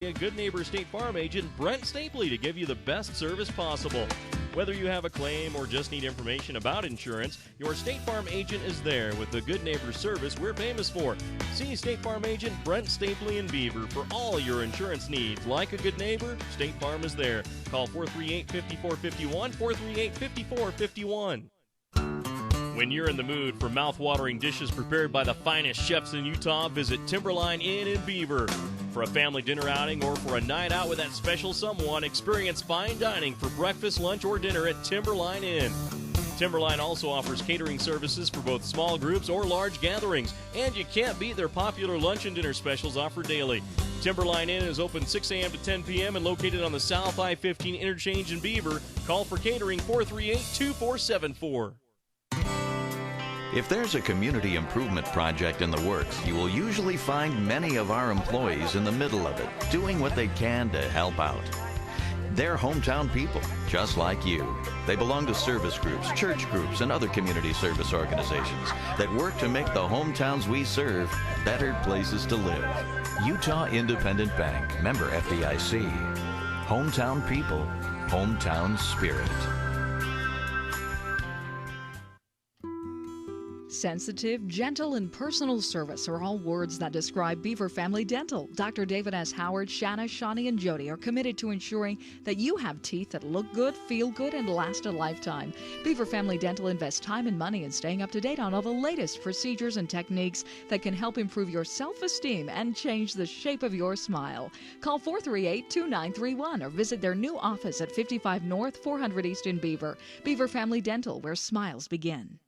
A Good Neighbor State Farm agent, Brent Stapley, to give you the best service possible. Whether you have a claim or just need information about insurance, your State Farm agent is there with the Good Neighbor service we're famous for. See State Farm agent Brent Stapley in Beaver for all your insurance needs. Like a good neighbor, State Farm is there. Call 438-5451, 438-5451. When you're in the mood for mouth-watering dishes prepared by the finest chefs in Utah, visit Timberline Inn in Beaver. For a family dinner outing or for a night out with that special someone, experience fine dining for breakfast, lunch, or dinner at Timberline Inn. Timberline also offers catering services for both small groups or large gatherings, and you can't beat their popular lunch and dinner specials offered daily. Timberline Inn is open 6 a.m. to 10 p.m. and located on the South I-15 interchange in Beaver. Call for catering 438-2474. If there's a community improvement project in the works, you will usually find many of our employees in the middle of it, doing what they can to help out. They're hometown people, just like you. They belong to service groups, church groups, and other community service organizations that work to make the hometowns we serve better places to live. Utah Independent Bank, member FDIC. Hometown people, hometown spirit. Sensitive, gentle, and personal service are all words that describe Beaver Family Dental. Dr. David S. Howard, Shanna, Shawnee, and Jody are committed to ensuring that you have teeth that look good, feel good, and last a lifetime. Beaver Family Dental invests time and money in staying up to date on all the latest procedures and techniques that can help improve your self-esteem and change the shape of your smile. Call 438-2931 or visit their new office at 55 North, 400 East in Beaver. Beaver Family Dental, where smiles begin.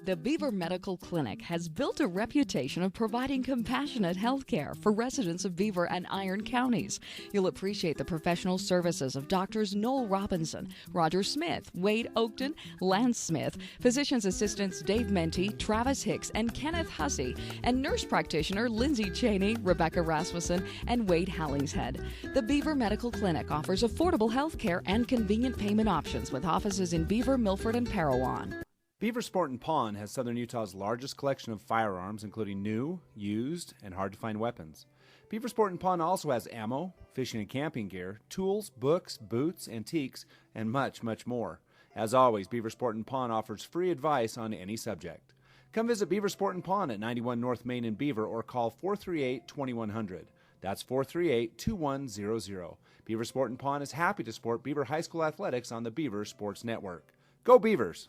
The Beaver Medical Clinic has built a reputation of providing compassionate health care for residents of Beaver and Iron counties. You'll appreciate the professional services of Doctors Noel Robinson, Roger Smith, Wade Oakton, Lance Smith, physician's assistants Dave Menti, Travis Hicks, and Kenneth Hussey, and nurse practitioner Lindsay Cheney, Rebecca Rasmussen, and Wade Hallingshead. The Beaver Medical Clinic offers affordable health care and convenient payment options with offices in Beaver, Milford, and Parowan. Beaver Sport and Pawn has Southern Utah's largest collection of firearms, including new, used, and hard-to-find weapons. Beaver Sport and Pawn also has ammo, fishing and camping gear, tools, books, boots, antiques, and much, much more. As always, Beaver Sport and Pawn offers free advice on any subject. Come visit Beaver Sport and Pawn at 91 North Main in Beaver or call 438-2100. That's 438-2100. Beaver Sport and Pawn is happy to support Beaver High School athletics on the Beaver Sports Network. Go Beavers!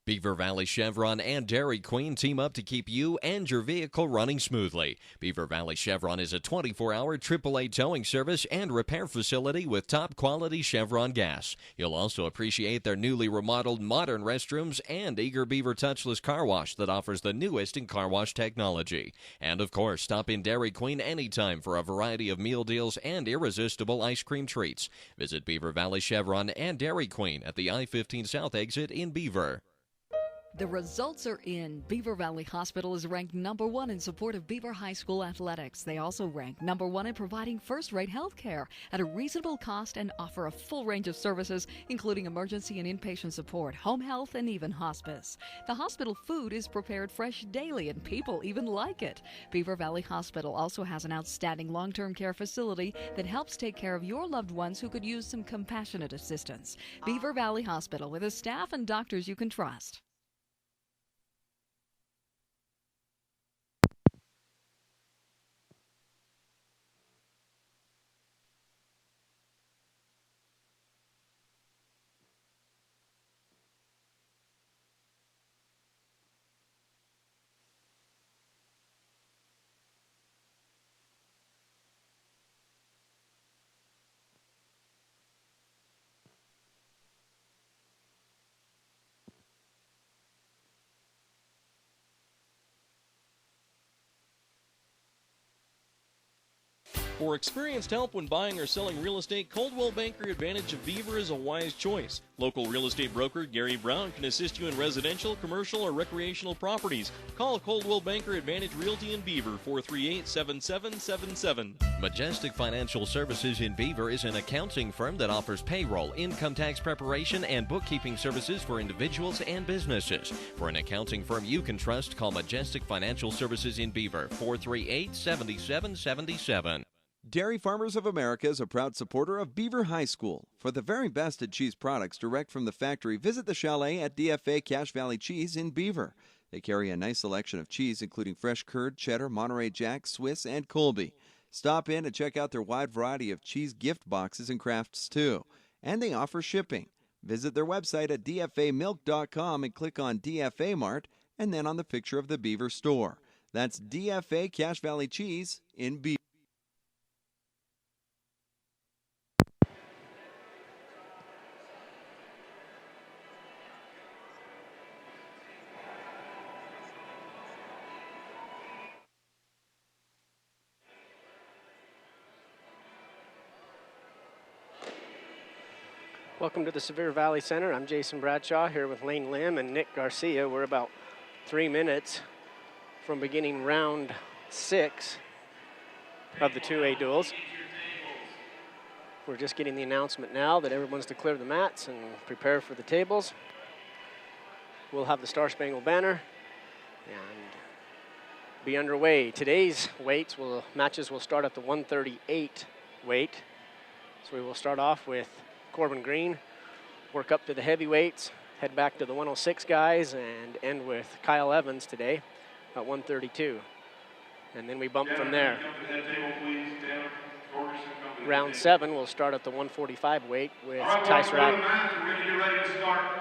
Beaver Valley Chevron and Dairy Queen team up to keep you and your vehicle running smoothly. Beaver Valley Chevron is a 24-hour AAA towing service and repair facility with top-quality Chevron gas. You'll also appreciate their newly remodeled modern restrooms and Eager Beaver Touchless Car Wash that offers the newest in car wash technology. And, of course, stop in Dairy Queen anytime for a variety of meal deals and irresistible ice cream treats. Visit Beaver Valley Chevron and Dairy Queen at the I-15 South exit in Beaver. The results are in. Beaver Valley Hospital is ranked number 1 in support of Beaver High School athletics. They also rank number 1 in providing first-rate health care at a reasonable cost and offer a full range of services, including emergency and inpatient support, home health, and even hospice. The hospital food is prepared fresh daily, and people even like it. Beaver Valley Hospital also has an outstanding long-term care facility that helps take care of your loved ones who could use some compassionate assistance. Beaver Valley Hospital, with a staff and doctors you can trust. For experienced help when buying or selling real estate, Coldwell Banker Advantage of Beaver is a wise choice. Local real estate broker Gary Brown can assist you in residential, commercial, or recreational properties. Call Coldwell Banker Advantage Realty in Beaver, 438-7777. Majestic Financial Services in Beaver is an accounting firm that offers payroll, income tax preparation, and bookkeeping services for individuals and businesses. For an accounting firm you can trust, call Majestic Financial Services in Beaver, 438-7777. Dairy Farmers of America is a proud supporter of Beaver High School. For the very best in cheese products direct from the factory, visit the chalet at DFA Cache Valley Cheese in Beaver. They carry a nice selection of cheese, including fresh curd, cheddar, Monterey Jack, Swiss, and Colby. Stop in and check out their wide variety of cheese gift boxes and crafts, too. And they offer shipping. Visit their website at dfamilk.com and click on DFA Mart and then on the picture of the Beaver store. That's DFA Cache Valley Cheese in Beaver. Welcome to the Sevier Valley Center. I'm Jason Bradshaw here with Lane Lim and Nick Garcia. We're about 3 minutes from beginning round 6 of the 2A duels. We're just getting the announcement now that everyone's to clear the mats and prepare for the tables. We'll have the Star Spangled Banner and be underway. Today's matches will start at the 138 weight. So we will start off with Corbin Green, work up to the heavyweights, head back to the 106 guys, and end with Kyle Evans today at 132. And then we bump from there. Round 7 will start at the 145 weight with Tice Rack.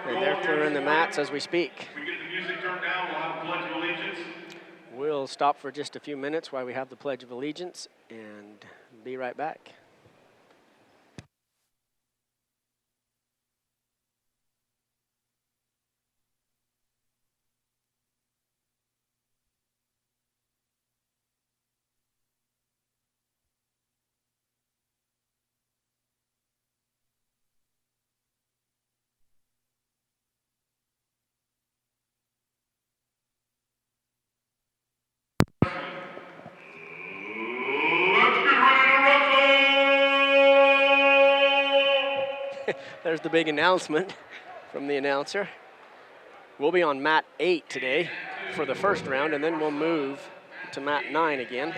And they're clearing the mats as we speak. We'll stop for just a few minutes while we have the Pledge of Allegiance and be right back. There's the big announcement from the announcer. We'll be on mat 8 today for the first round, and then we'll move to mat 9 again.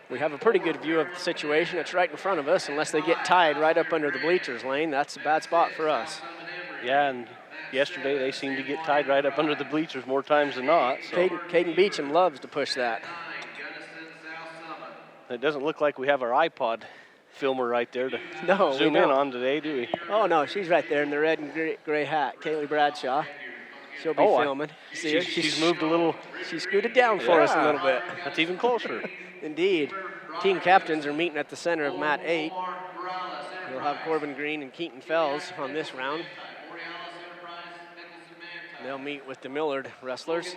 We have a pretty good view of the situation. It's right in front of us, unless they get tied right up under the bleachers, Lane. That's a bad spot for us. Yeah, and yesterday they seemed to get tied right up under the bleachers more times than not. So. Caden Beecham loves to push that. It doesn't look like we have our iPod filmer right there to no, zoom in on today, do we? Oh, no, she's right there in the red and gray hat, Kaylee Bradshaw. She'll be filming. See her? She's moved a little. She scooted down for us a little bit. That's even closer. Indeed. Team captains are meeting at the center of mat 8. We'll have Corbin Green and Keaton Fells on this round. They'll meet with the Millard wrestlers.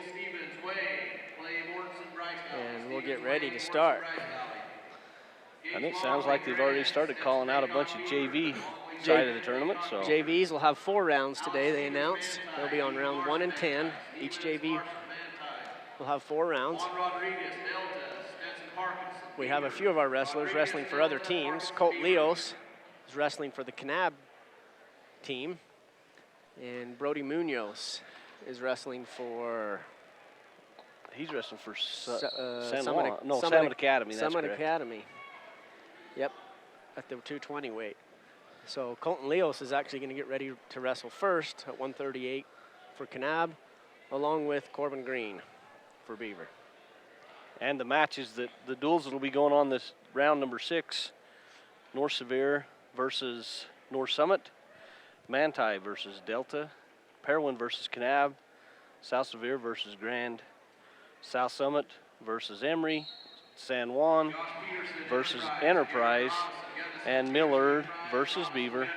And we'll get ready to start. I think it sounds like they've already started calling out a bunch of JV side of the tournament. So JVs will have 4 rounds today, they announced. They'll be on round 1 and 10. Each JV will have 4 rounds. We have a few of our wrestlers wrestling for other teams. Colt Leos is wrestling for the Kanab team. And Brody Munoz is wrestling for... He's wrestling for Summit Academy. That's Summit correct. Academy. Yep, at the 220 weight. So Colton Leos is actually going to get ready to wrestle first at 138 for Kanab, along with Corbin Green for Beaver. And the matches the duels that will be going on this round number 6, North Sevier versus North Summit, Manti versus Delta, Parowan versus Kanab, South Sevier versus Grand, South Summit versus Emory, San Juan versus Enterprise, and Millard versus Beaver,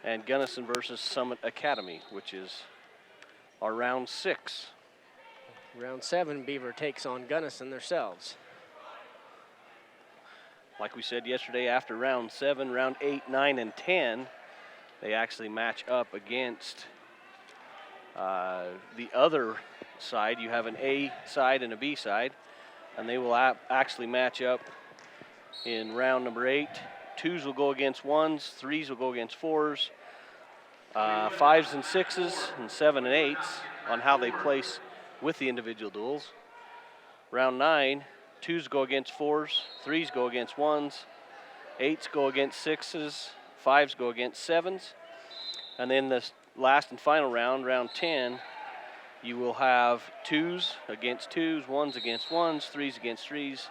and Gunnison versus Summit Academy, which is our round 6. Round 7, Beaver takes on Gunnison themselves. like we said yesterday, after round 7, round 8, 9, and 10, they actually match up against the other side. You have an A side and a B side, and they will actually match up in round number 8. 2s will go against 1s, 3s will go against 4s, 5s and 6s, and 7 and 8s on how they place with the individual duels. Round 9, 2s go against 4s, 3s go against 1s, 8s go against 6s, 5s go against 7s. And then this last and final round, round 10, you will have 2s against 2s, 1s against 1s, 3s against 3s,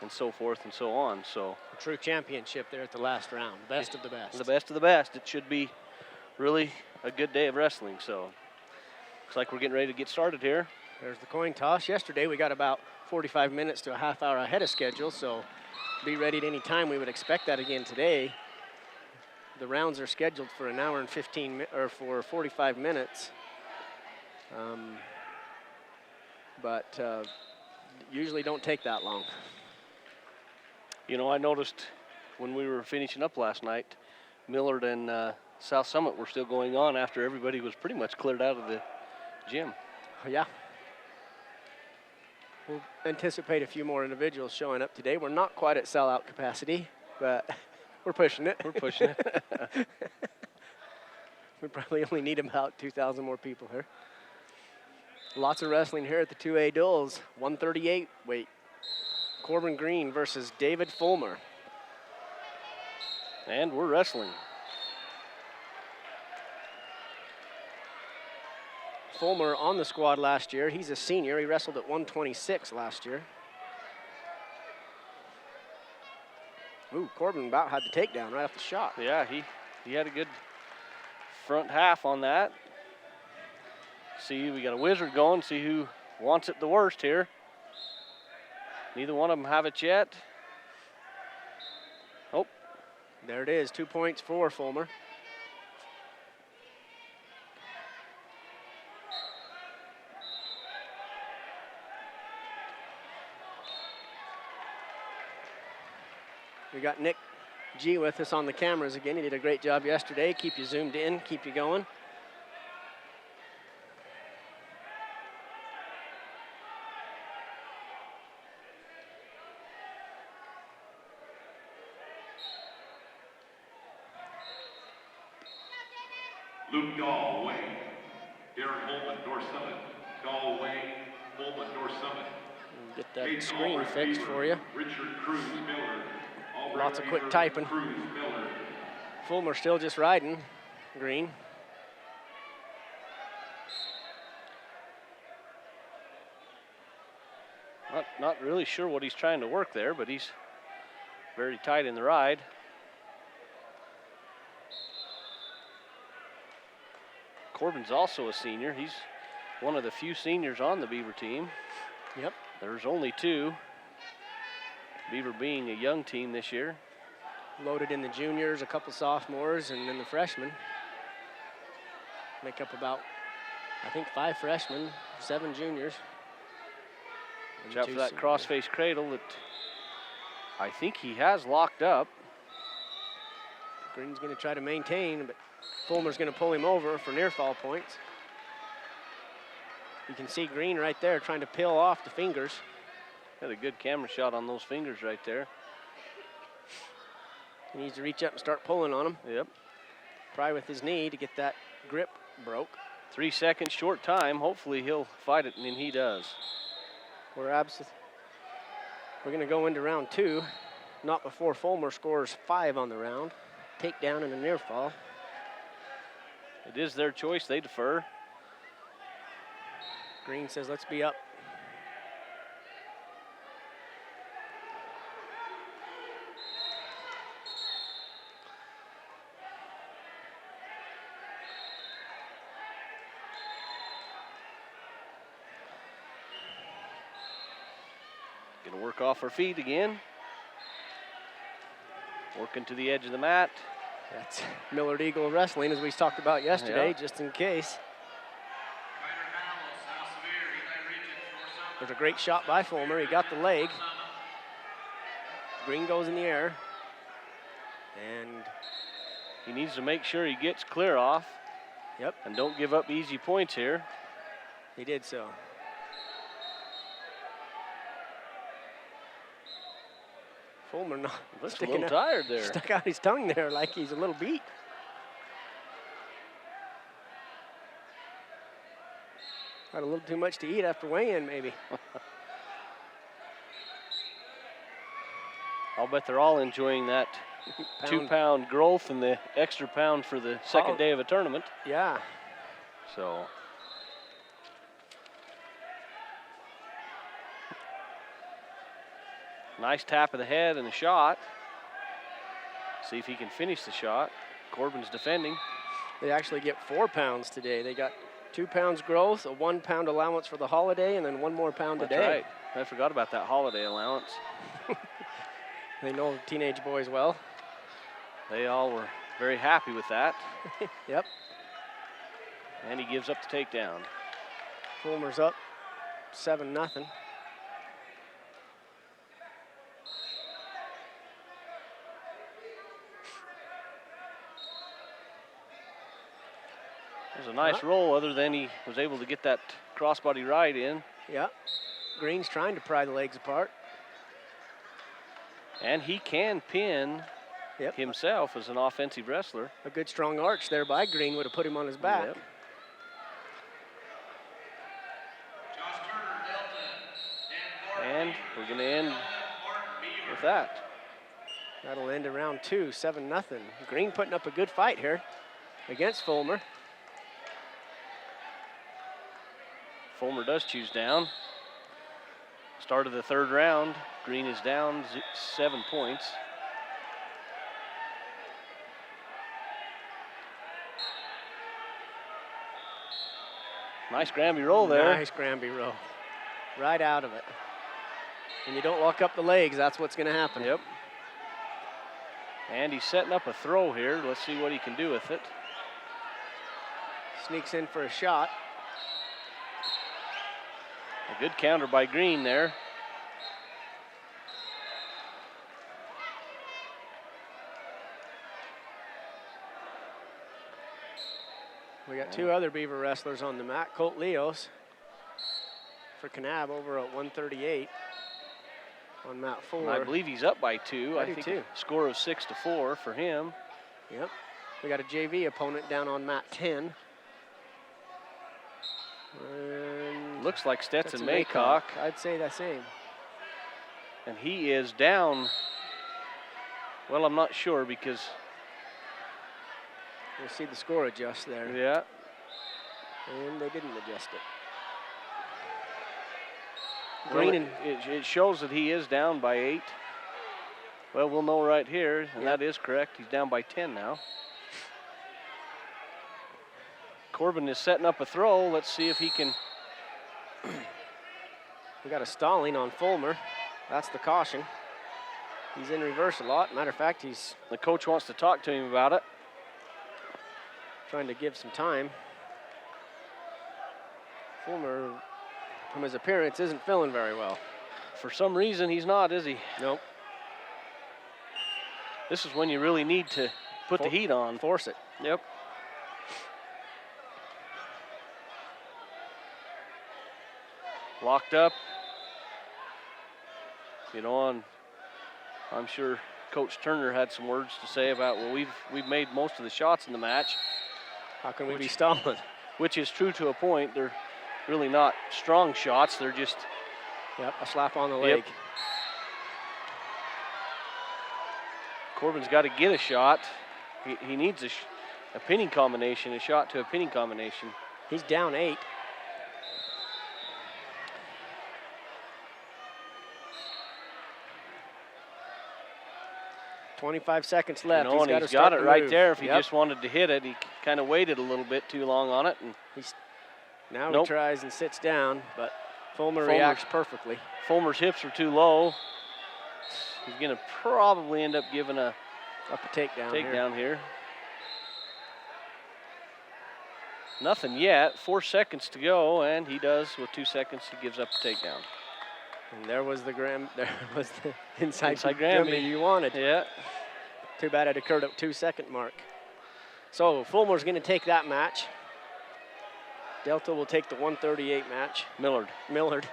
and so forth and so on. So A true championship there at the last round. Best of the best. the best of the best. It should be really a good day of wrestling. So looks like we're getting ready to get started here. There's the coin toss. Yesterday we got about 45 minutes to a half hour ahead of schedule, so be ready at any time. We would expect that again today. The rounds are scheduled for an hour and for 45 minutes. But usually don't take that long. You know, I noticed when we were finishing up last night, Millard and South Summit were still going on after everybody was pretty much cleared out of the gym. Yeah. We'll anticipate a few more individuals showing up today. We're not quite at sellout capacity, but we're pushing it. We're pushing it. We probably only need about 2,000 more people here. Lots of wrestling here at the 2A duels. 138 weight. Corbin Green versus David Fulmer. And we're wrestling. Fulmer on the squad last year. He's a senior. He wrestled at 126 last year. Ooh, Corbin about had the takedown right off the shot. Yeah, he had a good front half on that. See, we got a wizard going. See who wants it the worst here. Neither one of them have it yet. Oh. There it is, 2 points for Fulmer. We got Nick G with us on the cameras again. He did a great job yesterday. Keep you zoomed in, keep you going. Luke Dahl, Wayne. Darren Holman, North Summit. Dahl, Wayne. Holman, North Summit. Get that screen fixed for you. Richard Cruz, Miller. Lots of quick typing. Cruz, Miller. Fulmer still just riding Green. Not really sure what he's trying to work there, but he's very tight in the ride. Corbin's also a senior. He's one of the few seniors on the Beaver team. Yep. There's only 2. Beaver being a young team this year. Loaded in the juniors, a couple sophomores, and then the freshmen. Make up about, I think, 5 freshmen, 7 juniors. Watch out for that crossface cradle that I think he has locked up. Green's going to try to maintain, but Fulmer's going to pull him over for near fall points. You can see Green right there trying to peel off the fingers. Got a good camera shot on those fingers right there. He needs to reach up and start pulling on them. Yep. Pry with his knee to get that grip broke. 3 seconds short time. Hopefully he'll fight it, and then he does. We're going to go into round 2, not before Fulmer scores 5 on the round. Takedown and a near fall. It is their choice. They defer. Green says, let's be up. Gonna work off her feet again. Working to the edge of the mat. That's Millard Eagle Wrestling, as we talked about yesterday, Yeah. just in case. There's a great shot by Fulmer. He got the leg. Green goes in the air. And he needs to make sure he gets clear off. Yep. And don't give up easy points here. He did so. Fulmer looks a little tired there. Stuck out his tongue there like he's a little beat. Had a little too much to eat after weigh-in, maybe. I'll bet they're all enjoying that 2-pound growth and the extra pound for the second day of a tournament. Yeah. So. Nice tap of the head and a shot. See if he can finish the shot. Corbin's defending. They actually get 4 pounds today. They got 2 pounds growth, a 1 pound allowance for the holiday, and then 1 more pound a day. That's right. I forgot about that holiday allowance. They know teenage boys well. They all were very happy with that. Yep. And he gives up the takedown. Fulmer's up 7-0. It was a nice roll, other than he was able to get that crossbody ride in. Yeah. Green's trying to pry the legs apart. And he can pin himself as an offensive wrestler. A good strong arch there by Green would have put him on his back. Yep. And we're going to end with that. That'll end in round 2, 7-0. Green putting up a good fight here against Fulmer. Fulmer does choose down. Start of the 3rd round. Green is down 7 points. Nice Granby roll there. Nice Granby roll. Right out of it. And you don't lock up the legs, that's what's going to happen. Yep. And he's setting up a throw here. Let's see what he can do with it. Sneaks in for a shot. A good counter by Green there. We got 2 other Beaver wrestlers on the mat. Colt Leos for Kanab over at 138 on mat 4. And I believe he's up by 2. I I do think too. a score of 6-4 for him. Yep. We got a JV opponent down on mat 10. And looks like Stetson Maycock. I'd say the same. And he is down. Well, I'm not sure because. We'll see the score adjust there. Yeah. And they didn't adjust it. Well, it shows that he is down by 8. Well, we'll know right here, and that is correct. He's down by 10 now. Corbin is setting up a throw. Let's see if he can. We got a stalling on Fulmer. That's the caution. He's in reverse a lot. Matter of fact, the coach wants to talk to him about it. Trying to give some time. Fulmer, from his appearance, isn't feeling very well. For some reason, he's not, is he? Nope. This is when you really need to put the heat on. Force it. Yep. Locked up. You know, and I'm sure Coach Turner had some words to say about, well, we've made most of the shots in the match. How can we be stalling? Which is true to a point. They're really not strong shots. They're just a slap on the leg. Yep. Corbin's got to get a shot. He needs a pinning combination, a shot to a pinning combination. He's down 8. "25 seconds left." You know, he's got it right there. If he just wanted to hit it, he kind of waited a little bit too long on it. And now he tries and sits down, but Fulmer reacts perfectly. Fulmer's hips are too low. He's going to probably end up giving a takedown here. Nothing yet. 4 seconds to go, and he does with 2 seconds. He gives up the takedown. And there was the inside Granby you wanted. Yeah. Too bad it occurred at 2-second mark. So Fulmer's going to take that match. Delta will take the 138 match. Millard.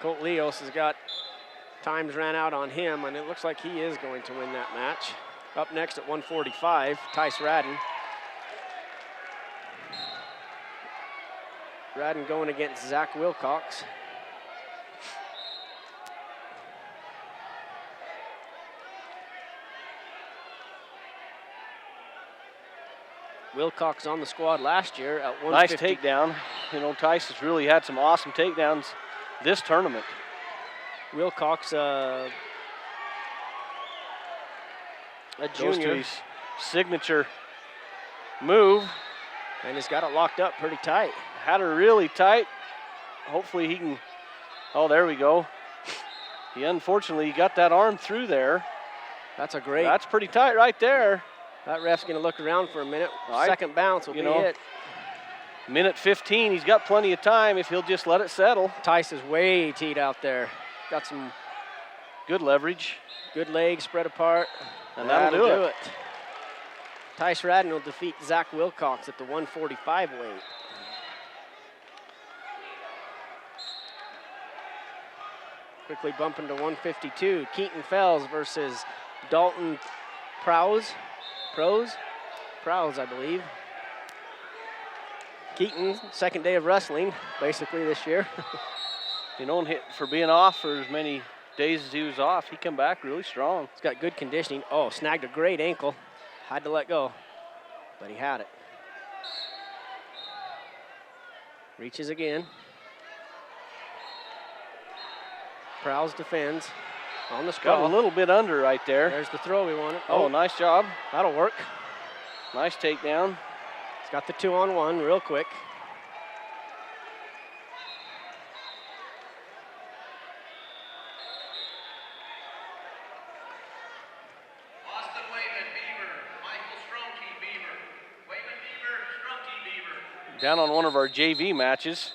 Colt Leos has got times ran out on him, and it looks like he is going to win that match. Up next at 145, Tice Radden. Radden going against Zach Wilcox. Wilcox on the squad last year at 150. Nice takedown. You know, Tice has really had some awesome takedowns this tournament. Wilcox, a Goes to junior, his signature move. and he's got it locked up pretty tight. Had her really tight. Hopefully he can, oh, there we go. He unfortunately got that arm through there. That's a great. That's pretty tight right there. That ref's going to look around for a minute. Right. Second bounce will be it. Minute 15, he's got plenty of time if he'll just let it settle. Tice is way teed out there. Got some good leverage. Good legs spread apart. And that'll do it. Tice Radden will defeat Zach Wilcox at the 145 weight. Quickly bumping to 152. Keaton Fells versus Dalton Prowse, I believe. Keaton, second day of wrestling, basically this year. You know, for being off for as many days as he was off, he come back really strong. He's got good conditioning. Oh, snagged a great ankle. Had to let go, but he had it. Reaches again. Prowse defends on the sprawl. Got a little bit under right there. There's the throw we wanted. Oh, nice job. That'll work. Nice takedown. He's got the 2-on-1 real quick. Austin Wayman, Beaver. Michael Strunke, Beaver. Wayman, Beaver. Strunke, Beaver. Down on one of our JV matches.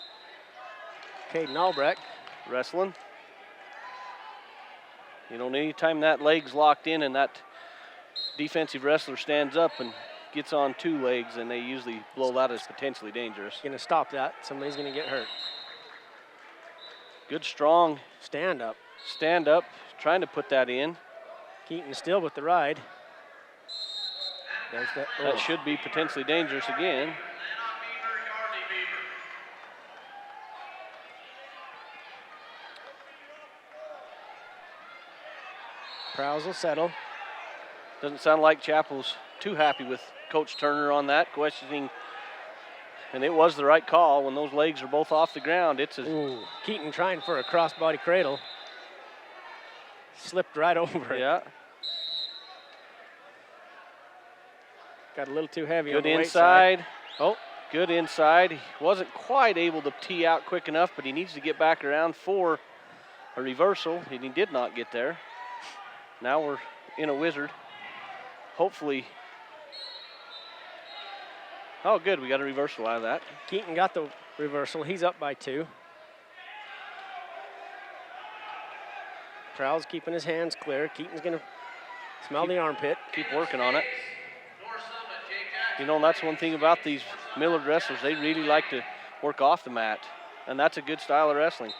Caden Albrecht wrestling. You know, anytime that leg's locked in and that defensive wrestler stands up and gets on two legs, and they usually blow that as potentially dangerous. Going to stop that. Somebody's going to get hurt. Good, strong stand up. Stand up, trying to put that in. Keaton still with the ride. There's that. Oh. That should be potentially dangerous again. Prowse will settle. Doesn't sound like Chappell's too happy with Coach Turner on that, questioning. And it was the right call when those legs are both off the ground. It's a Keaton trying for a crossbody cradle. Slipped right over it. Yeah. Got a little too heavy. Good on the inside. Weight side. Oh, good inside. He wasn't quite able to tee out quick enough, but he needs to get back around for a reversal, and he did not get there. Now we're in a wizard. Hopefully. Oh, good. We got a reversal out of that. Keaton got the reversal. He's up by 2. Prowse keeping his hands clear. Keaton's going to smell the armpit. Keep working on it. You know, that's one thing about these Millard wrestlers. They really like to work off the mat, and that's a good style of wrestling.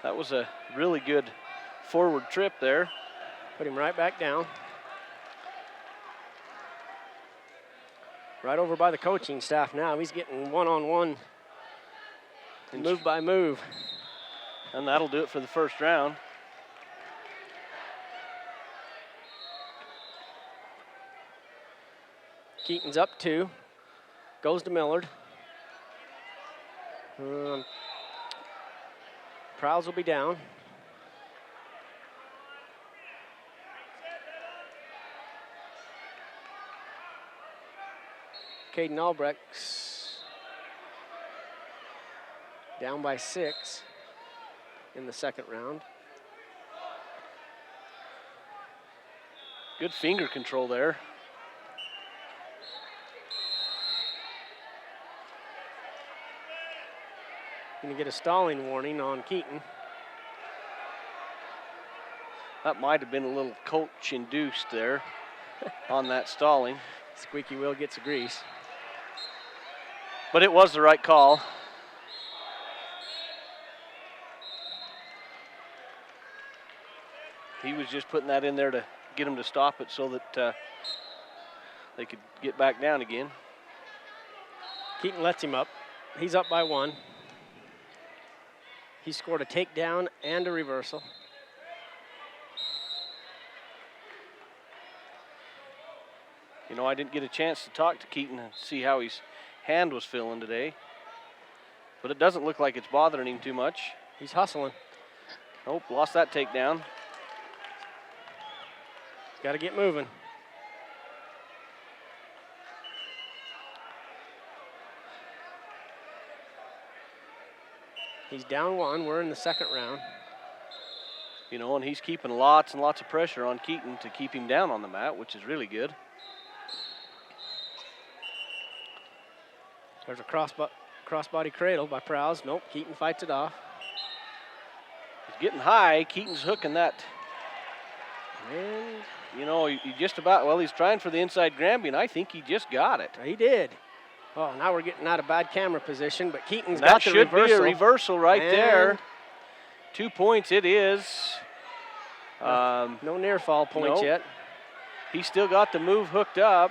That was a really good forward trip there. Put him right back down. Right over by the coaching staff now. He's getting one-on-one, move by move. And that'll do it for the first round. Keaton's up 2. Goes to Millard. Prowse will be down. Caden Albrecht's down by 6 in the second round. Good finger control there. Going to get a stalling warning on Keaton. That might have been a little coach-induced there on that stalling. Squeaky wheel gets a grease. But it was the right call. He was just putting that in there to get him to stop it so that they could get back down again. Keaton lets him up. He's up by 1. He scored a takedown and a reversal. You know, I didn't get a chance to talk to Keaton and see how his hand was feeling today. But it doesn't look like it's bothering him too much. He's hustling. Nope, lost that takedown. Got to get moving. He's down 1. We're in the second round. You know, and he's keeping lots and lots of pressure on Keaton to keep him down on the mat, which is really good. There's a crossbody cradle by Prowse. Nope, Keaton fights it off. He's getting high. Keaton's hooking that. And you know, he just about, well, he's trying for the inside Granby, and I think he just got it. he did. Oh, now we're getting out of bad camera position, but Keaton's That got the should reversal. be a reversal right And there. 2 points it is. No near fall points nope. yet. He's still got the move hooked up.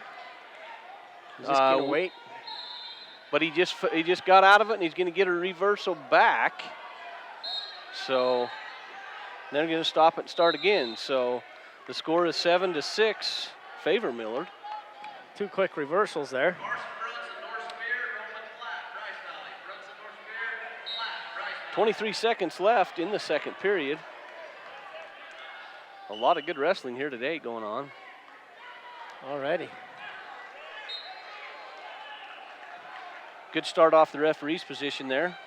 He's just going to wait. But he just got out of it, and he's going to get a reversal back. So they're going to stop it and start again. So the score is 7-6, favor Millard. 2 quick reversals there. 23 seconds left in the second period. A lot of good wrestling here today going on. Already. Good start off the referee's position there.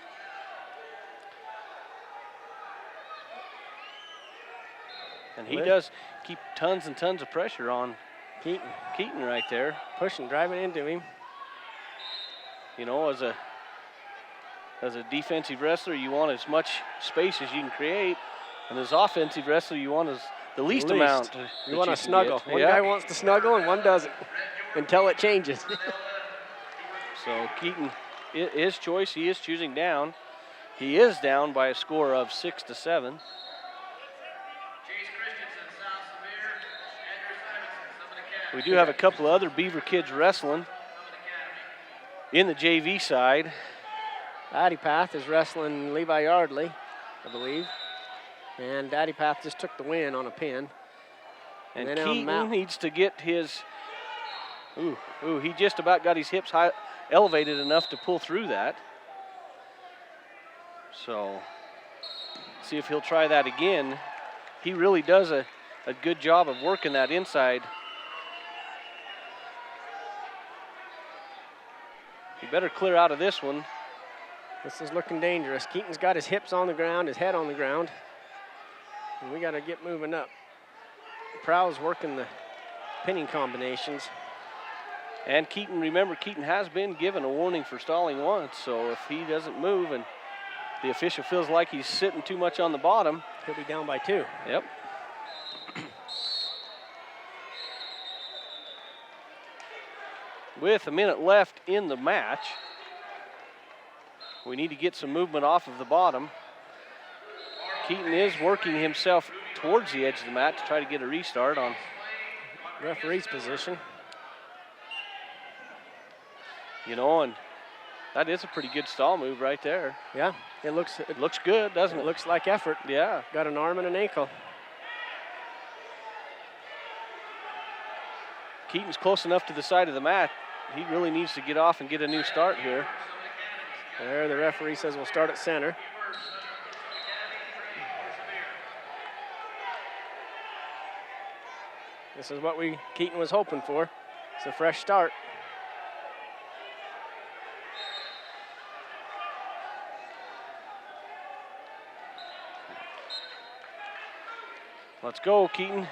And he does keep tons and tons of pressure on Keaton right there. Pushing, driving into him. You know, as a defensive wrestler, you want as much space as you can create. And as offensive wrestler, you want the least amount. You want to snuggle. One guy wants to snuggle and one doesn't until it changes. So Keaton, his choice, he is choosing down. He is down by a score of 6-7. We do have a couple of other Beaver kids wrestling in the JV side. Addypath is wrestling Levi Yardley, I believe. And Addypath just took the win on a pin. And Keaton needs to get his, he just about got his hips high, elevated enough to pull through that. So, see if he'll try that again. He really does a good job of working that inside. He better clear out of this one. This is looking dangerous. Keaton's got his hips on the ground, his head on the ground. And we got to get moving up. Prowse working the pinning combinations. And Keaton, remember, Keaton has been given a warning for stalling once, so if he doesn't move and the official feels like he's sitting too much on the bottom, he'll be down by 2. Yep. With a minute left in the match, we need to get some movement off of the bottom. Keaton is working himself towards the edge of the mat to try to get a restart on referee's position. You know, and that is a pretty good stall move right there. Yeah, it looks good, doesn't it? It looks like effort. Yeah. Got an arm and an ankle. Keaton's close enough to the side of the mat. He really needs to get off and get a new start here. There, the referee says we'll start at center. This is what Keaton was hoping for. It's a fresh start. Let's go, Keaton.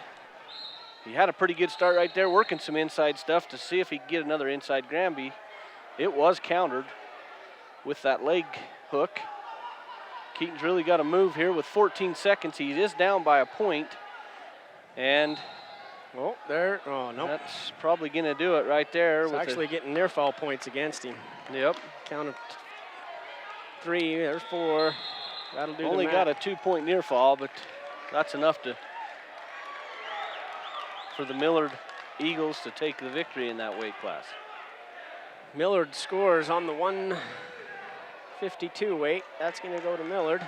He had a pretty good start right there, working some inside stuff to see if he could get another inside Granby. It was countered with that leg hook. Keaton's really got to move here with 14 seconds. He is down by a point. And oh, there. Oh, no. Nope. That's probably going to do it right there. It's actually getting near foul points against him. Yep. Count of 3. There's 4. That'll do. Only got a 2-point near fall, but that's enough for the Millard Eagles to take the victory in that weight class. Millard scores on the 152 weight. That's going to go to Millard.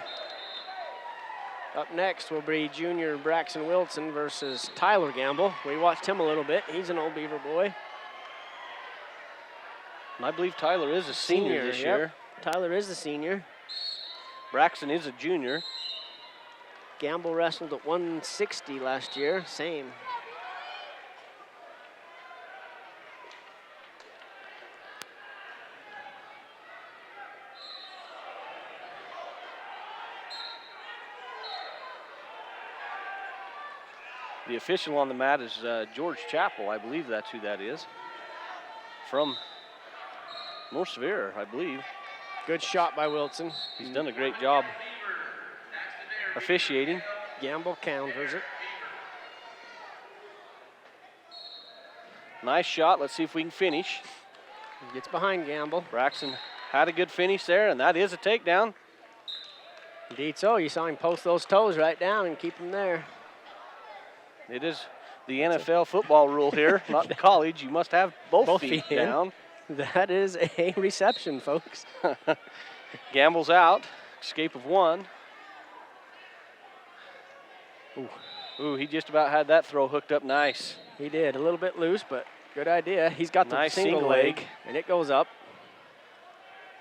Up next will be junior Braxton Wilson versus Tyler Gamble. We watched him a little bit. He's an old Beaver boy. And I believe Tyler is a senior this year. Tyler is a senior. Braxton is a junior. Gamble wrestled at 160 last year. Same. The official on the mat is George Chappell. I believe that's who that is. From North Sevier, I believe. Good shot by Wilson. He's done a great job officiating. Gamble counters it. Nice shot. Let's see if we can finish. He gets behind Gamble. Braxton had a good finish there, and that is a takedown. Indeed so. You saw him post those toes right down and keep them there. It is the NFL football rule here, not the college. You must have both feet down. That is a reception, folks. Gamble's out. Escape of 1. Ooh, he just about had that throw hooked up nice. He did. A little bit loose, but good idea. He's got the nice single leg, and it goes up.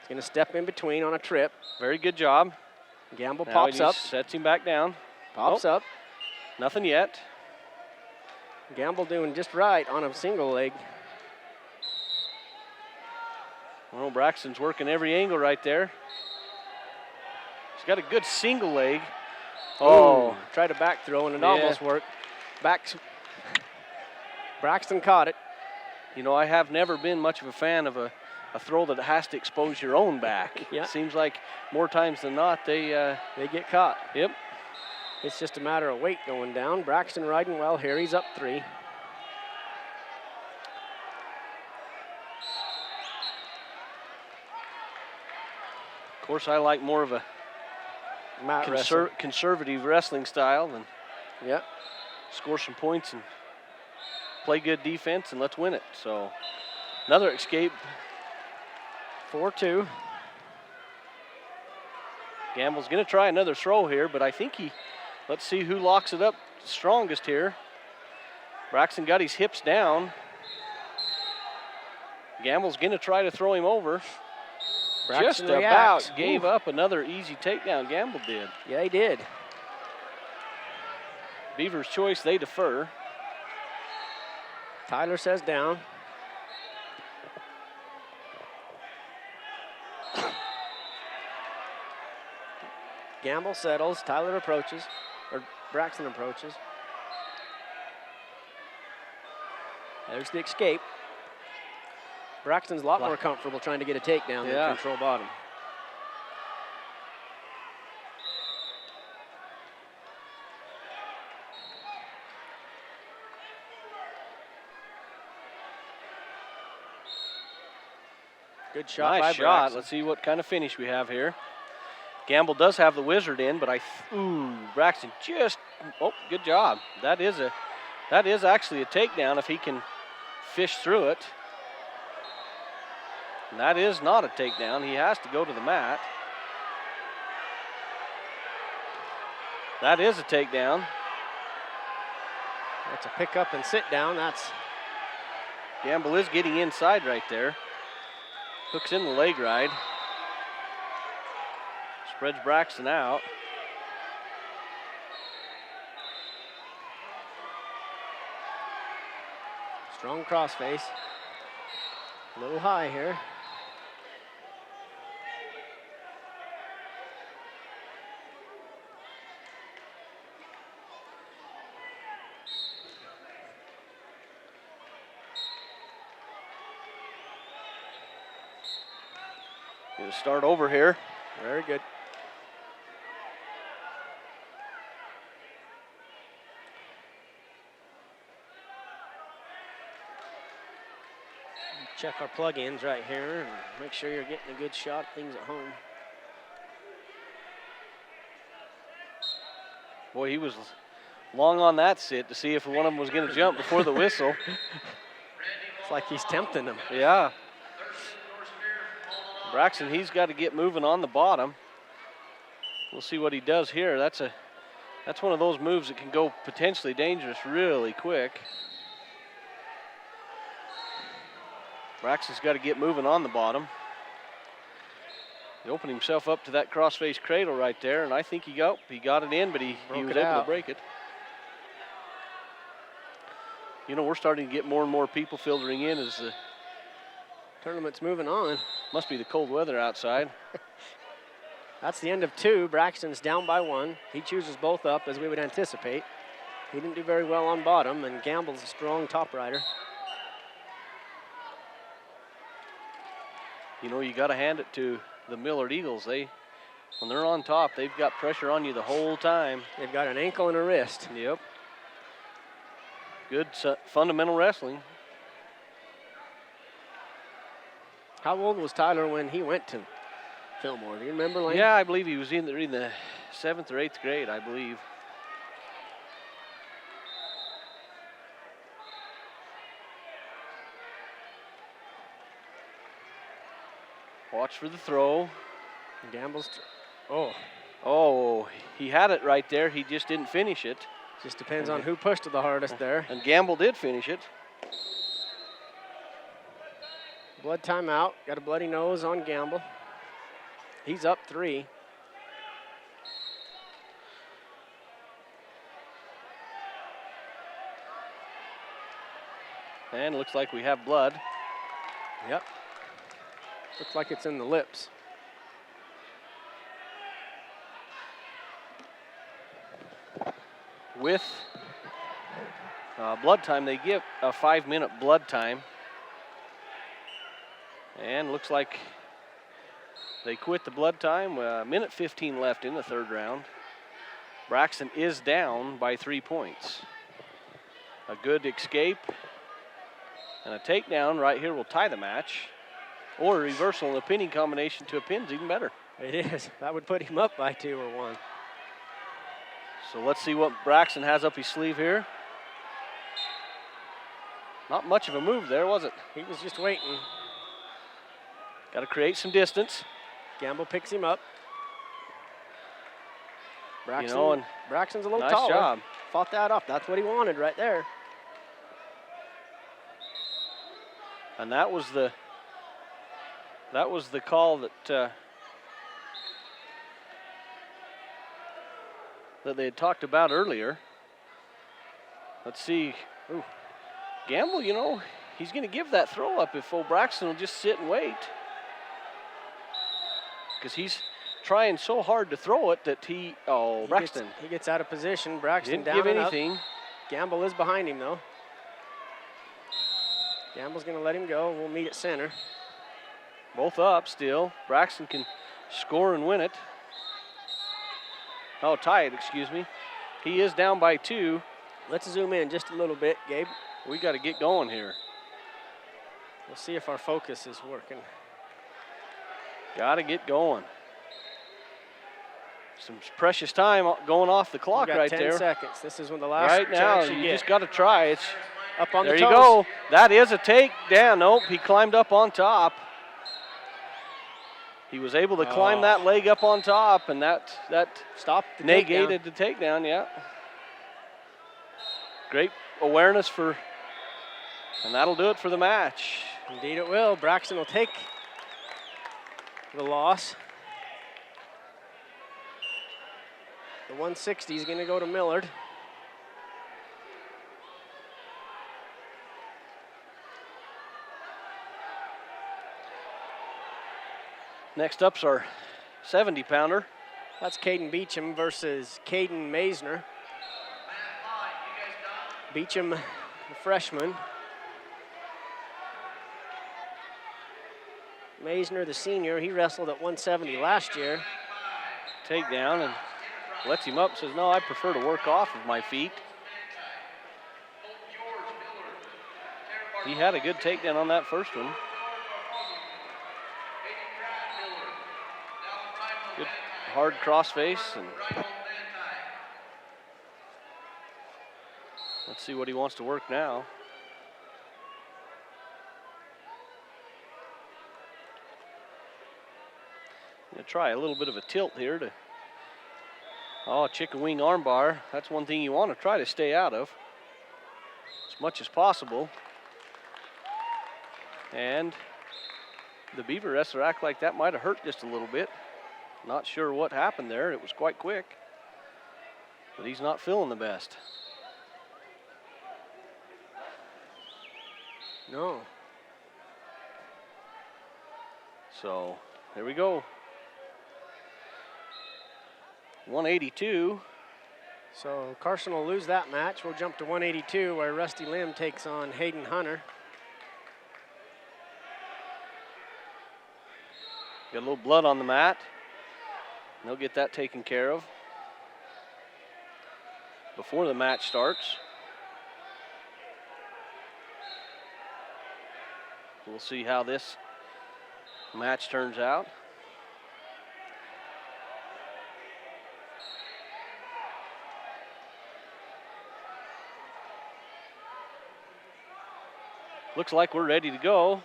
He's going to step in between on a trip. Very good job. Gamble now pops up. Sets him back down. Pops up. Nothing yet. Gamble doing just right on a single leg. Well, Braxton's working every angle right there. He's got a good single leg. Oh, tried a back throw and it almost worked. Braxton caught it. You know, I have never been much of a fan of a throw that has to expose your own back. Yeah. It seems like more times than not they get caught. Yep. It's just a matter of weight going down. Braxton riding well here. He's up 3. Of course, I like more of a conservative wrestling style than score some points and play good defense and let's win it. So another escape. 4-2. Gamble's going to try another throw here, but I think let's see who locks it up strongest here. Braxton got his hips down. Gamble's going to try to throw him over. Braxton just reacts. About gave up another easy takedown. Gamble did. Yeah, he did. Beaver's choice, they defer. Tyler says down. Gamble settles. Tyler approaches, or Braxton approaches. There's the escape. Braxton's a lot more comfortable trying to get a takedown than control bottom. Good shot by Braxton. Let's see what kind of finish we have here. Gamble does have the wizard in, but Braxton just, good job. That is actually a takedown if he can fish through it. And that is not a takedown. He has to go to the mat. That is a takedown. That's a pick up and sit down. Gamble is getting inside right there. Hooks in the leg ride. Spreads Braxton out. Strong crossface. A little high here. Gonna start over here. Very good. Check our plug-ins right here and make sure you're getting a good shot at things at home. Boy, he was long on that sit to see if one of them was going to jump before the whistle. It's like he's tempting them. Yeah. Braxton, he's got to get moving on the bottom. We'll see what he does here. That's one of those moves that can go potentially dangerous really quick. Braxton's got to get moving on the bottom. He opened himself up to that crossface cradle right there, and I think he got it in, but he was able to break it. You know, we're starting to get more and more people filtering in as the tournament's moving on. Must be the cold weather outside. That's the end of 2. Braxton's down by 1. He chooses both up, as we would anticipate. He didn't do very well on bottom, and Gamble's a strong top rider. You know, you got to hand it to the Millard Eagles. When they're on top, they've got pressure on you the whole time. They've got an ankle and a wrist. Yep. Good fundamental wrestling. How old was Tyler when he went to Fillmore? Do you remember, Lane? Yeah, I believe he was in the 7th or 8th grade, I believe. Watch for the throw. Gamble's. Oh, he had it right there. He just didn't finish it. Just depends on who pushed it the hardest there. And Gamble did finish it. Blood timeout. Got a bloody nose on Gamble. He's up 3. And looks like we have blood. Yep. Looks like it's in the lips. With blood time, they give a 5-minute blood time. And looks like they quit the blood time. Minute 15 left in the 3rd round. Braxton is down by 3 points. A good escape and a takedown right here will tie the match. Or a reversal and a pinning combination to a pin's even better. It is. That would put him up by 2 or 1. So let's see what Braxton has up his sleeve here. Not much of a move there, was it? He was just waiting. Got to create some distance. Gamble picks him up. Braxton, you know, and Braxton's a little nice taller. job. Fought that up. That's what he wanted right there. And that was the call that that they had talked about earlier. Let's see. Ooh. Gamble, you know, he's going to give that throw up if Braxton will just sit and wait. Because he's trying so hard to throw it that Braxton. He gets out of position. Braxton didn't down give and anything. Up. Gamble is behind him, though. Gamble's going to let him go. We'll meet at center. Both up still. Braxton can score and win it. Oh, tie it, excuse me. He is down by 2. Let's zoom in just a little bit, Gabe. We got to get going here. We'll see if our focus is working. Got to get going. Some precious time going off the clock right 10 there. 10 seconds. This is when the last right now, you just got to try. It's up on there the toes. You go. That is a takedown. Nope, he climbed up on top. He was able to climb that leg up on top, and that stopped the negated the takedown, yeah. Great awareness and that'll do it for the match. Indeed it will. Braxton will take the loss. The 160 is going to go to Millard. Next up's our 70-pounder. That's Caden Beecham versus Caden Maisner. Beecham, the freshman. Maisner, the senior. He wrestled at 170 last year. Takedown and lets him up. Says, no, I prefer to work off of my feet. He had a good takedown on that first one. Good hard crossface, and let's see what he wants to work now. I'm going to try a little bit of a tilt here to, chicken wing armbar. That's one thing you want to try to stay out of as much as possible. And the Beaver wrestler act like that might have hurt just a little bit. Not sure what happened there. It was quite quick, but he's not feeling the best. No. So there we go. 182. So Carson will lose that match. We'll jump to 182 where Rusty Lim takes on Hayden Hunter. Got a little blood on the mat. They'll get that taken care of before the match starts. We'll see how this match turns out. Looks like we're ready to go.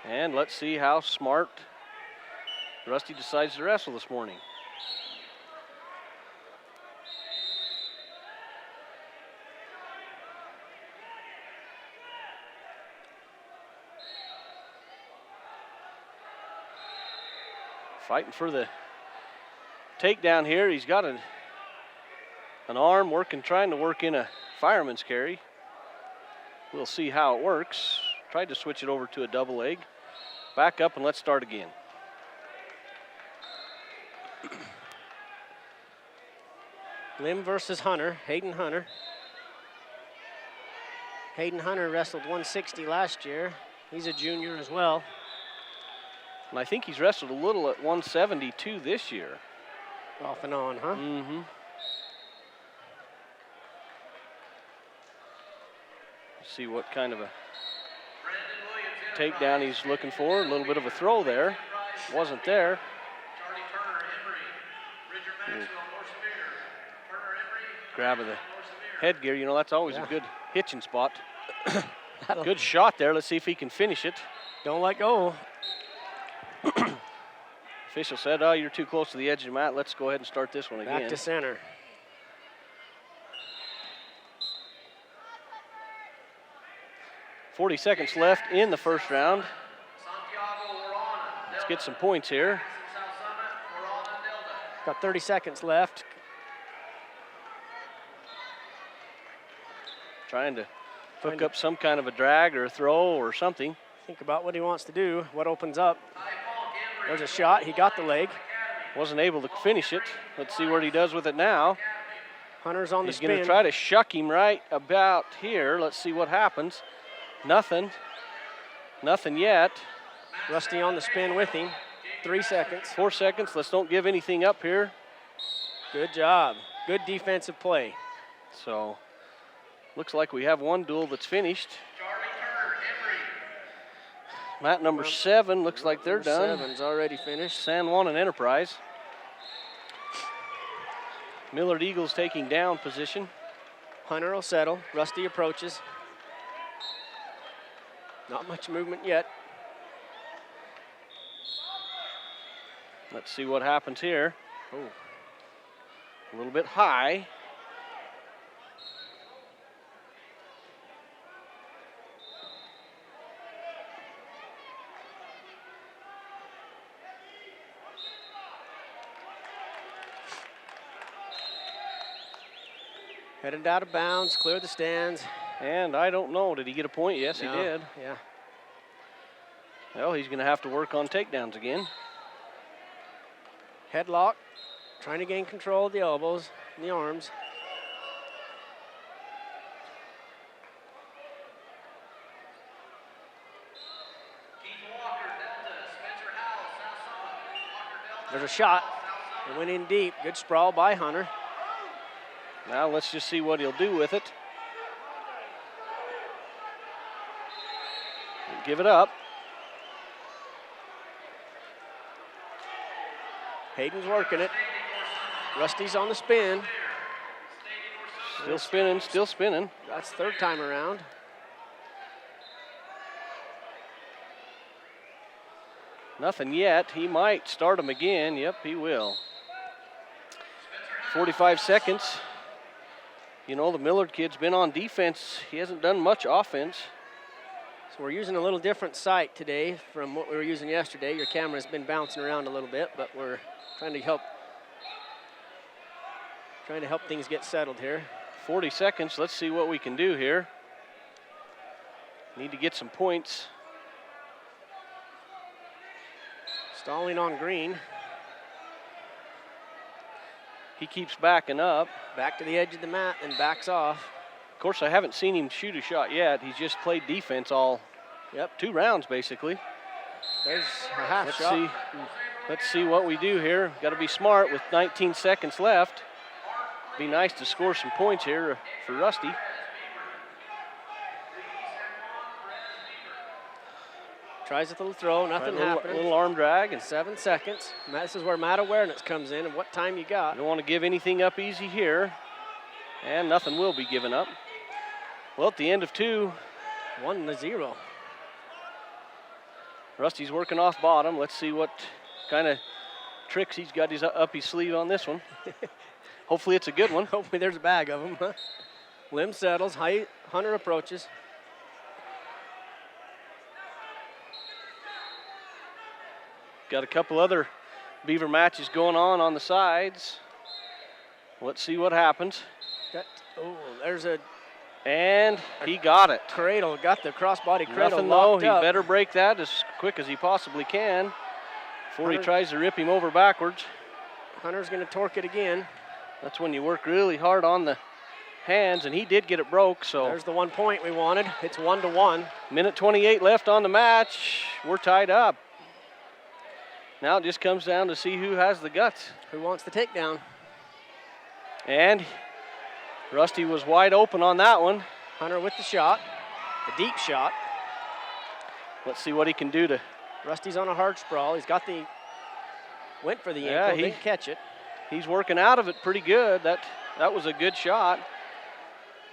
And let's see how smart Rusty decides to wrestle this morning. Fighting for the takedown here. He's got an arm trying to work in a fireman's carry. We'll see how it works. Tried to switch it over to a double leg. Back up and let's start again. Lim versus Hunter, Hayden Hunter. Hayden Hunter wrestled 160 last year. He's a junior as well. And I think he's wrestled a little at 172 this year. Off and on, huh? Mm-hmm. See what kind of a takedown he's looking for. A little bit of a throw there. Wasn't there. Grab of the headgear. You know, that's always a good hitching spot. Good shot there. Let's see if he can finish it. Don't let go. Official said, oh, you're too close to the edge of the mat. Let's go ahead and start this one again. Back to center. .40 seconds left in the first round. Let's get some points here. Got 30 seconds left. Trying to hook up some kind of a drag or a throw or something. Think about what he wants to do, what opens up. There's a shot, he got the leg. Wasn't able to finish it. Let's see what he does with it now. Hunter's on the spin. He's going to try to shuck him right about here. Let's see what happens. Nothing. Nothing yet. Rusty on the spin with him. 3 seconds. 4 seconds. Let's don't give anything up here. Good job. Good defensive play. So, looks like we have one duel that's finished. Mat number 7 looks like they're done. 7's already finished. San Juan and Enterprise. Millard Eagles taking down position. Hunter will settle. Rusty approaches. Not much movement yet. Let's see what happens here. Oh, a little bit high. Headed out of bounds, clear the stands. And I don't know, did he get a point? Yes, No. he did. Yeah. Well, he's going to have to work on takedowns again. Headlock, trying to gain control of the elbows and the arms. There's a shot. It went in deep. Good sprawl by Hunter. Now let's just see what he'll do with it. Won't give it up. Hayden's working it. Rusty's on the spin. Still spinning, still spinning. That's third time around. Nothing yet. He might start him again. Yep, he will. 45 seconds. You know, the Millard kid's been on defense. He hasn't done much offense. So we're using a little different sight today from what we were using yesterday. Your camera's been bouncing around a little bit, but we're trying to help things get settled here. 40 seconds. Let's see what we can do here. Need to get some points. Stalling on green. He keeps backing up. Back to the edge of the mat and backs off. Of course, I haven't seen him shoot a shot yet. He's just played defense all 2 rounds, basically. There's a half shot. Let's see what we do here. Got to be smart with 19 seconds left. Be nice to score some points here for Rusty. Tries a little throw, nothing happening. A little arm drag. And 7 seconds. This is where mat awareness comes in and what time you got. Don't want to give anything up easy here. And nothing will be given up. Well, at the end of 2. 1-0. Rusty's working off bottom. Let's see what kind of tricks he's got up his sleeve on this one. Hopefully it's a good one. Hopefully there's a bag of them. Huh? Lim settles, Hunter approaches. Got a couple other Beaver matches going on the sides. Let's see what happens. There's a... And he got it. Cradle, got the crossbody cradle Nothing locked low. up. He better break that as quick as he possibly can before he tries to rip him over backwards. Hunter's going to torque it again. That's when you work really hard on the hands, and he did get it broke. So there's the 1 point we wanted. It's 1-1. Minute 28 left on the match. We're tied up. Now it just comes down to see who has the guts. Who wants the takedown? And Rusty was wide open on that one. Hunter with the shot, a deep shot. Let's see what he can do to. Rusty's on a hard sprawl. He's got went for the ankle, didn't catch it. He's working out of it pretty good. That was a good shot.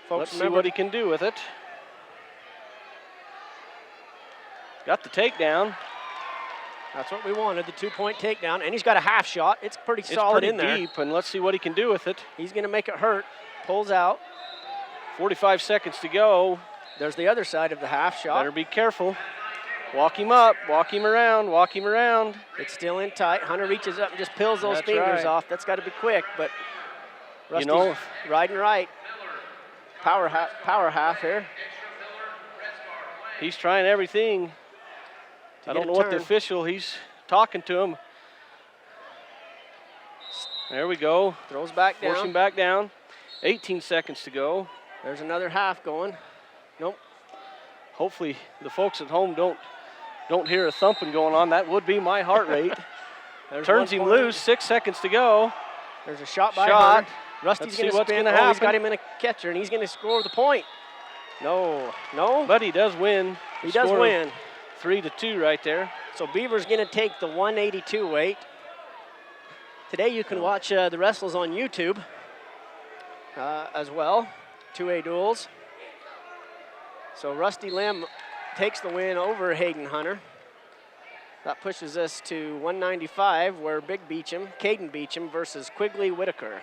Folks, let's see what he can do with it. Got the takedown. That's what we wanted, the 2-point takedown. And he's got a half shot. It's pretty solid in there. Deep, and let's see what he can do with it. He's going to make it hurt. Pulls out. 45 seconds to go. There's the other side of the half shot. Better be careful. Walk him up, walk him around, walk him around. It's still in tight. Hunter reaches up and just peels those fingers off. That's got to be quick, but Rusty's riding right. Power half here. He's trying everything. I don't know what the official, he's talking to him. There we go. Throws back down. Force him back down. 18 seconds to go. There's another half going. Nope. Hopefully the folks at home don't hear a thumping going on. That would be my heart rate. Turns him loose. 6 seconds to go. There's a shot by Hunter. Rusty's going to spin. He's got him in a catcher, and he's going to score the point. No. But he does win. He does win. 3-2 right there. So Beaver's going to take the 182 weight. Today you can watch the wrestles on YouTube as well. 2A duels. So Rusty Lim takes the win over Hayden Hunter. That pushes us to 195, where Caden Beecham versus Quigley Whitaker.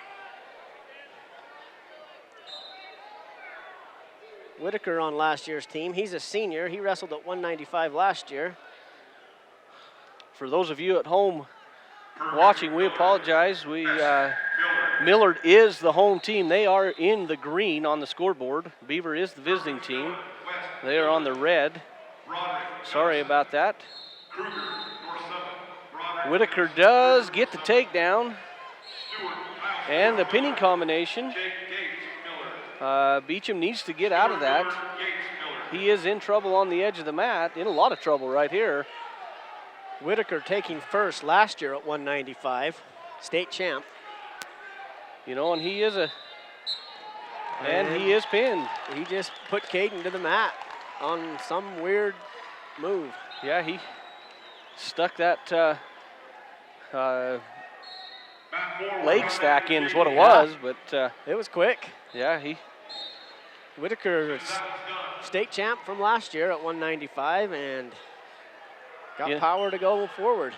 Whitaker on last year's team. He's a senior. He wrestled at 195 last year. For those of you at home watching, we apologize. Millard is the home team. They are in the green on the scoreboard. Beaver is the visiting team. They are on the red. Sorry about that. Whitaker does get the takedown. And the pinning combination. Beecham needs to get out of that. He is in trouble on the edge of the mat. In a lot of trouble right here. Whitaker taking first last year at 195. State champ. You know, and he is he is pinned. He just put Caden to the mat on some weird move. Yeah, he stuck that leg stack in is what it was, but It was quick. yeah, Whitaker, state champ from last year at 195 and got power to go forward.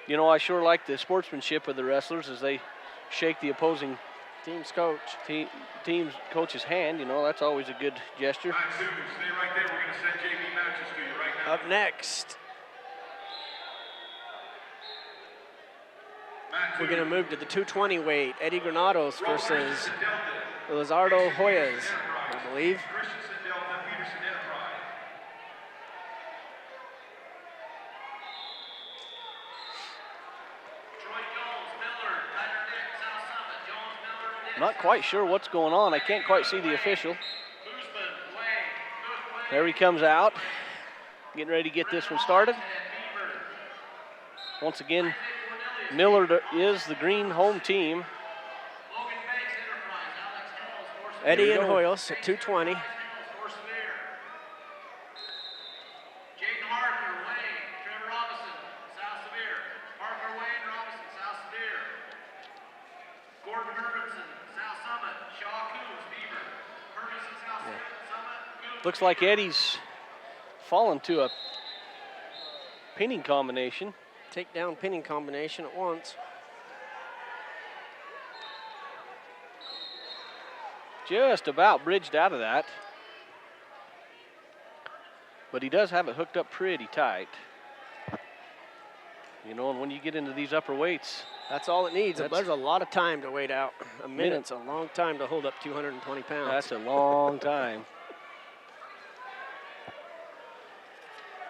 you know, I sure like the sportsmanship of the wrestlers as they shake the opposing Team's coach. team's coach's hand. You know, that's always a good gesture. Stay right there. We're going to send JV matches to you right now. Up next, we're going to move to the 220 weight. Eddie Granados versus Lizardo Hoyas, I believe. Christensen Delta, Peterson Enterprise. Not quite sure what's going on. I can't quite see the official. There he comes out, getting ready to get this one started. Once again, Millard is the green home team. Eddie and Hoyos at 220. Looks like Eddie's fallen to a pinning combination. Takedown pinning combination at once. Just about bridged out of that. But he does have it hooked up pretty tight. You know, and when you get into these upper weights, that's all it needs. There's a lot of time to wait out. A minute's a long time to hold up 220 pounds. That's a long time.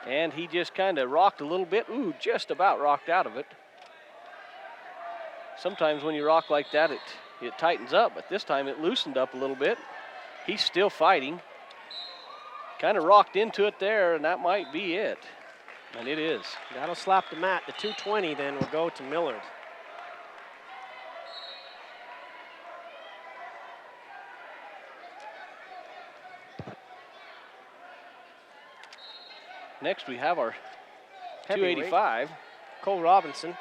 And he just kind of rocked a little bit. Ooh, just about rocked out of it. Sometimes when you rock like that, it tightens up, but this time it loosened up a little bit. He's still fighting. Kind of rocked into it there, and that might be it. And it is. That'll slap the mat. The 220 then will go to Millard. Next we have our 285. Cole Robinson.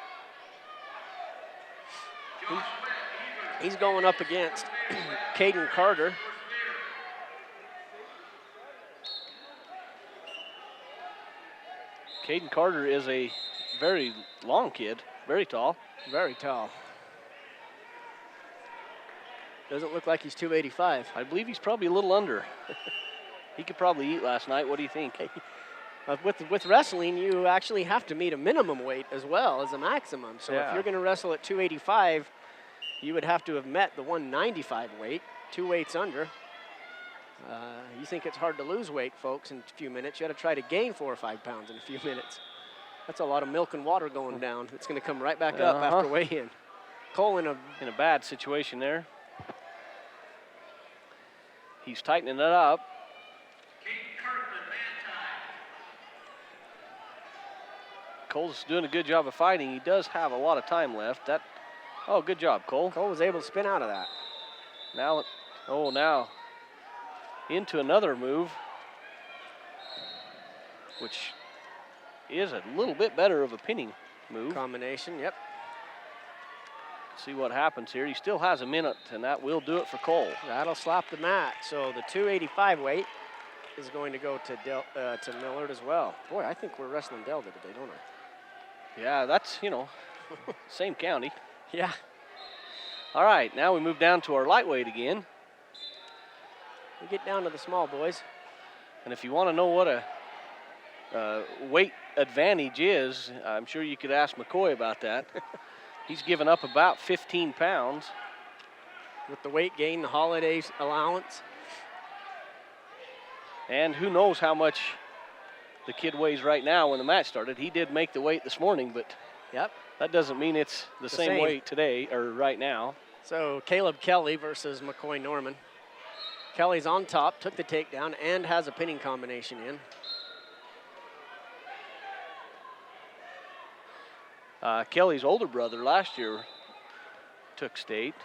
He's going up against Caden Carter. Caden Carter is a very long kid, very tall. Very tall. Doesn't look like he's 285. I believe he's probably a little under. He could probably eat last night. What do you think? With wrestling, you actually have to meet a minimum weight as well as a maximum. So if you're going to wrestle at 285, you would have to have met the 195 weight, 2 weights under. You think it's hard to lose weight, folks, in a few minutes. You got to try to gain 4 or 5 pounds in a few minutes. That's a lot of milk and water going down. It's going to come right back up after weigh-in. Cole in a bad situation there. He's tightening it up. Cole's doing a good job of fighting. He does have a lot of time left. Good job, Cole. Cole was able to spin out of that. Now into another move, which is a little bit better of a pinning move. Combination, yep. See what happens here. He still has a minute, and that will do it for Cole. That'll slap the mat. So the 285 weight is going to go to Millard as well. Boy, I think we're wrestling Delta today, don't I? Yeah, that's, same county. Yeah. All right, now we move down to our lightweight again. We get down to the small boys. And if you want to know what a weight advantage is, I'm sure you could ask McCoy about that. He's given up about 15 pounds. With the weight gain, the holidays allowance. And who knows how much the kid weighs right now when the match started. He did make the weight this morning, but that doesn't mean it's the same weight today or right now. So Caleb Kelly versus McCoy Norman. Kelly's on top, took the takedown, and has a pinning combination in. Kelly's older brother last year took state.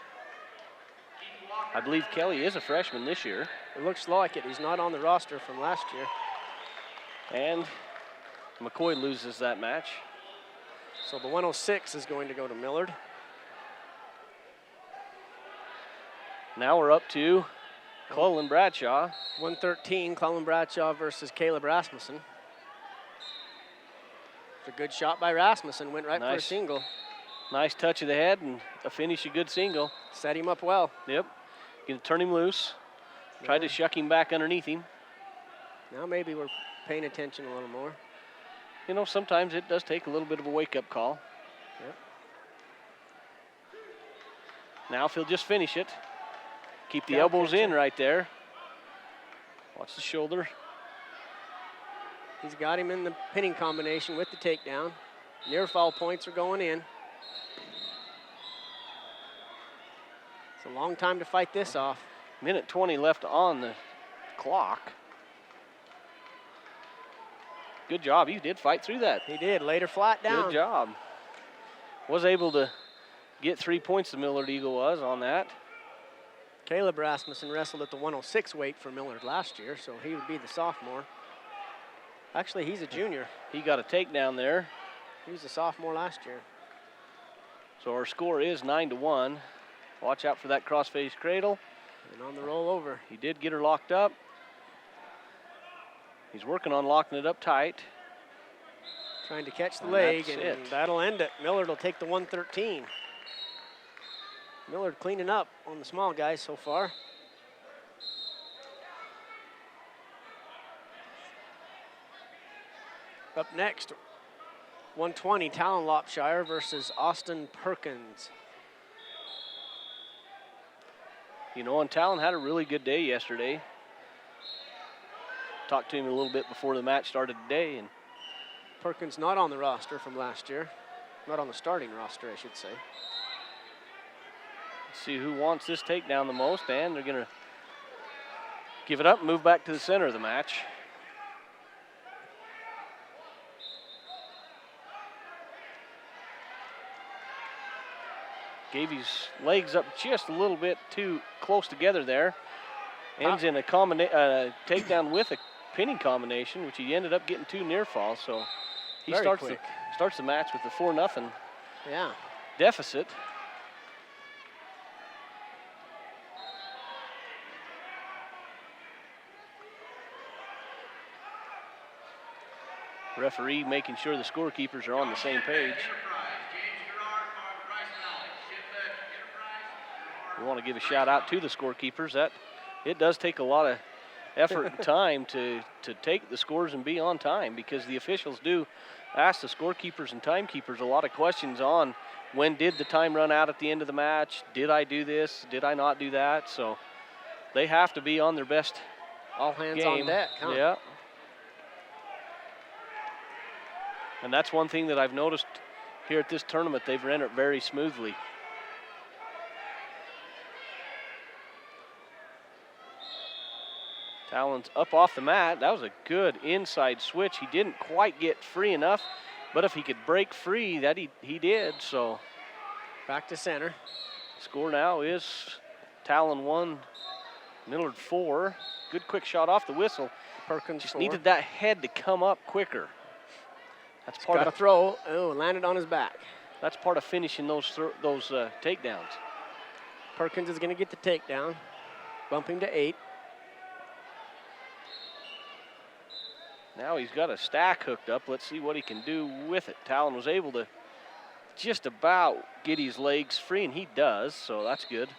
I believe Kelly is a freshman this year. It looks like it. He's not on the roster from last year. And McCoy loses that match. So the 106 is going to go to Millard. Now we're up to Cullen Bradshaw. 113, Colin Bradshaw versus Caleb Rasmussen. It's a good shot by Rasmussen, went right for a single. Nice touch of the head and a finish, a good single. Set him up well. Yep. Gonna turn him loose. Tried to shuck him back underneath him. Now maybe we're paying attention a little more. You know, sometimes it does take a little bit of a wake-up call. Yep. Now if he'll just finish it. Keep the elbows in right there. Watch the shoulder. He's got him in the pinning combination with the takedown. Near foul points are going in. It's a long time to fight this off. Minute 20 left on the clock. Good job. He did fight through that. He did. Laid her flat down. Good job. Was able to get 3 points, the Millard Eagle was on that. Caleb Rasmussen wrestled at the 106 weight for Millard last year, so he would be the sophomore. Actually, he's a junior. He got a takedown there. He was a sophomore last year. So our score is 9-1. Watch out for that cross-face cradle. And on the roll over. He did get her locked up. He's working on locking it up tight. Trying to catch the And leg, that's and it. that'll end it. Millard will take the 113. Millard cleaning up on the small guys so far. Up next, 120, Talon Lopshire versus Austin Perkins. You know, and Talon had a really good day yesterday. Talked to him a little bit before the match started today, and Perkins not on the roster from last year. Not on the starting roster, I should say. let's see who wants this takedown the most, and they're gonna give it up and move back to the center of the match. Gave his legs up just a little bit too close together there. Ends in a takedown with a pinning combination, which he ended up getting 2 near falls. So he starts the match with the 4-0 deficit. Referee making sure the scorekeepers are on the same page. We want to give a shout out to the scorekeepers. That it does take a lot of effort and time to take the scores and be on time, because the officials do ask the scorekeepers and timekeepers a lot of questions on when did the time run out at the end of the match, did I do this, did I not do that. So they have to be on their best all hands game. On deck, huh? Yeah. And that's one thing that I've noticed here at this tournament. They've ran it very smoothly. Talon's up off the mat. That was a good inside switch. He didn't quite get free enough, but if he could break free, that he did. So back to center. Score now is Talon 1, Millard 4. Good quick shot off the whistle. Perkins just 4. Needed that head to come up quicker. That's part of throw. Oh, landed on his back. That's part of finishing those takedowns. Perkins is going to get the takedown. Bump him to 8. Now he's got a stack hooked up. Let's see what he can do with it. Talon was able to just about get his legs free, and he does, so that's good.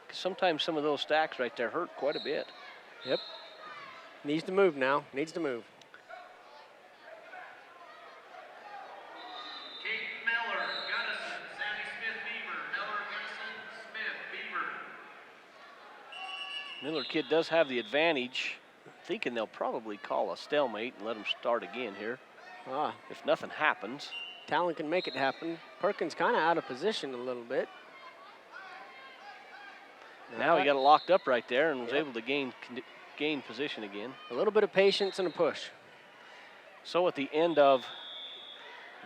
'Cause sometimes some of those stacks right there hurt quite a bit. Yep. Needs to move now. Needs to move. Miller, Gunnison, Sammy Smith, Beaver. Miller, Gunnison, Smith, Beaver. Miller kid does have the advantage. Thinking they'll probably call a stalemate and let him start again here. If nothing happens. Talon can make it happen. Perkins kind of out of position a little bit. Now he got it locked up right there and was able to gain position again. A little bit of patience and a push. So at the end of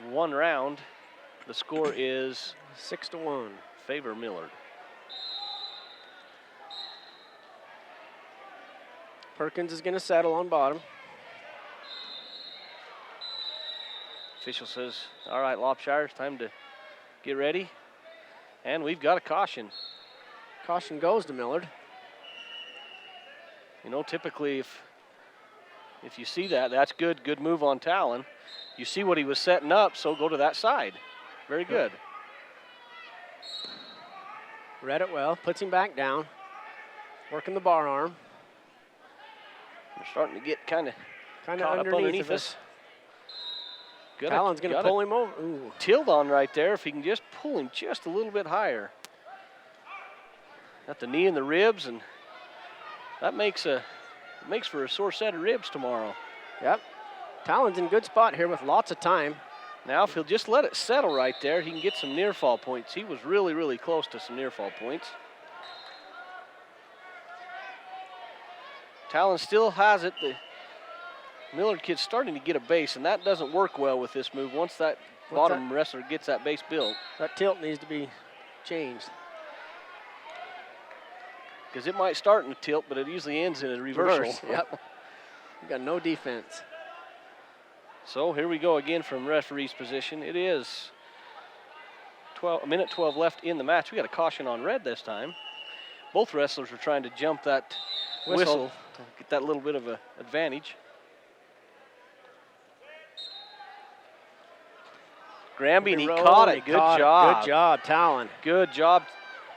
one round, the score is 6-1. Favor Millard. Perkins is going to settle on bottom. Official says, all right, Lopshire, it's time to get ready. And we've got a caution. Caution goes to Millard. You know, typically if you see that, that's good move on Talon. You see what he was setting up, so go to that side. Very good. Read it well, puts him back down. Working the bar arm. We're starting to get kind of underneath us. Talon's going to pull him over. Ooh. Tilt on right there if he can just pull him just a little bit higher. Got the knee and the ribs, and that makes for a sore set of ribs tomorrow. Yep. Talon's in good spot here with lots of time. Now if he'll just let it settle right there, he can get some near fall points. He was really, really close to some near fall points. Talon still has it. The Millard kid's starting to get a base, and that doesn't work well with this move once that bottom wrestler gets that base built. That tilt needs to be changed. Because it might start in a tilt, but it usually ends in a reversal. Yep. You got no defense. So here we go again from referee's position. It is a minute 12 left in the match. We got a caution on red this time. Both wrestlers are trying to jump that whistle to get that little bit of an advantage. Granby, and he caught it. Good job. Good job, Talon. Good job,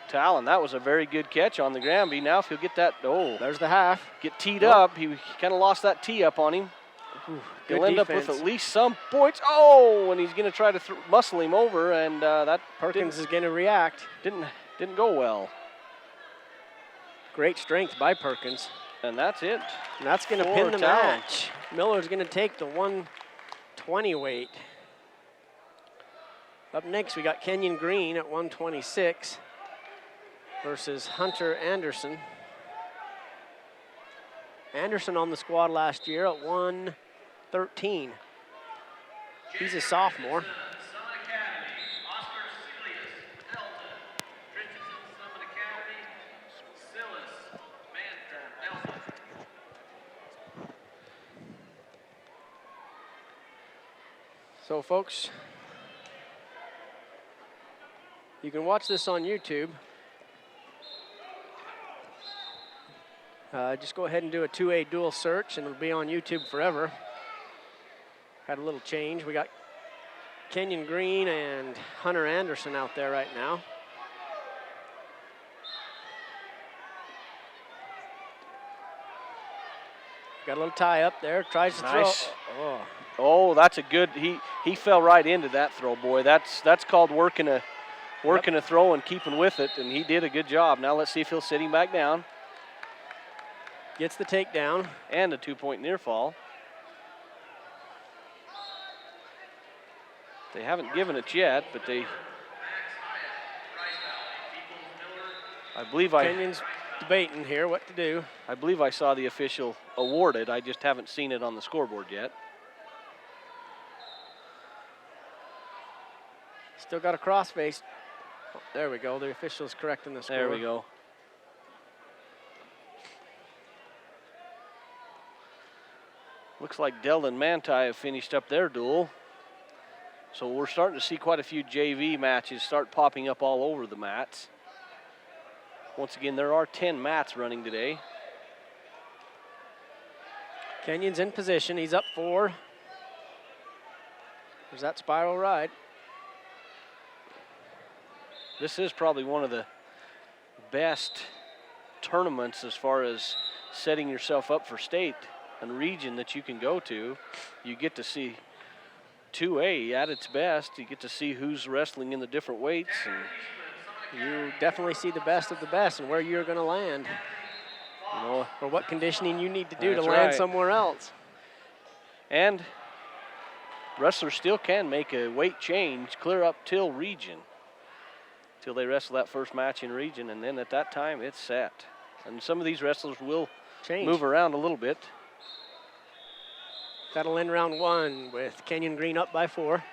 Talon. That was a very good catch on the Granby. Now if he'll get that, there's the half. Get teed up. He kind of lost that tee up on him. He'll end up with at least some points. Oh, and he's going to try to muscle him over, and that Perkins is going to react. Didn't go well. Great strength by Perkins. And that's it. And that's going to pin the match. Miller's going to take the 120 weight. Up next, we got Kenyon Green at 126 versus Hunter Anderson. Anderson on the squad last year at 113. He's a sophomore. So, folks, you can watch this on YouTube. Just go ahead and do a 2A dual search, and it'll be on YouTube forever. Had a little change. We got Kenyon Green and Hunter Anderson out there right now. Got a little tie up there. Tries to throw. Oh, that's a good. He fell right into that throw, boy. That's called working a throw and keeping with it, and he did a good job. Now let's see if he'll sit him back down. Gets the takedown. And a 2-point near fall. They haven't given it yet, but Kenyon's debating here what to do. I believe I saw the official award it. I just haven't seen it on the scoreboard yet. Still got a crossface. Oh, there we go. The official's correcting the score. There we go. Looks like Dell and Manti have finished up their duel. So we're starting to see quite a few JV matches start popping up all over the mats. Once again, there are 10 mats running today. Kenyon's in position. He's up 4. There's that spiral ride. This is probably one of the best tournaments as far as setting yourself up for state and region that you can go to. You get to see 2A at its best. You get to see who's wrestling in the different weights. And you definitely see the best of the best and where you're going to land. You know, or what conditioning you need to do to land somewhere else. And wrestlers still can make a weight change clear up till region. Till they wrestle that first match in region, and then at that time it's set. And some of these wrestlers will move around a little bit. That'll end round 1 with Kenyon Green up by 4.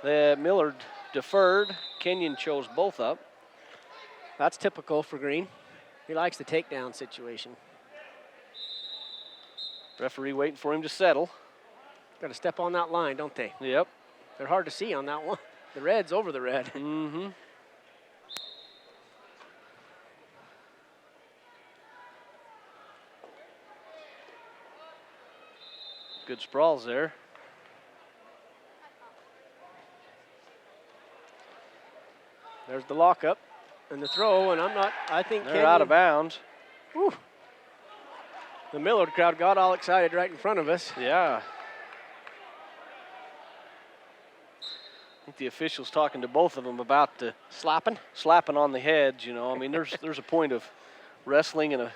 The Millard deferred. Kenyon chose both up. That's typical for Green. He likes the takedown situation. Referee waiting for him to settle. Got to step on that line, don't they? Yep. They're hard to see on that one. The red's over the red. Mm-hmm. Good sprawls there. There's the lockup and the throw, and I think they're out of bounds. Whew. The Millard crowd got all excited right in front of us. Yeah. I think the official's talking to both of them about the slapping on the heads. You know, I mean, there's a point of wrestling and a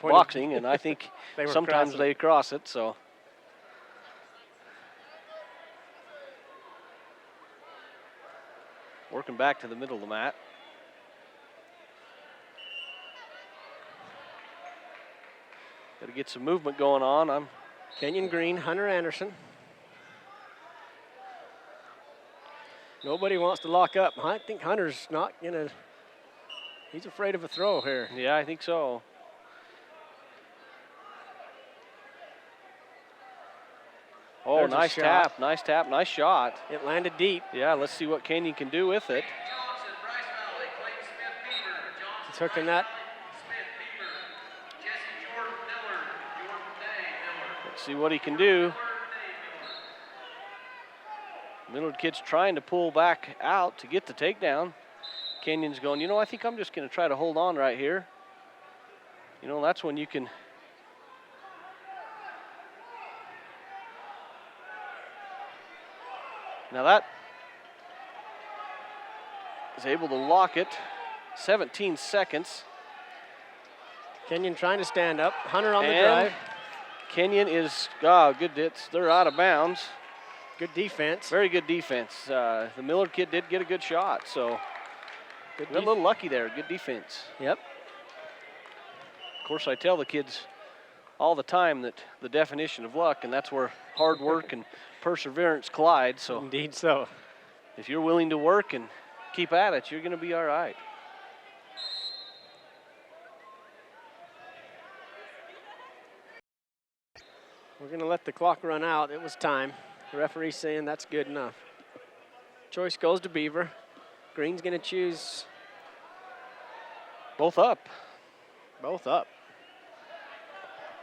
boxing, and I think sometimes they cross it. So. Working back to the middle of the mat. Got to get some movement going on. I'm Kenyon Green, Hunter Anderson. Nobody wants to lock up. I think Hunter's not gonna. He's afraid of a throw here. Yeah, I think so. Oh, There's nice tap, nice tap, nice shot. It landed deep. Yeah, let's see what Kenyon can do with it. He's hooking that. Let's see what he can do. Millard kid's trying to pull back out to get the takedown. Kenyon's going, you know, I think I'm just going to try to hold on right here. You know, that's when you can. Now that is able to lock it. 17 seconds. Kenyon trying to stand up. Hunter on the drive. Kenyon is, good. They're out of bounds. Good defense. Very good defense. The Millard kid did get a good shot, so got a little lucky there. Good defense. Yep. Of course, I tell the kids all the time that the definition of luck, and that's where hard work and perseverance collide. So indeed so. If you're willing to work and keep at it, you're going to be all right. We're going to let the clock run out. It was time. The referee's saying that's good enough. Choice goes to Beaver. Green's going to choose. Both up. Both up.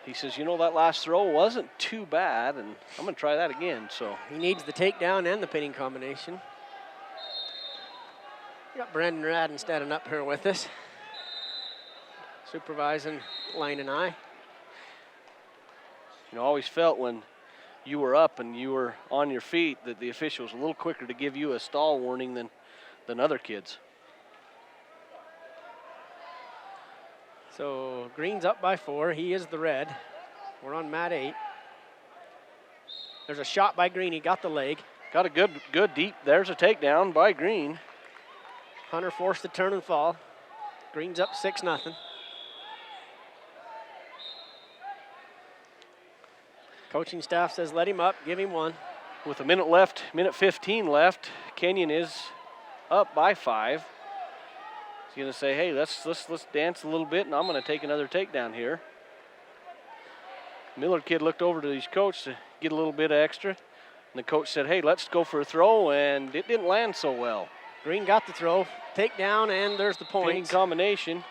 He says, you know, that last throw wasn't too bad, and I'm going to try that again. So he needs the takedown and the pinning combination. We got Brandon Radden standing up here with us, supervising Lane and I. You know, I always felt when you were up and you were on your feet that the official was a little quicker to give you a stall warning than other kids. So Green's up by 4. He is the red. We're on mat 8. There's a shot by Green. He got the leg. Got a good deep. There's a takedown by Green. Hunter forced the turn and fall. Green's up 6-0. Coaching staff says let him up, give him one. With a minute left, minute 15 left, Kenyon is up by 5. He's going to say, hey, let's dance a little bit, and I'm going to take another takedown here. Millard kid looked over to his coach to get a little bit extra, and the coach said, hey, let's go for a throw, and it didn't land so well. Green got the throw, takedown, and there's the point. Pinning combination.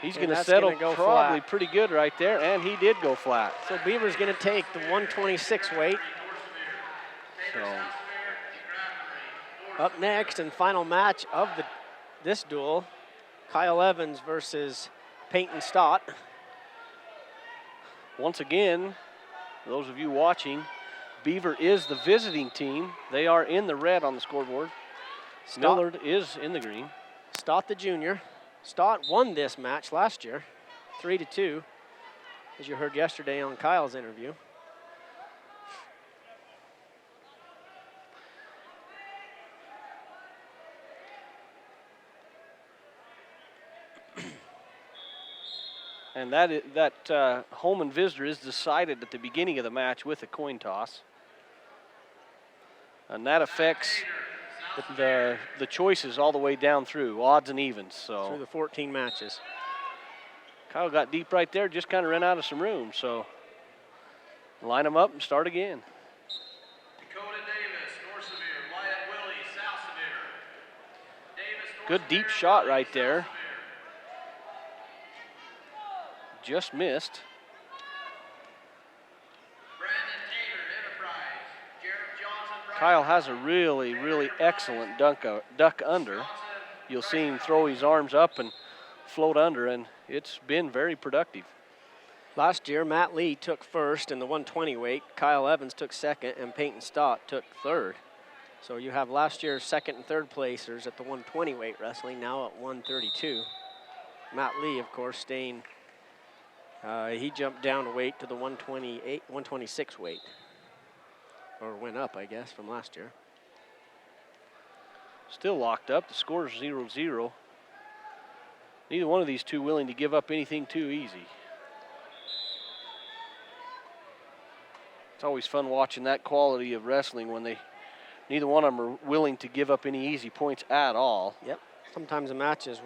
He's going to settle probably pretty good right there, and he did go flat. So Beaver's going to take the 126 weight. So up next and final match of this duel, Kyle Evans versus Peyton Stott. Once again, for those of you watching, Beaver is the visiting team. They are in the red on the scoreboard. Millard is in the green. Stott the junior. Stott won this match last year, 3-2, as you heard yesterday on Kyle's interview. And that home and visitor is decided at the beginning of the match with a coin toss. And that affects the choices all the way down through, odds and evens. So through the 14 matches. Kyle got deep right there, just kind of ran out of some room. So line them up and start again. Good deep shot right there. Just missed. Kyle has a really, really excellent duck under. You'll see him throw his arms up and float under, and it's been very productive. Last year, Matt Lee took first in the 120 weight. Kyle Evans took second, and Peyton Stott took third. So you have last year's second and third placers at the 120 weight wrestling, now at 132. Matt Lee, of course, staying. He jumped down a weight to the 126 weight. Or went up, I guess, from last year. Still locked up. The score is 0-0. Neither one of these two willing to give up anything too easy. It's always fun watching that quality of wrestling when neither one of them are willing to give up any easy points at all. Yep. Sometimes a match is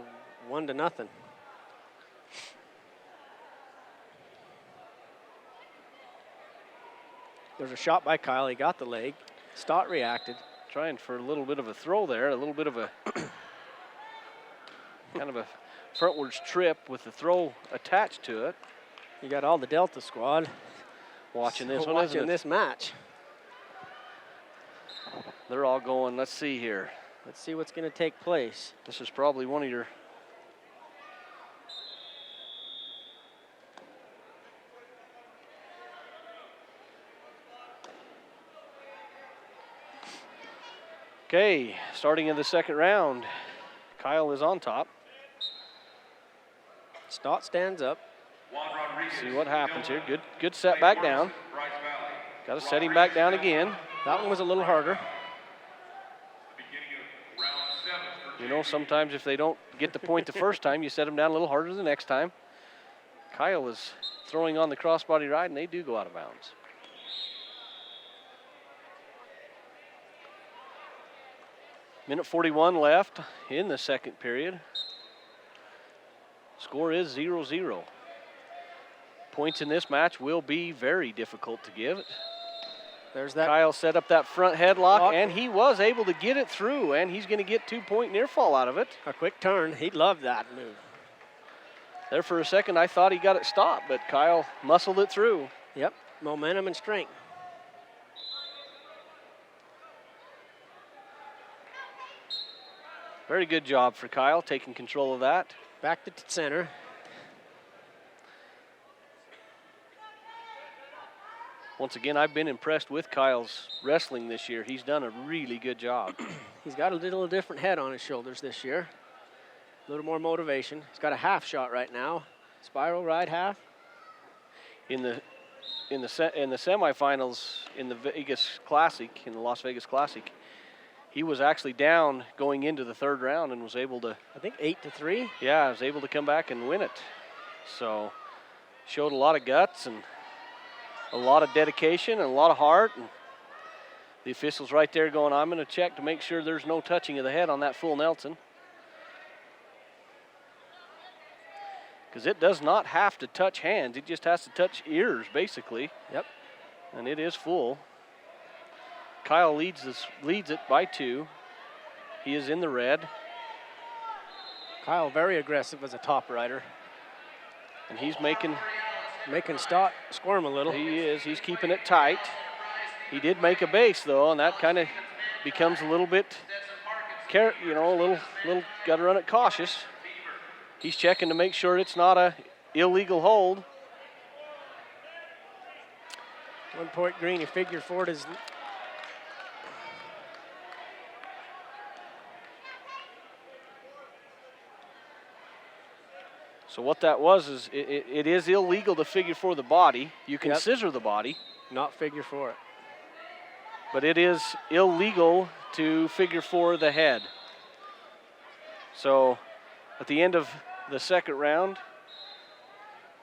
1-0. There's a shot by Kyle. He got the leg. Stott reacted. Trying for a little bit of a throw there, a little bit of a kind of a frontwards trip with the throw attached to it. You got all the Delta squad watching this one, watching this match. They're all going, let's see here. Let's see what's going to take place. This is probably one of your Okay, starting in the second round, Kyle is on top. Stott stands up. See what happens here. Good set back down. Got to set him back down again. That one was a little harder. You know, sometimes if they don't get the point the first time, you set them down a little harder the next time. Kyle is throwing on the crossbody ride, and they do go out of bounds. Minute 41 left in the second period. Score is 0-0. Points in this match will be very difficult to give. There's that. Kyle set up that front headlock, and he was able to get it through, and he's going to get 2-point near fall out of it. A quick turn. He'd love that move. There for a second, I thought he got it stopped, but Kyle muscled it through. Yep, momentum and strength. Very good job for Kyle, taking control of that. Back to center. Once again, I've been impressed with Kyle's wrestling this year. He's done a really good job. He's got a little different head on his shoulders this year. A little more motivation. He's got a half shot right now. Spiral ride half. In the semifinals in the Vegas Classic, in the Las Vegas Classic, he was actually down going into the third round and was able to, I think 8-3. Yeah, was able to come back and win it. So showed a lot of guts and a lot of dedication and a lot of heart. And the officials right there going, I'm going to check to make sure there's no touching of the head on that full Nelson. Because it does not have to touch hands. It just has to touch ears, basically. Yep. And it is full. Kyle leads it by 2. He is in the red. Kyle very aggressive as a top rider. And he's making Stott squirm a little. He is. He's keeping it tight. He did make a base, though, and that kind of becomes a little bit, a little got to run it cautious. He's checking to make sure it's not a illegal hold. 1 point green. You figure for it is. So what that was is it is illegal to figure for the body. You can scissor the body. Not figure for it. But it is illegal to figure for the head. So at the end of the second round,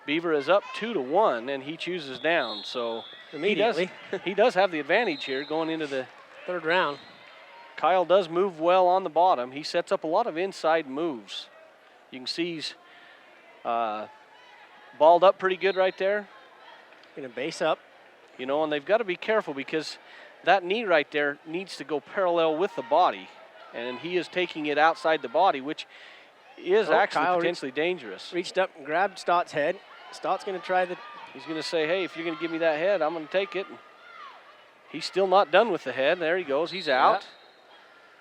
Beaver is up 2-1, and he chooses down. So immediately he does have the advantage here going into the third round. Kyle does move well on the bottom. He sets up a lot of inside moves. You can see he's balled up pretty good right there. Gonna base up. You know, and they've got to be careful because that knee right there needs to go parallel with the body. And he is taking it outside the body, which is actually Kyle potentially dangerous. Reached up and grabbed Stott's head. Stott's gonna try the... He's gonna say, hey, if you're gonna give me that head, I'm gonna take it. He's still not done with the head. There he goes, he's out. Yeah.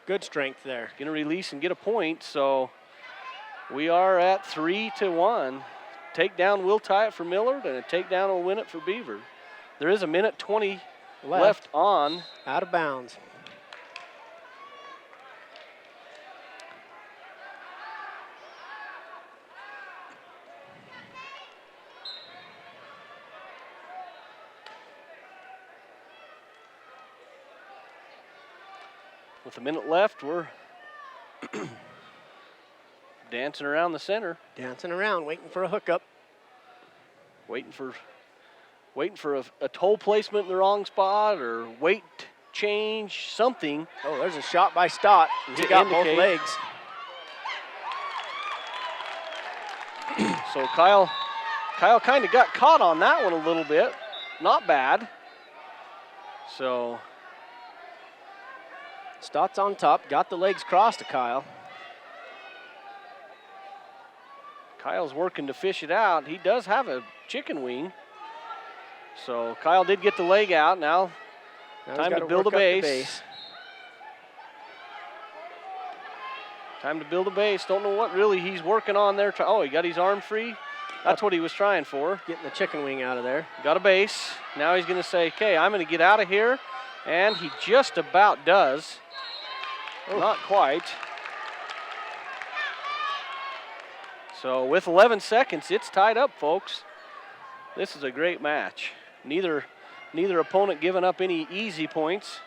Good strength there. Gonna release and get a point, so we are at 3-1. Takedown will tie it for Millard, and a takedown will win it for Beaver. There is a minute 20 left on. Out of bounds. With a minute left, we're dancing around the center. Dancing around, waiting for a hookup. Waiting for a toe placement in the wrong spot or weight change, something. Oh, there's a shot by Stott. He got both legs. So Kyle kind of got caught on that one a little bit. Not bad. So Stott's on top, got the legs crossed to Kyle. Kyle's working to fish it out. He does have a chicken wing. So Kyle did get the leg out. Now time to build a base. Time to build a base. Don't know what really he's working on there. Oh, he got his arm free. That's what he was trying for. Getting the chicken wing out of there. Got a base. Now he's going to say, okay, I'm going to get out of here. And he just about does. Oh. Not quite. So with 11 seconds, it's tied up, folks. This is a great match. Neither opponent giving up any easy points.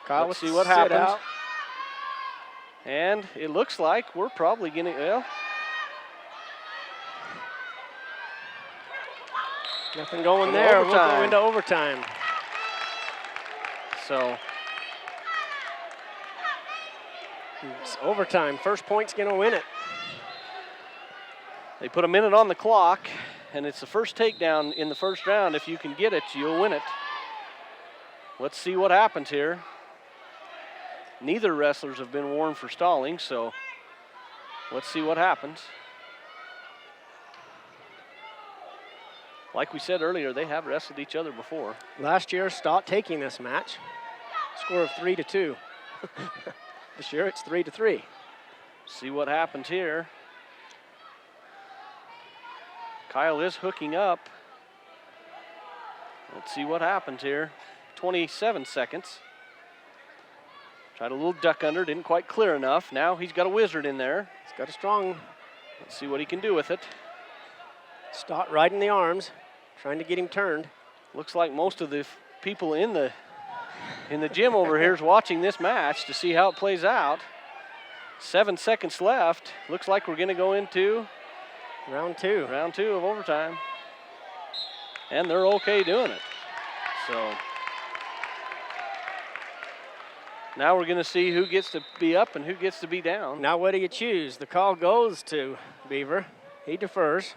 Kyle, let's see what happens. And it looks like we're probably going to, well. Nothing going there. We'll go into overtime. So. It's overtime. First point's going to win it. They put a minute on the clock, and it's the first takedown in the first round. If you can get it, you'll win it. Let's see what happens here. Neither wrestlers have been warned for stalling, so let's see what happens. Like we said earlier, they have wrestled each other before. Last year, Stott taking this match. Score of 3-2. This year, it's 3-3. See what happens here. Kyle is hooking up. Let's see what happens here. 27 seconds. Tried a little duck under, didn't quite clear enough. Now he's got a wizard in there. He's got a strong. Let's see what he can do with it. Stott riding the arms, trying to get him turned. Looks like most of the people in the gym over here is watching this match to see how it plays out. 7 seconds left. Looks like we're going to go into round two. Round two of overtime. And they're okay doing it. So now we're going to see who gets to be up and who gets to be down. Now what do you choose? The call goes to Beaver. He defers.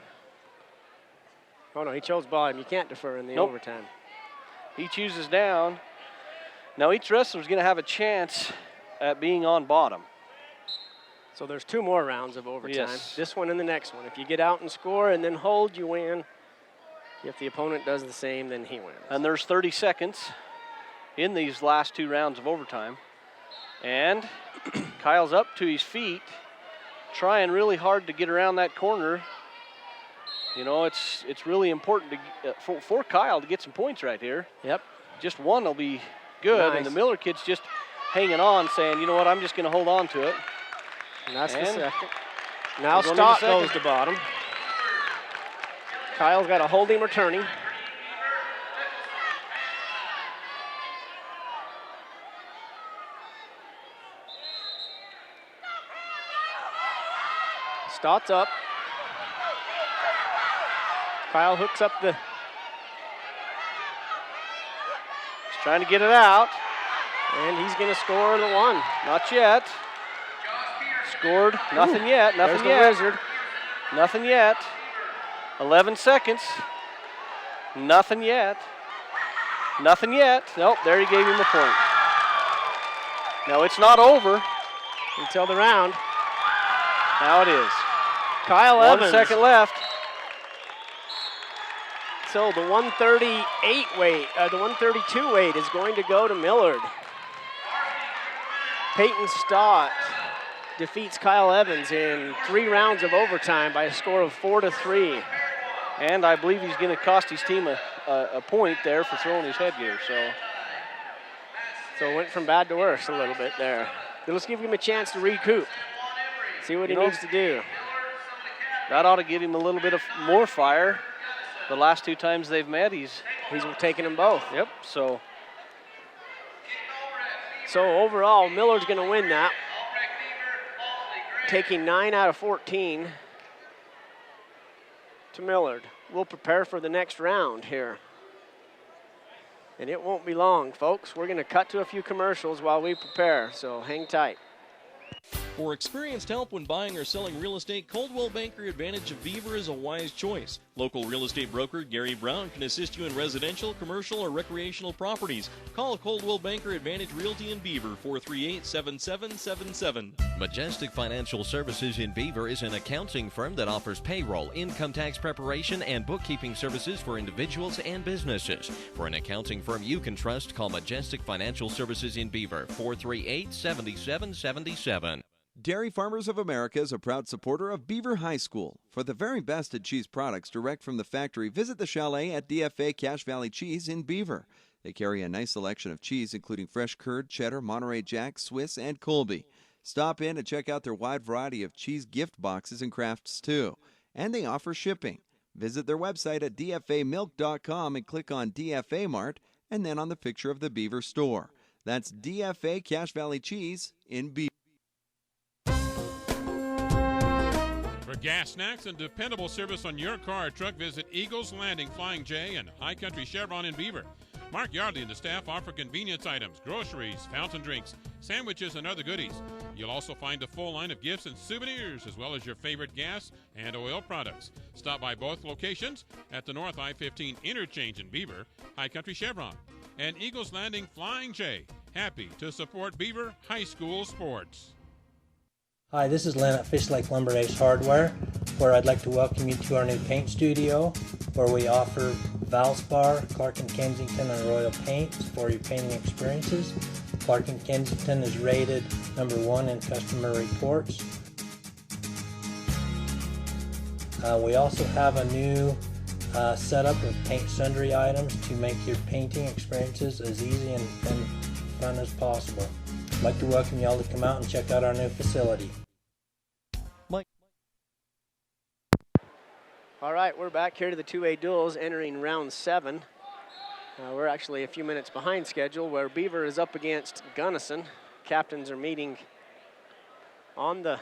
Oh no, he chose bottom. You can't defer in the overtime. He chooses down. Now each wrestler is going to have a chance at being on bottom. So there's 2 more rounds of overtime. Yes. This one and the next one. If you get out and score and then hold, you win. If the opponent does the same, then he wins. And there's 30 seconds in these last 2 rounds of overtime. And Kyle's up to his feet, trying really hard to get around that corner. You know, it's really important to, for Kyle to get some points right here. Yep. Just one will be good, nice. And the Miller kid's just hanging on, saying, you know what, I'm just going to hold on to it. And that's the second. Now Stott goes to bottom. Kyle's got to hold him returning. Stott's up. Kyle hooks up the... He's trying to get it out. And he's going to score the one. Not yet. Scored. Nothing yet. Nothing yet. Wizard. Nothing yet. 11 seconds. Nothing yet. Nothing yet. Nope, there he gave him a point. No, it's not over until the round. Now it is. Kyle 1 Evans. second left. So the 138 weight, the 132 weight is going to go to Millard. Peyton Stott defeats Kyle Evans in 3 rounds of overtime by a score of 4-3. And I believe he's going to cost his team a point there for throwing his headgear. So it went from bad to worse a little bit there. Let's give him a chance to recoup. See what he needs to do. That ought to give him a little bit of more fire. The last 2 times they've met, he's taken them both. Yep. So overall, Millard's going to win that, taking 9 out of 14 to Millard. We'll prepare for the next round here. And it won't be long, folks. We're going to cut to a few commercials while we prepare, so hang tight. For experienced help when buying or selling real estate, Coldwell Banker Advantage of Beaver is a wise choice. Local real estate broker Gary Brown can assist you in residential, commercial, or recreational properties. Call Coldwell Banker Advantage Realty in Beaver, 438-7777. Majestic Financial Services in Beaver is an accounting firm that offers payroll, income tax preparation, and bookkeeping services for individuals and businesses. For an accounting firm you can trust, call Majestic Financial Services in Beaver, 438-7777. Dairy Farmers of America is a proud supporter of Beaver High School. For the very best in cheese products direct from the factory, visit the Chalet at DFA Cache Valley Cheese in Beaver. They carry a nice selection of cheese, including fresh curd, cheddar, Monterey Jack, Swiss, and Colby. Stop in and check out their wide variety of cheese gift boxes and crafts, too. And they offer shipping. Visit their website at dfamilk.com and click on DFA Mart and then on the picture of the Beaver store. That's DFA Cache Valley Cheese in Beaver. For gas, snacks, and dependable service on your car or truck, visit Eagles Landing Flying J and High Country Chevron in Beaver. Mark Yardley and the staff offer convenience items, groceries, fountain drinks, sandwiches, and other goodies. You'll also find a full line of gifts and souvenirs, as well as your favorite gas and oil products. Stop by both locations at the North I-15 interchange in Beaver, High Country Chevron, and Eagles Landing Flying J. Happy to support Beaver High School sports. Hi, this is Lynn at Fish Lake Lumber Ace Hardware, where I'd like to welcome you to our new paint studio, where we offer Valspar, Clark & Kensington, and Royal paints for your painting experiences. Clark & Kensington is rated #1 in customer reports. We also have a new setup of paint sundry items to make your painting experiences as easy and fun as possible. I'd like to welcome you all to come out and check out our new facility. All right, we're back here to the 2A duels entering round 7. We're actually a few minutes behind schedule, where Beaver is up against Gunnison. Captains are meeting on the...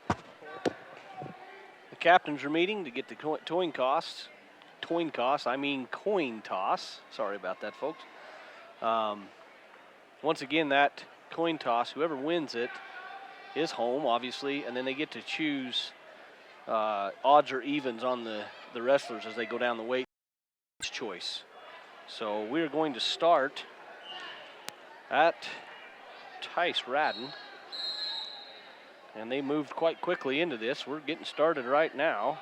The captains are meeting to get the coin toss. I mean coin toss. Sorry about that, folks. Once again, that coin toss, whoever wins it is home, obviously, and then they get to choose odds or evens on the wrestlers as they go down the weight choice. So we're going to start at Tice Radden, and they moved quite quickly into this. We're getting started right now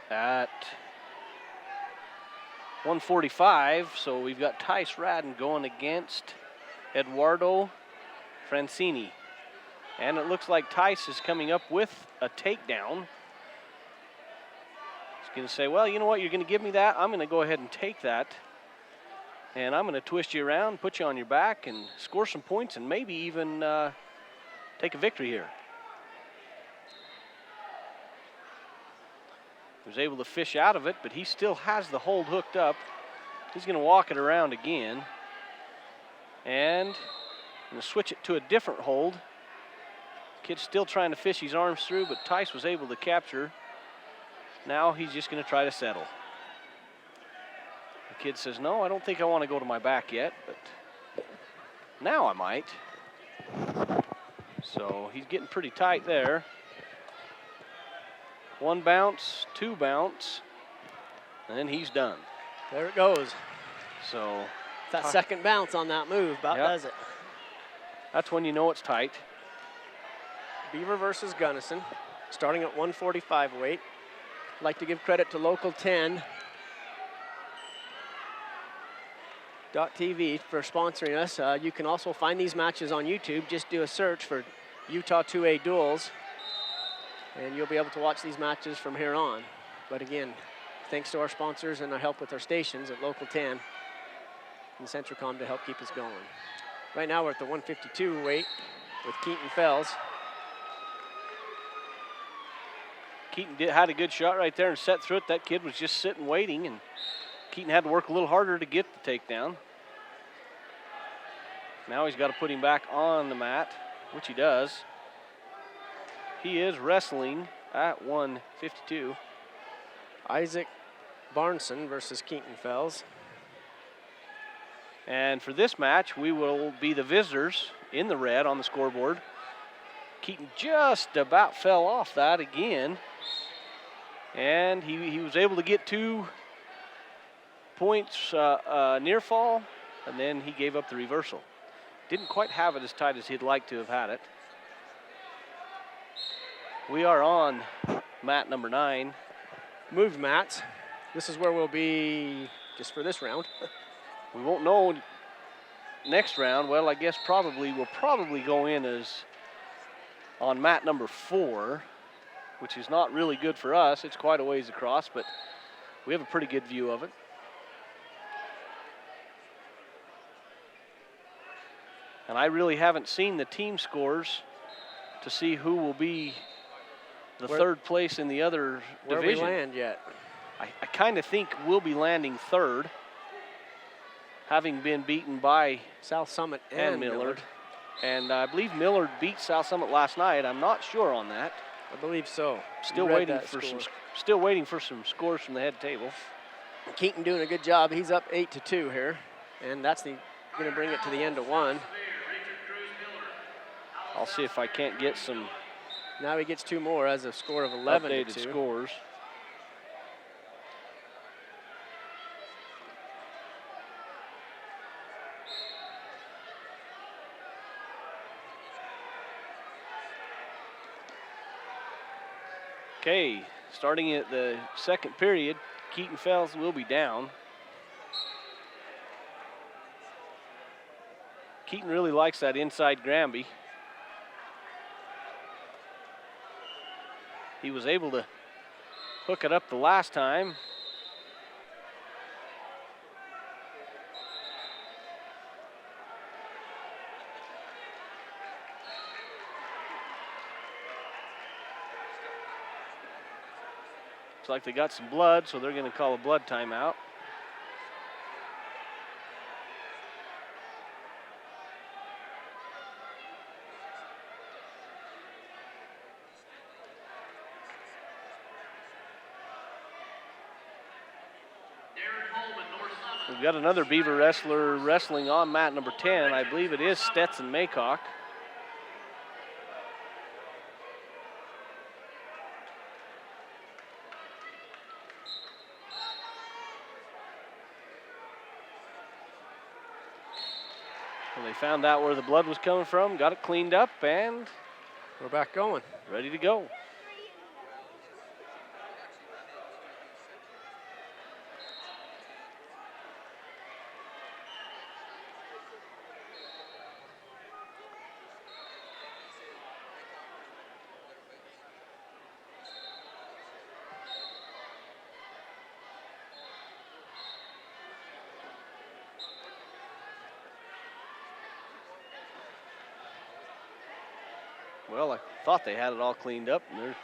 at 145, so we've got Tice Radden going against Eduardo Francini. And it looks like Tice is coming up with a takedown. He's going to say, well, you know what, you're going to give me that. I'm going to go ahead and take that. And I'm going to twist you around, put you on your back, and score some points, and maybe even take a victory here. He was able to fish out of it, but he still has the hold hooked up. He's going to walk it around again. And I'm going to switch it to a different hold. Kid's still trying to fish his arms through, but Tice was able to capture. Now he's just going to try to settle. The kid says, no, I don't think I want to go to my back yet, but now I might. So he's getting pretty tight there. 1 bounce, 2 bounce, and then he's done. There it goes. So That second bounce on that move about does it. That's when you know it's tight. Beaver versus Gunnison, starting at 145 weight. I'd like to give credit to Local 10 .tv for sponsoring us. You can also find these matches on YouTube. Just do a search for Utah 2A Duels, and you'll be able to watch these matches from here on. But again, thanks to our sponsors and our help with our stations at Local 10 and Centricom to help keep us going. Right now we're at the 152 weight with Keaton Fells. Keaton had a good shot right there and set through it. That kid was just sitting waiting, and Keaton had to work a little harder to get the takedown. Now he's got to put him back on the mat, which he does. He is wrestling at 152. Isaac Barneson versus Keaton Fells. And for this match, we will be the visitors in the red on the scoreboard. Keaton just about fell off that again. And he was able to get 2 points near fall, and then he gave up the reversal. Didn't quite have it as tight as he'd like to have had it. We are on mat number 9. Moved mats. This is where we'll be just for this round. We won't know next round. Well, I guess we'll probably go in as on mat number 4, which is not really good for us. It's quite a ways across, but we have a pretty good view of it. And I really haven't seen the team scores to see who will be the third place in the other division. Where we land yet. I kind of think we'll be landing 3rd, having been beaten by South Summit and Millard. And I believe Millard beat South Summit last night. I'm not sure on that. I believe so. Still waiting for some scores from the head table. Keaton doing a good job. He's up 8-2 here, and that's going to bring it to the end of 1. I'll see if I can't get some. Now he gets 2 more as a score of 11-2. Updated scores. Okay, starting at the second period, Keaton Fells will be down. Keaton really likes that inside Granby. He was able to hook it up the last time. Looks like they got some blood, so they're going to call a blood timeout. We've got another Beaver wrestler wrestling on mat number 10. I believe it is Stetson Maycock. Well, they found out where the blood was coming from, got it cleaned up, and we're back going. Ready to go. Well, I thought they had it all cleaned up, and they're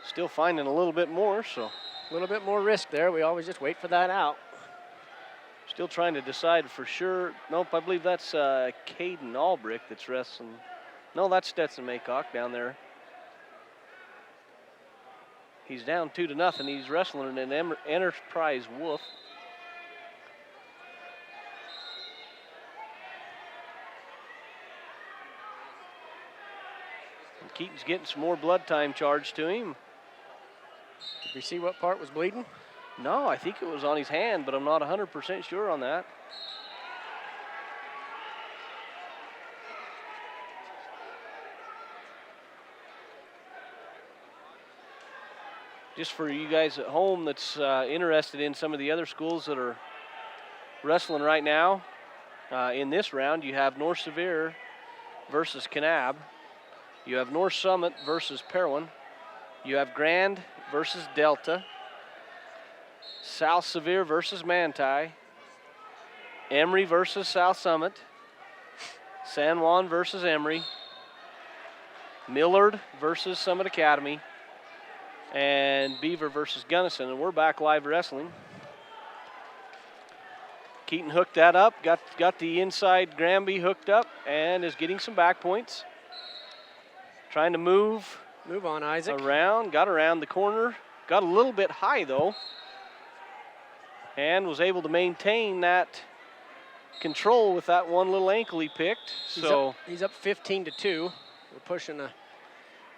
still finding a little bit more, so. A little bit more risk there. We always just wait for that out. Still trying to decide for sure. Nope, I believe that's Caden Albrick that's wrestling. No, that's Stetson Maycock down there. He's down 2-0. He's wrestling an Enterprise Wolf. And Keaton's getting some more blood time charged to him. Did we see what part was bleeding? No, I think it was on his hand, but I'm not 100% sure on that. Just for you guys at home that's interested in some of the other schools that are wrestling right now, in this round, you have North Sevier versus Kanab. You have North Summit versus Parowan. You have Grand versus Delta. South Sevier versus Manti. Emory versus South Summit. San Juan versus Emory. Millard versus Summit Academy. And Beaver versus Gunnison. And we're back live wrestling. Keaton hooked that up, got the inside Granby hooked up, and is getting some back points. Trying to move on, Isaac. Around, got around the corner, got a little bit high though, and was able to maintain that control with that one little ankle he picked. He's up 15-2. We're pushing a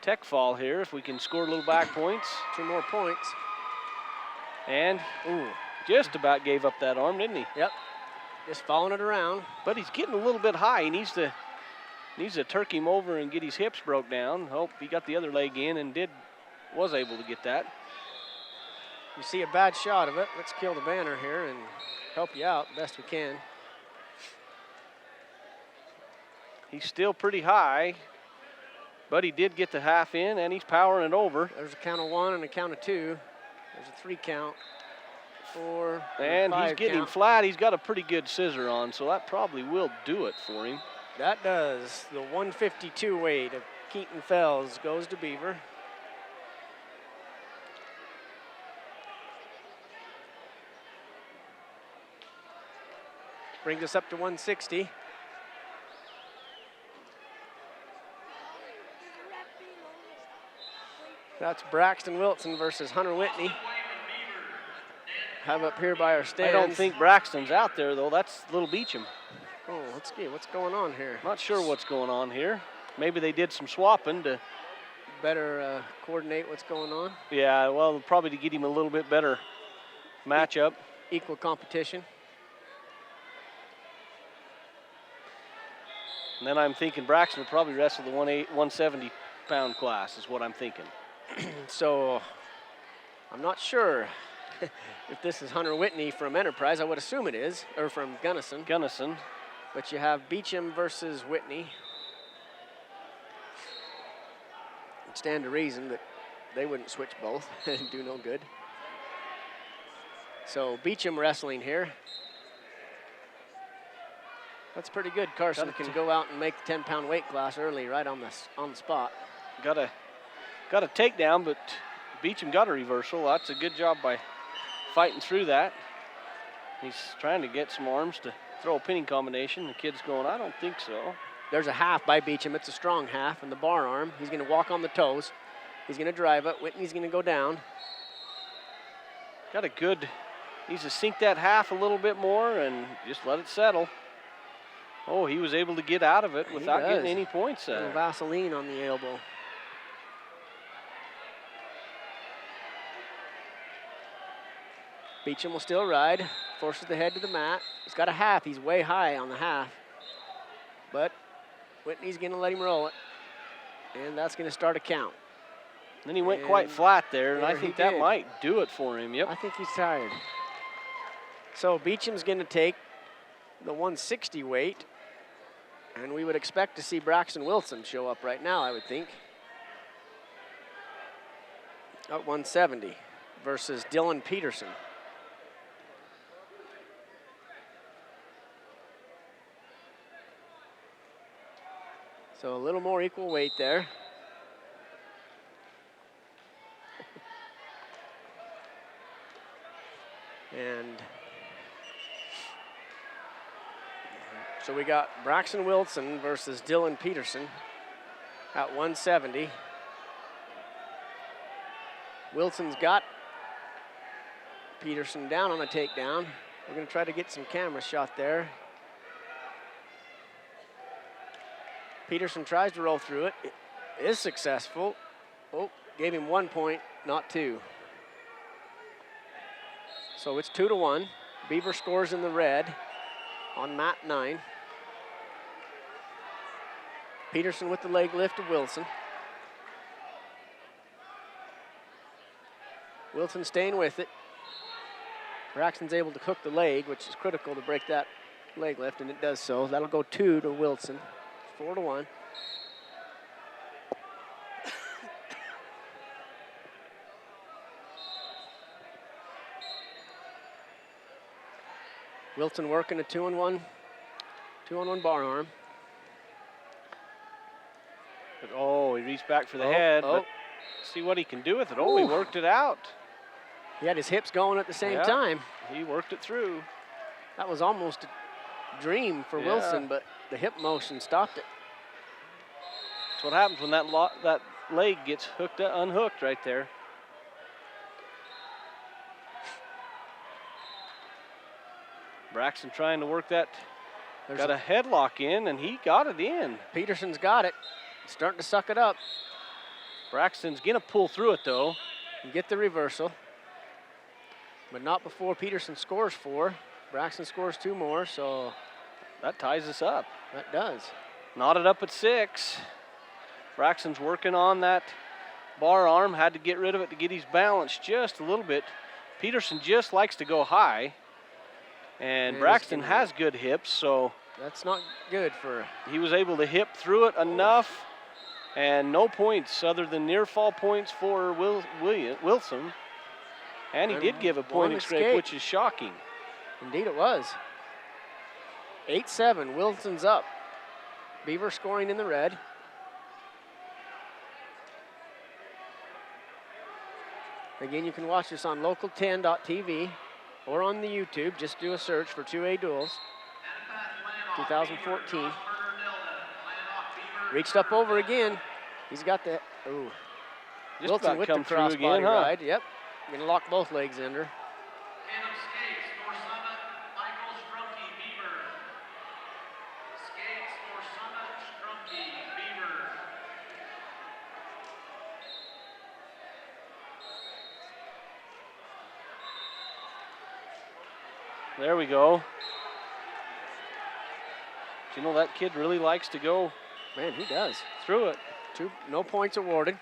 tech fall here if we can score a little back points. 2 more points. And just about gave up that arm, didn't he? Yep. Just following it around. But he's getting a little bit high. He needs to turk him over and get his hips broke down. Hope he got the other leg in and was able to get that. You see a bad shot of it. Let's kill the banner here and help you out best we can. He's still pretty high, but he did get the half in and he's powering it over. There's a count of 1 and a count of 2. There's a 3 count. 4 and 5 he's getting count. Flat. He's got a pretty good scissor on, so that probably will do it for him. That does. The 152 weight of Keaton Fells goes to Beaver. Brings us up to 160. That's Braxton Wilson versus Hunter Whitney. Have up here by our stands. I don't think Braxton's out there, though. That's Little Beecham. Oh, let's see what's going on here. Not sure what's going on here. Maybe they did some swapping to better coordinate what's going on. Yeah, well, probably to get him a little bit better matchup. Equal competition. And then I'm thinking Braxton will probably wrestle the 170-pound class is what I'm thinking. So I'm not sure if this is Hunter Whitney from Enterprise. I would assume it is, or from Gunnison. Gunnison. But you have Beecham versus Whitney. It'd stand to reason that they wouldn't switch both and do no good. So Beecham wrestling here. That's pretty good. Carson can go out and make the 10-pound weight class early, right on the spot. Got a takedown, but Beecham got a reversal. That's a good job by fighting through that. He's trying to get some arms to throw a pinning combination. The kid's going, I don't think so. There's a half by Beecham. It's a strong half, and the bar arm. He's going to walk on the toes. He's going to drive it. Whitney's going to go down. Got a good, needs to sink that half a little bit more and just let it settle. Oh, he was able to get out of it without getting any points there. A little Vaseline on the elbow. Beecham will still ride, forces the head to the mat. He's got a half. He's way high on the half. But Whitney's going to let him roll it. And that's going to start a count. Then he went quite flat there, and I think that might do it for him. Yep. I think he's tired. So Beecham's going to take the 160 weight. And we would expect to see Braxton Wilson show up right now, I would think. At 170 versus Dylan Peterson. So a little more equal weight there. And so we got Braxton Wilson versus Dylan Peterson at 170. Wilson's got Peterson down on a takedown. We're going to try to get some camera shot there. Peterson tries to roll through it. is successful. Oh, gave him 1 point, not 2. So it's 2-1. Beaver scores in the red on mat 9. Peterson with the leg lift to Wilson. Wilson staying with it. Braxton's able to cook the leg, which is critical to break that leg lift, and it does so. That'll go 2 to Wilson, 4-1. Wilson working a 2-on-1 bar arm. But, oh, he reached back for the head. But see what he can do with it. Oh, he worked it out. He had his hips going at the same time. He worked it through. That was almost a dream for Wilson, but the hip motion stopped it. That's what happens when that leg gets unhooked right there. Braxton trying to work that. Got a headlock in, and he got it in. Peterson's got it. Starting to suck it up. Braxton's going to pull through it, though. And get the reversal. But not before Peterson scores 4. Braxton scores 2 more, so that ties us up. That does. Knotted up at 6. Braxton's working on that bar arm. Had to get rid of it to get his balance just a little bit. Peterson just likes to go high. And Braxton has good hips, so that's not good for. He was able to hip through it enough, and no points other than near fall points for Wilson. And he did give a point escape, which is shocking. Indeed it was. 8-7, Wilson's up. Beaver scoring in the red. Again, you can watch this on local10.tv or on the YouTube. Just do a search for 2A Duels 2014. Reached up over again. He's got the, Wilson with the crossbody ride. Yep. Gonna lock both legs under. There we go. Do you know that kid really likes to go? Man, he does. Through it. No points awarded.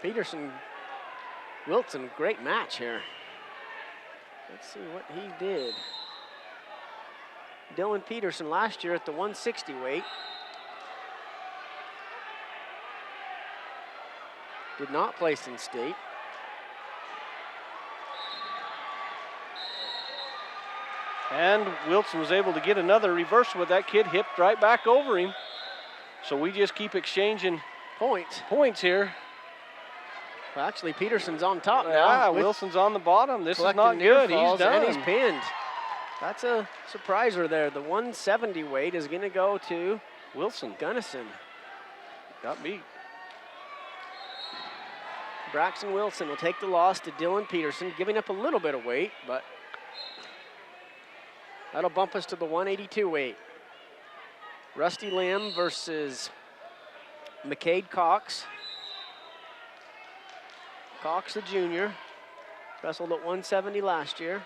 Peterson, Wilson, great match here. Let's see what he did. Dylan Peterson last year at the 160 weight. Did not place in state. And Wilson was able to get another reversal with that kid hipped right back over him. So we just keep exchanging points here. Well, actually, Peterson's on top now. Yeah, Wilson's on the bottom. This is not good. He's done. And he's pinned. That's a surpriser there. The 170 weight is going to go to Wilson. Gunnison. Got beat. Braxton Wilson will take the loss to Dylan Peterson, giving up a little bit of weight, but that'll bump us to the 182 weight. Rusty Lim versus McCade Cox. Cox, the junior, wrestled at 170 last year.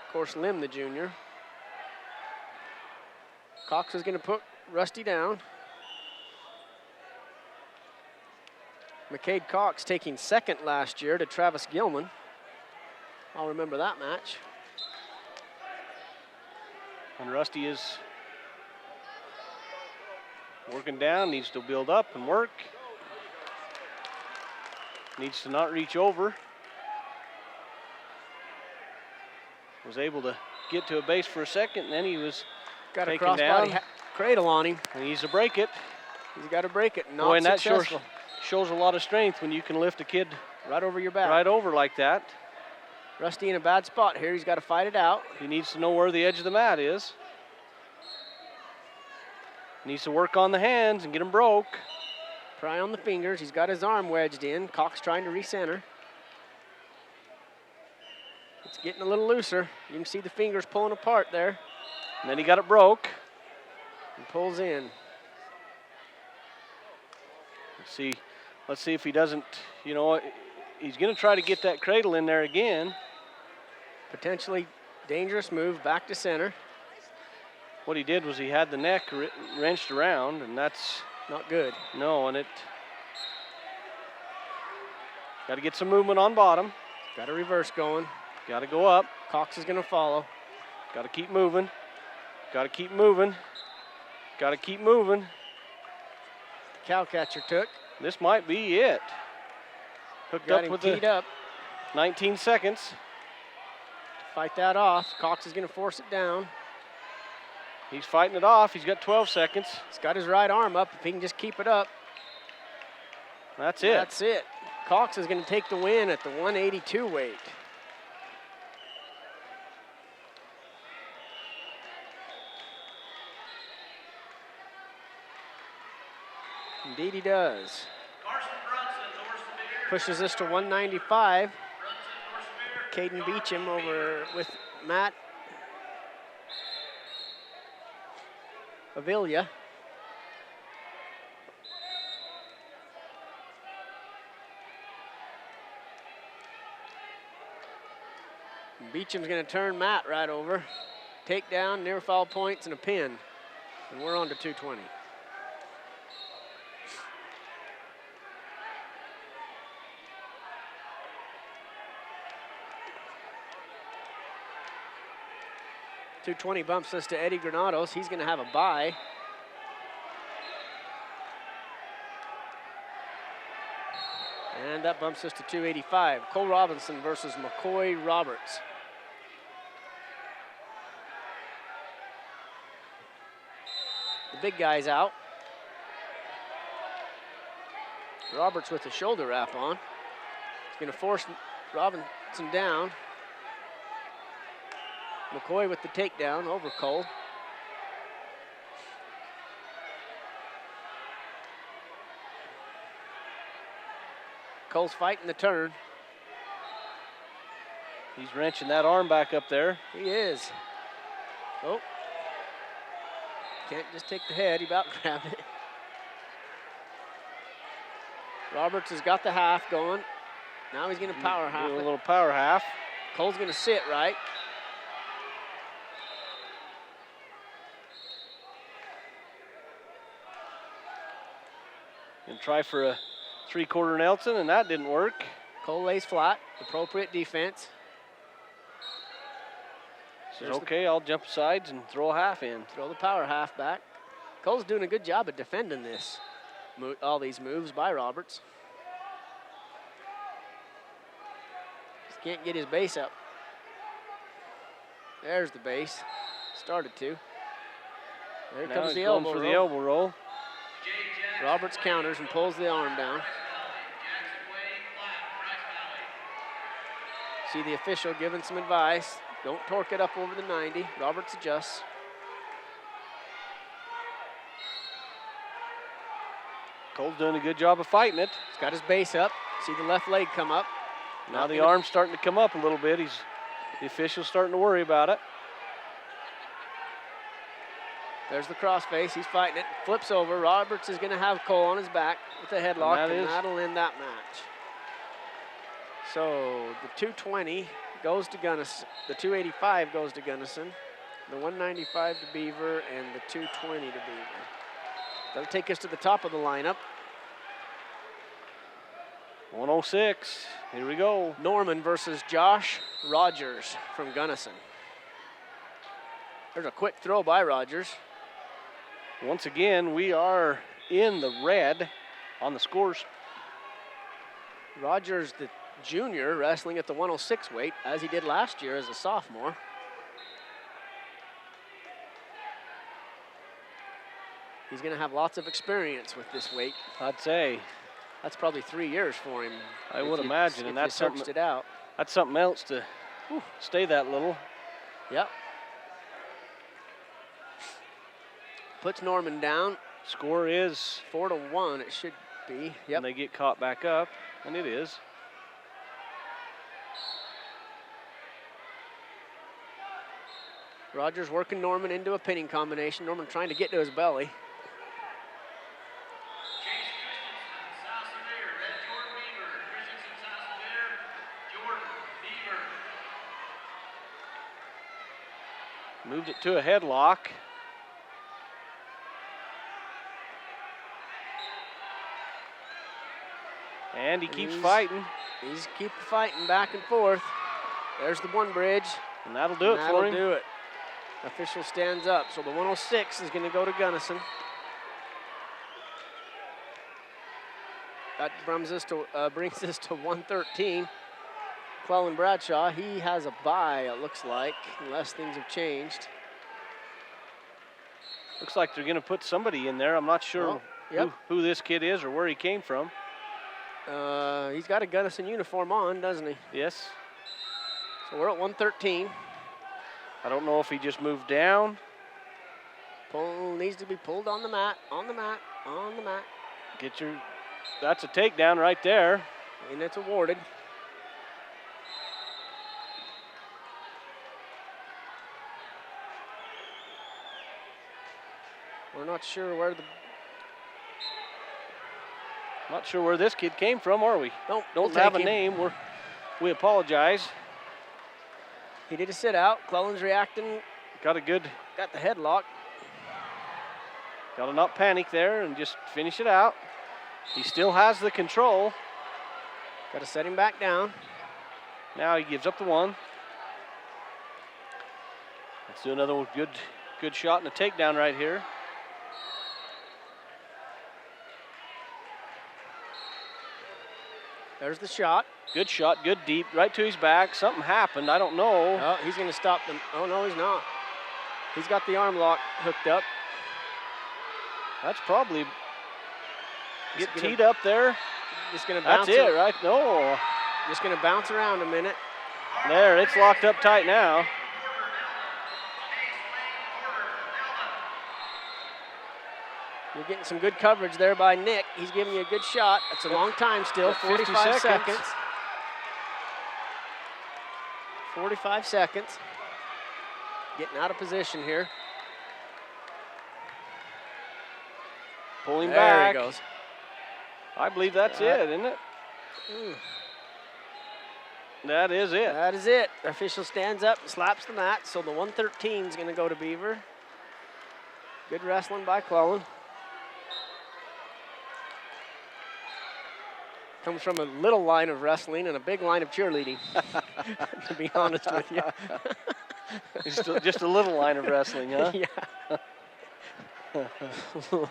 Of course, Lim, the junior. Cox is going to put Rusty down. McCade Cox taking second last year to Travis Gilman. I'll remember that match. And Rusty is working down, needs to build up and work. Needs to not reach over. Was able to get to a base for a second, and then he was got a taken down. crossbody cradle on him. He needs to break it. He's got to break it. Not Boy, and that successful. shows a lot of strength when you can lift a kid right over your back. Right over like that. Rusty in a bad spot here. He's got to fight it out. He needs to know where the edge of the mat is. Needs to work on the hands and get them broke. Pry on the fingers. He's got his arm wedged in. Cox trying to recenter. It's getting a little looser. You can see the fingers pulling apart there. And then he got it broke. and pulls in. Let's see if he doesn't, you know, he's going to try to get that cradle in there again. Potentially dangerous move back to center. What he did was he had the neck wrenched around, and that's not good. No, and it got to get some movement on bottom. Got a reverse going. Got to go up. Cox is going to follow. Got to keep moving. Got to keep moving. Got to keep moving. The cow catcher took. This might be it. Hooked Got up with teed the up. 19 seconds. Fight that off. Cox is going to force it down. He's fighting it off. He's got 12 seconds. He's got his right arm up. If he can just keep it up. That's it. That's it. Cox is going to take the win at the 182 weight. Indeed he does. Pushes us to 195. Caden Beecham over with Matt Avila. Beecham's going to turn Matt right over. Takedown, near foul points, and a pin. And we're on to 220. .220 bumps us to Eddie Granados. He's going to have a bye. And that bumps us to 285. Cole Robinson versus McCoy Roberts. The big guy's out. Roberts with the shoulder wrap on. He's going to force Robinson down. McCoy with the takedown over Cole. Cole's fighting the turn. He's wrenching that arm back up there. He is. Oh. Can't just take the head. He about grabbed it. Roberts has got the half going. Now he's going to power half. A little power half. Cole's going to sit right. And try for a three-quarter Nelson, and that didn't work. Cole lays flat. Appropriate defense. Says, okay, I'll jump sides and throw a half in. Throw the power half back. Cole's doing a good job at defending this. All these moves by Roberts. Just can't get his base up. There's the base. Started to. There now comes the going elbow for roll. the elbow roll. Roberts counters and pulls the arm down. See the official giving some advice. Don't torque it up over the 90. Roberts adjusts. Cole's doing a good job of fighting it. He's got his base up. See the left leg come up. Now the arm's starting to come up a little bit. The official's starting to worry about it. There's the crossface. He's fighting it. Flips over. Roberts is going to have Cole on his back with a headlock, and that'll end that match. So the 220 goes to Gunnison. The 285 goes to Gunnison. The 195 to Beaver, and the 220 to Beaver. That'll take us to the top of the lineup. 106. Here we go. Norman versus Josh Rogers from Gunnison. There's a quick throw by Rogers. Once again, we are in the red on the scores. Rogers, the junior, wrestling at the 106 weight, as he did last year as a sophomore. He's going to have lots of experience with this weight. I'd say. That's probably 3 years for him. I would imagine, and that's something, it out. That's something else to stay that little. Yep. Puts Norman down. Score is 4-1. It should be. Yep. And they get caught back up, and it is. Rogers working Norman into a pinning combination. Norman trying to get to his belly. Moved it to a headlock. And he keeps fighting. He's keep fighting back and forth. There's the one bridge. And that'll do it for him. That'll do it. Official stands up. So the 106 is going to go to Gunnison. That brings us to 113. Clellan Bradshaw, he has a bye, it looks like, unless things have changed. Looks like they're going to put somebody in there. I'm not sure who this kid is or where he came from. He's got a Gunnison uniform on, doesn't he? Yes. So we're at 113. I don't know if he just moved down. Needs to be pulled on the mat, on the mat, on the mat. That's a takedown right there. And it's awarded. We're not sure where this kid came from, are we? Don't have a name. We apologize. He did a sit out. Clellan's reacting. Got the headlock. Got to not panic there and just finish it out. He still has the control. Got to set him back down. Now he gives up the one. Let's do another good shot and a takedown right here. There's the shot. Good shot, good deep, right to his back. Something happened, I don't know. Oh, he's going to stop them. Oh, no, he's not. He's got the arm lock hooked up. That's probably teed up there. Just going to bounce. That's it, right? No. Just going to bounce around a minute. There, it's locked up tight now. You're getting some good coverage there by Nick. He's giving you a good shot. That's a long time still, 45 seconds. 45 seconds. Getting out of position here. Pulling back. There he goes. I believe that's it, isn't it? That is it. That is it. The official stands up and slaps the mat, so the 113 is going to go to Beaver. Good wrestling by Clellan. Comes from a little line of wrestling and a big line of cheerleading, to be honest with you. Just a little line of wrestling, huh? Yeah.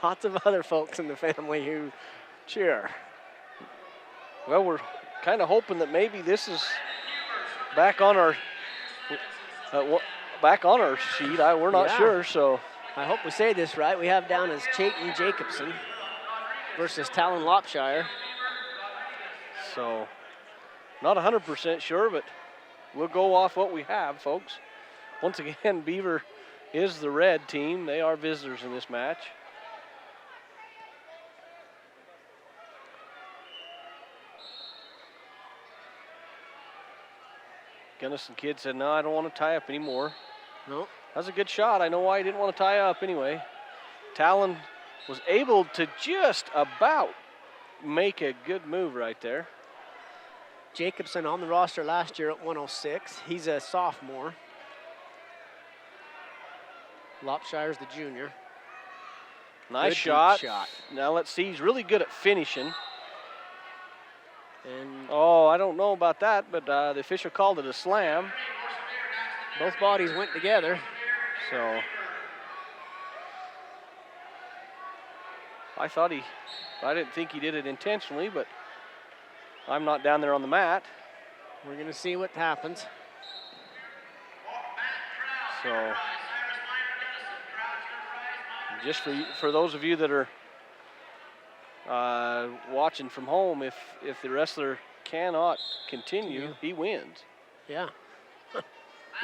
Lots of other folks in the family who cheer. Well, we're kind of hoping that maybe this is back on our sheet. We're not sure, so. I hope we say this right. We have down as Chayton Jacobson versus Talon Lopshire. So, not 100% sure, but we'll go off what we have, folks. Once again, Beaver is the red team. They are visitors in this match. Gunnison kid said, no, I don't want to tie up anymore. No. That was a good shot. I know why he didn't want to tie up anyway. Talon was able to just about make a good move right there. Jacobson on the roster last year at 106. He's a sophomore. Lopshire's the junior. Nice shot. Now let's see. He's really good at finishing. And I don't know about that, but the official called it a slam. Both bodies went together. So I didn't think he did it intentionally, but I'm not down there on the mat. We're going to see what happens. So just for those of you that are watching from home, if the wrestler cannot continue, he wins. Yeah.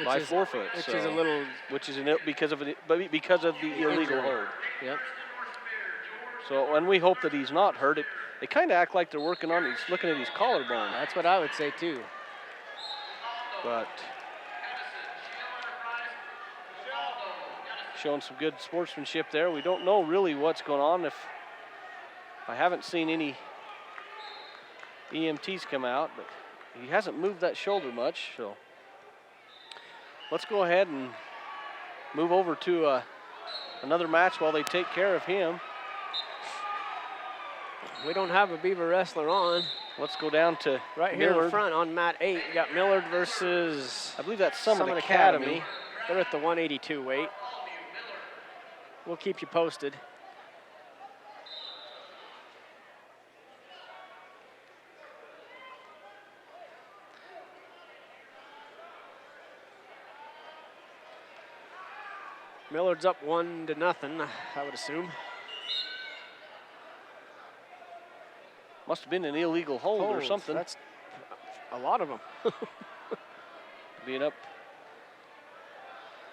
By forfeit. Which is a little. Because of the illegal hold. Yep. So, and we hope that he's not hurt. They kind of act like they're looking at his collarbone. That's what I would say too. But showing some good sportsmanship there. We don't know really what's going on. I haven't seen any EMTs come out, but he hasn't moved that shoulder much. So let's go ahead and move over to another match while they take care of him. We don't have a Beaver wrestler on. Let's go down to right here Millard. in front on mat 8. We got Millard versus, I believe that's Summit Academy. They're at the 182 weight. We'll keep you posted. Millard's up 1-0, I would assume. Must have been an illegal hold or something. That's a lot of them. Being up.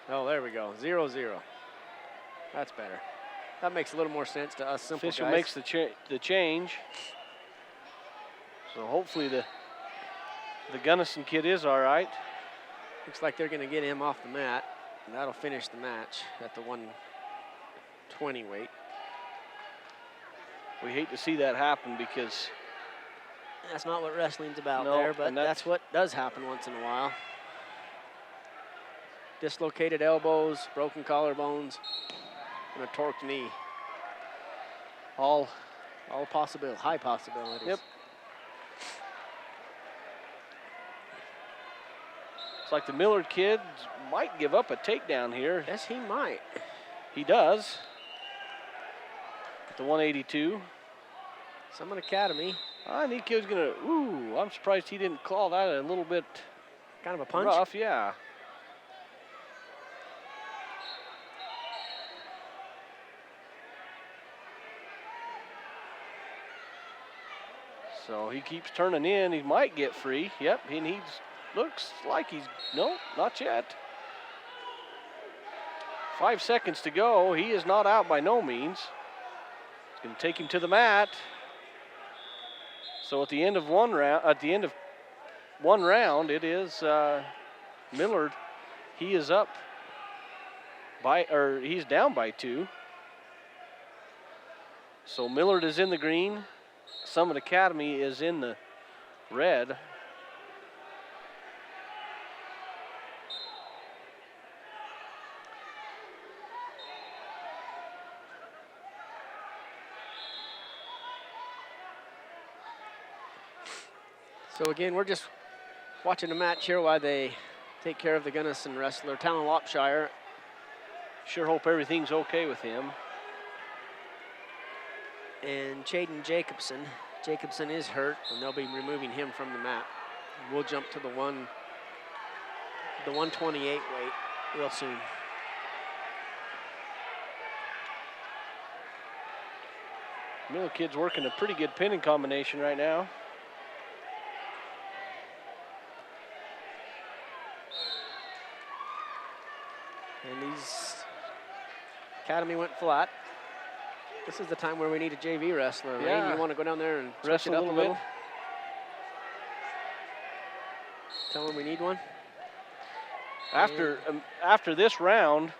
Oh, there we go. 0-0. That's better. That makes a little more sense to us simple Official guys. makes the change. So hopefully the Gunnison kid is all right. Looks like they're going to get him off the mat. And that'll finish the match at the 120 weight. We hate to see that happen because that's not what wrestling's about No, there, but and that's what does happen once in a while. Dislocated elbows, broken collarbones, and a torqued knee. All possible, high possibilities. Yep. It's like the Millard kid might give up a takedown here. Yes, he might. He does. At the 182. Summit Academy. I think he was gonna, I'm surprised he didn't call that a little bit kind of a punch. Rough, yeah. So he keeps turning in. He might get free. Yep, and looks like no, not yet. 5 seconds to go. He is not out by no means. It's going to take him to the mat. So at the end of one round, it is Millard. He is up he's down by 2. So Millard is in the green. Summit Academy is in the red. So again, we're just watching a match here while they take care of the Gunnison wrestler, Talon Lopshire. Sure hope everything's okay with him. And Chaden Jacobson. Jacobson is hurt, and they'll be removing him from the mat. We'll jump to the 128 weight real soon. Miller kid's working a pretty good pinning combination right now. And these Academy went flat. This is the time where we need a JV wrestler. Yeah. Rain, you want to go down there and wrestle it up a little bit? Tell them we need one. After this round,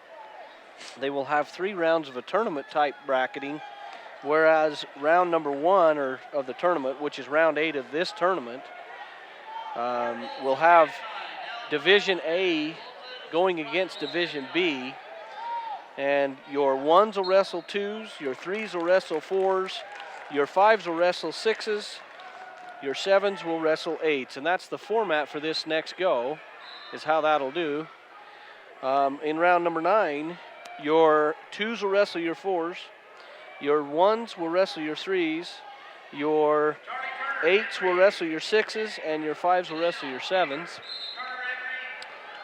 they will have 3 rounds of a tournament type bracketing, whereas round number 1 of the tournament, which is round 8 of this tournament, will have Division A going against Division B. And your 1s will wrestle 2s, your 3s will wrestle 4s, your 5s will wrestle 6s, your 7s will wrestle 8s. And that's the format for this next go, is how that'll do. In round number 9, your 2s will wrestle your 4s, your 1s will wrestle your 3s, your 8s will wrestle your 6s, and your 5s will wrestle your 7s.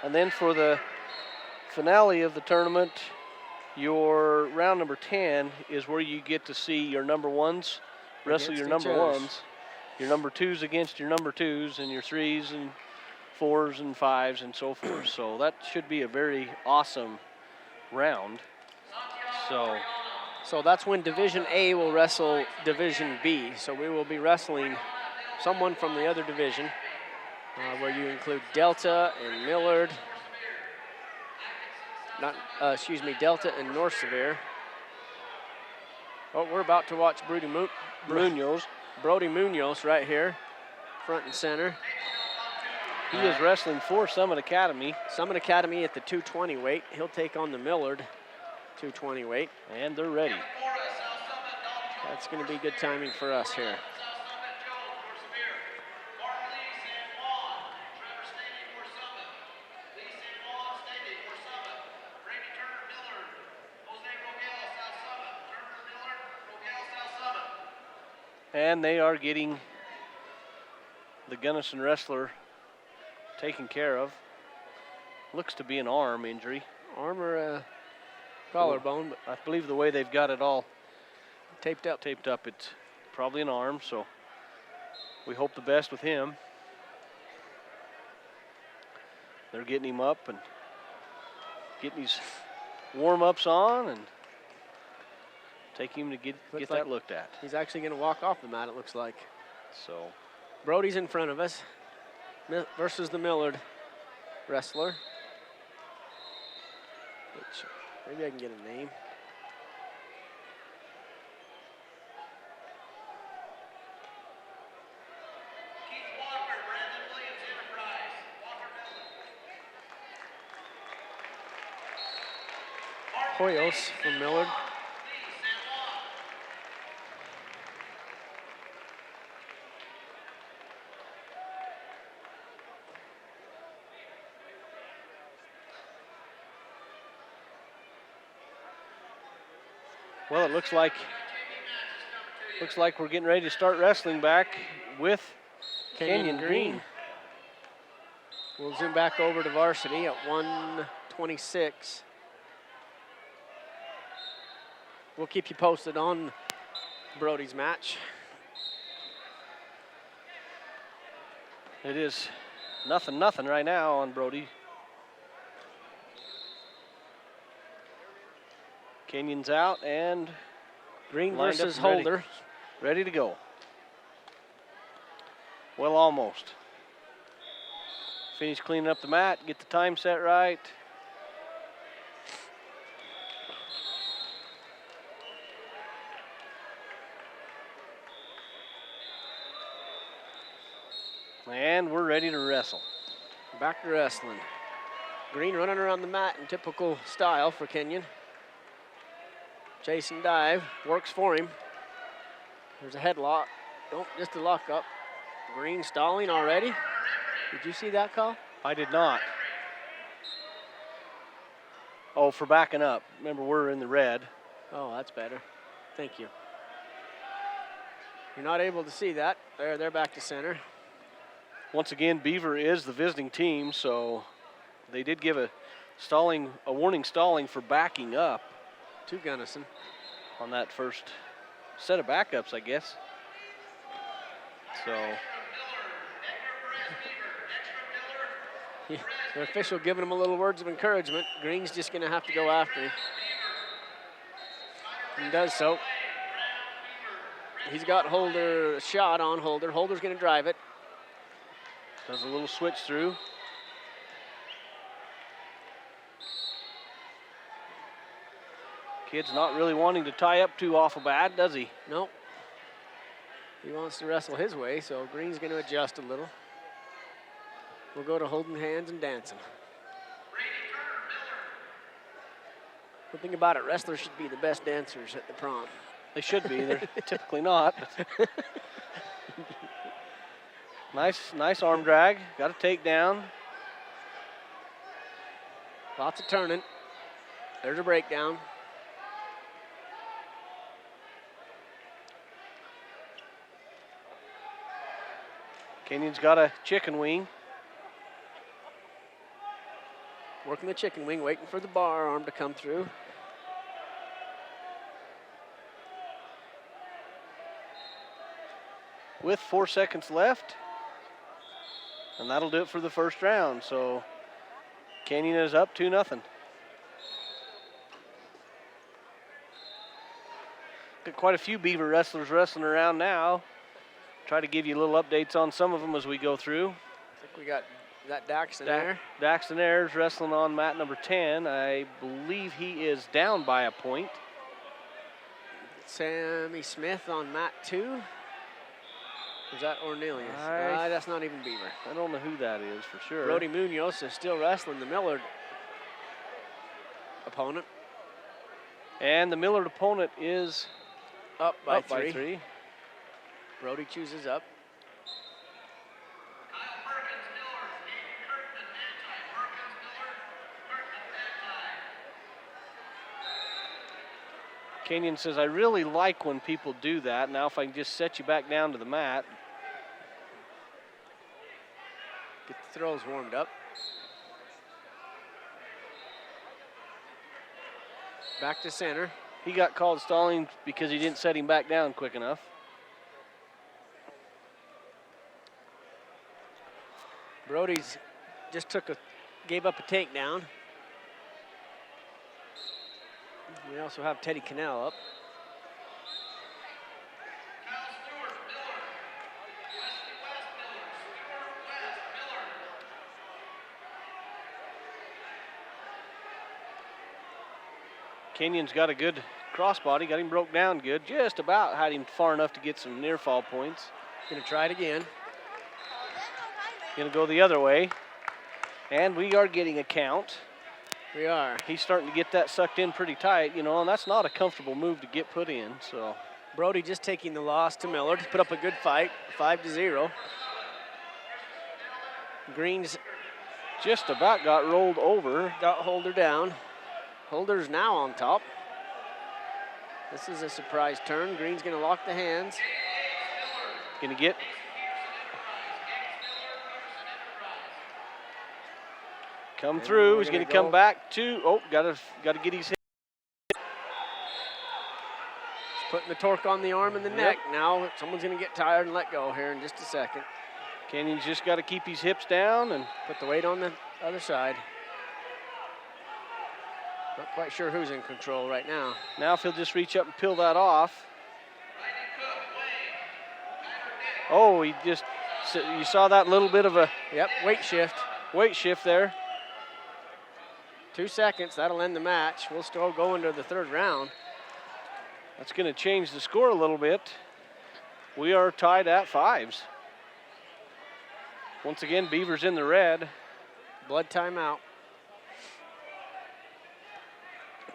And then for the finale of the tournament, your round number 10 is where you get to see your number 1s wrestle your number 1s, your number 2s against your number 2s, and your 3s and 4s and 5s and so forth. So that should be a very awesome round. So that's when Division A will wrestle Division B. So we will be wrestling someone from the other division, where you include Delta and Millard Delta and North Sevier. Oh, we're about to watch Brody Munoz right here, front and center. He is wrestling for Summit Academy. Summit Academy at the 220 weight. He'll take on the Millard 220 weight. And they're ready. That's going to be good timing for us here. And they are getting the Gunnison wrestler taken care of. Looks to be an arm injury. Arm or a collarbone, but I believe the way they've got it all taped up, it's probably an arm, so we hope the best with him. They're getting him up and getting his warm-ups on and taking him to get that looked at. He's actually going to walk off the mat, it looks like. So Brody's in front of us versus the Millard wrestler. Which, maybe I can get a name. Hoyos from Millard. Well, it looks like we're getting ready to start wrestling back with Kenyon Green. We'll zoom back over to varsity at 126. We'll keep you posted on Brody's match. It is nothing right now on Brody. Kenyon's out and Green versus Holder. Ready to go. Well, almost. Finish cleaning up the mat, get the time set right. And we're ready to wrestle. Back to wrestling. Green running around the mat in typical style for Kenyon. Chase and dive, works for him. There's a headlock. Nope, just a lock up. Green stalling already. Did you see that call? I did not. Oh, for backing up. Remember, we're in the red. Oh, that's better. Thank you. You're not able to see that. They're back to center. Once again, Beaver is the visiting team, so they did give a warning stalling for backing up to Gunnison on that first set of backups, I guess. So the official giving him a little words of encouragement. Green's just going to have to go after him. And does so. He's got Holder shot on Holder. Holder's going to drive it. Does a little switch through. Kid's not really wanting to tie up too awful bad, does he? Nope. He wants to wrestle his way, so Green's going to adjust a little. We'll go to holding hands and dancing. Good thing about it, wrestlers should be the best dancers at the prom. They should be. They're typically not. Nice arm drag. Got a takedown. Lots of turning. There's a breakdown. Kenyon's got a chicken wing. Working the chicken wing, waiting for the bar arm to come through. With 4 seconds left. And that'll do it for the first round. So Kenyon is up 2-0. Got quite a few Beaver wrestlers wrestling around now. Try to give you little updates on some of them as we go through. I think we got Is that Daxton there? Daxton Ayers wrestling on mat number 10. I believe he is down by a point. Sammy Smith on mat 2. Is that Ornelius? That's not even Beaver. I don't know who that is for sure. Brody Munoz is still wrestling the Millard opponent. And the Millard opponent is up by 3. Brody chooses up. Kenyon says, I really like when people do that. Now if I can just set you back down to the mat. Get the throws warmed up. Back to center. He got called stalling because he didn't set him back down quick enough. Brody's just gave up a takedown. We also have Teddy Cannell up. Kenyon's got a good crossbody, got him broke down good, just about had him far enough to get some near fall points. Gonna try it again. Gonna go the other way. And we are getting a count. We are. He's starting to get that sucked in pretty tight, you know, and that's not a comfortable move to get put in, so. Brody just taking the loss to Millard. Put up a good fight, 5-0. Green's just about got rolled over. Got Holder down. Holder's now on top. This is a surprise turn. Green's gonna lock the hands. Gonna get. Come through. He's gonna come back to. Oh, gotta get his head. Putting the torque on the arm and the neck. Now someone's gonna get tired and let go here in just a second. Kenyon's just got to keep his hips down and put the weight on the other side. Not quite sure who's in control right now. Now if he'll just reach up and peel that off. Oh, he just, you saw that little bit of a. Yep, weight shift. Weight shift there. 2 seconds, that'll end the match. We'll still go into the third round. That's gonna change the score a little bit. We are tied at 5s. Once again, Beaver's in the red. Blood timeout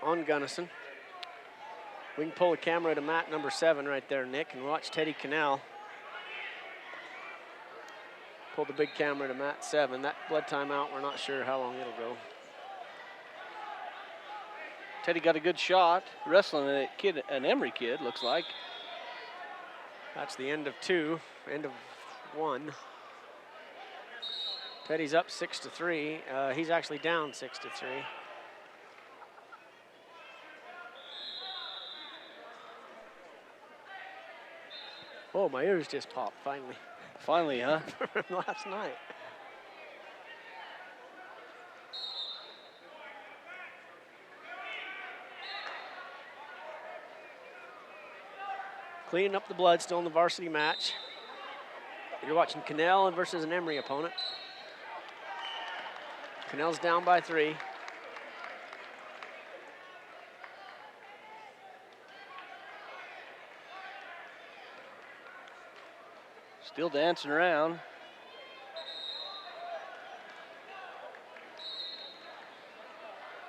on Gunnison. We can pull the camera to mat number 7 right there, Nick, and watch Teddy Cannell. Pull the big camera to mat 7. That blood timeout, we're not sure how long it'll go. Teddy got a good shot, wrestling a kid, an Emory kid, looks like. That's the end of 2, end of 1. Teddy's up 6-3. He's actually down 6-3. Oh, my ears just popped, finally. Finally, huh? From last night. Cleaning up the blood, still in the varsity match. You're watching Cannell versus an Emory opponent. Cannell's down by 3. Still dancing around.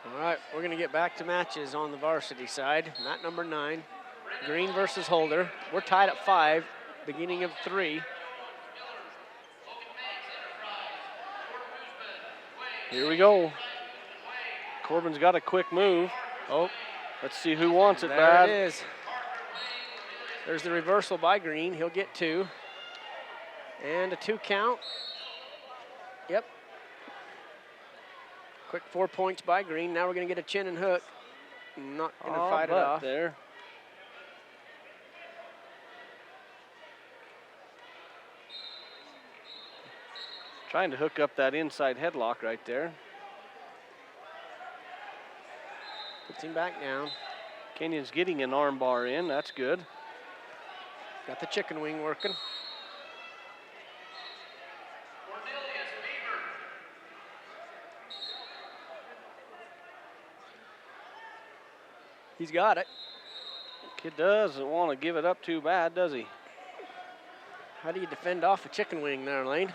All right, we're gonna get back to matches on the varsity side. Mat number 9, Green versus Holder. We're tied at 5, beginning of 3. Here we go. Corbin's got a quick move. Oh, let's see who wants it there bad. It is. There's the reversal by Green. He'll get 2. And a 2 count. Yep. Quick 4 points by Green. Now we're going to get a chin and hook. Not going to fight it off. There. Trying to hook up that inside headlock right there. Puts him back down. Kenyon's getting an arm bar in. That's good. Got the chicken wing working. He's got it. Kid doesn't want to give it up too bad, does he? How do you defend off a chicken wing there, Lane?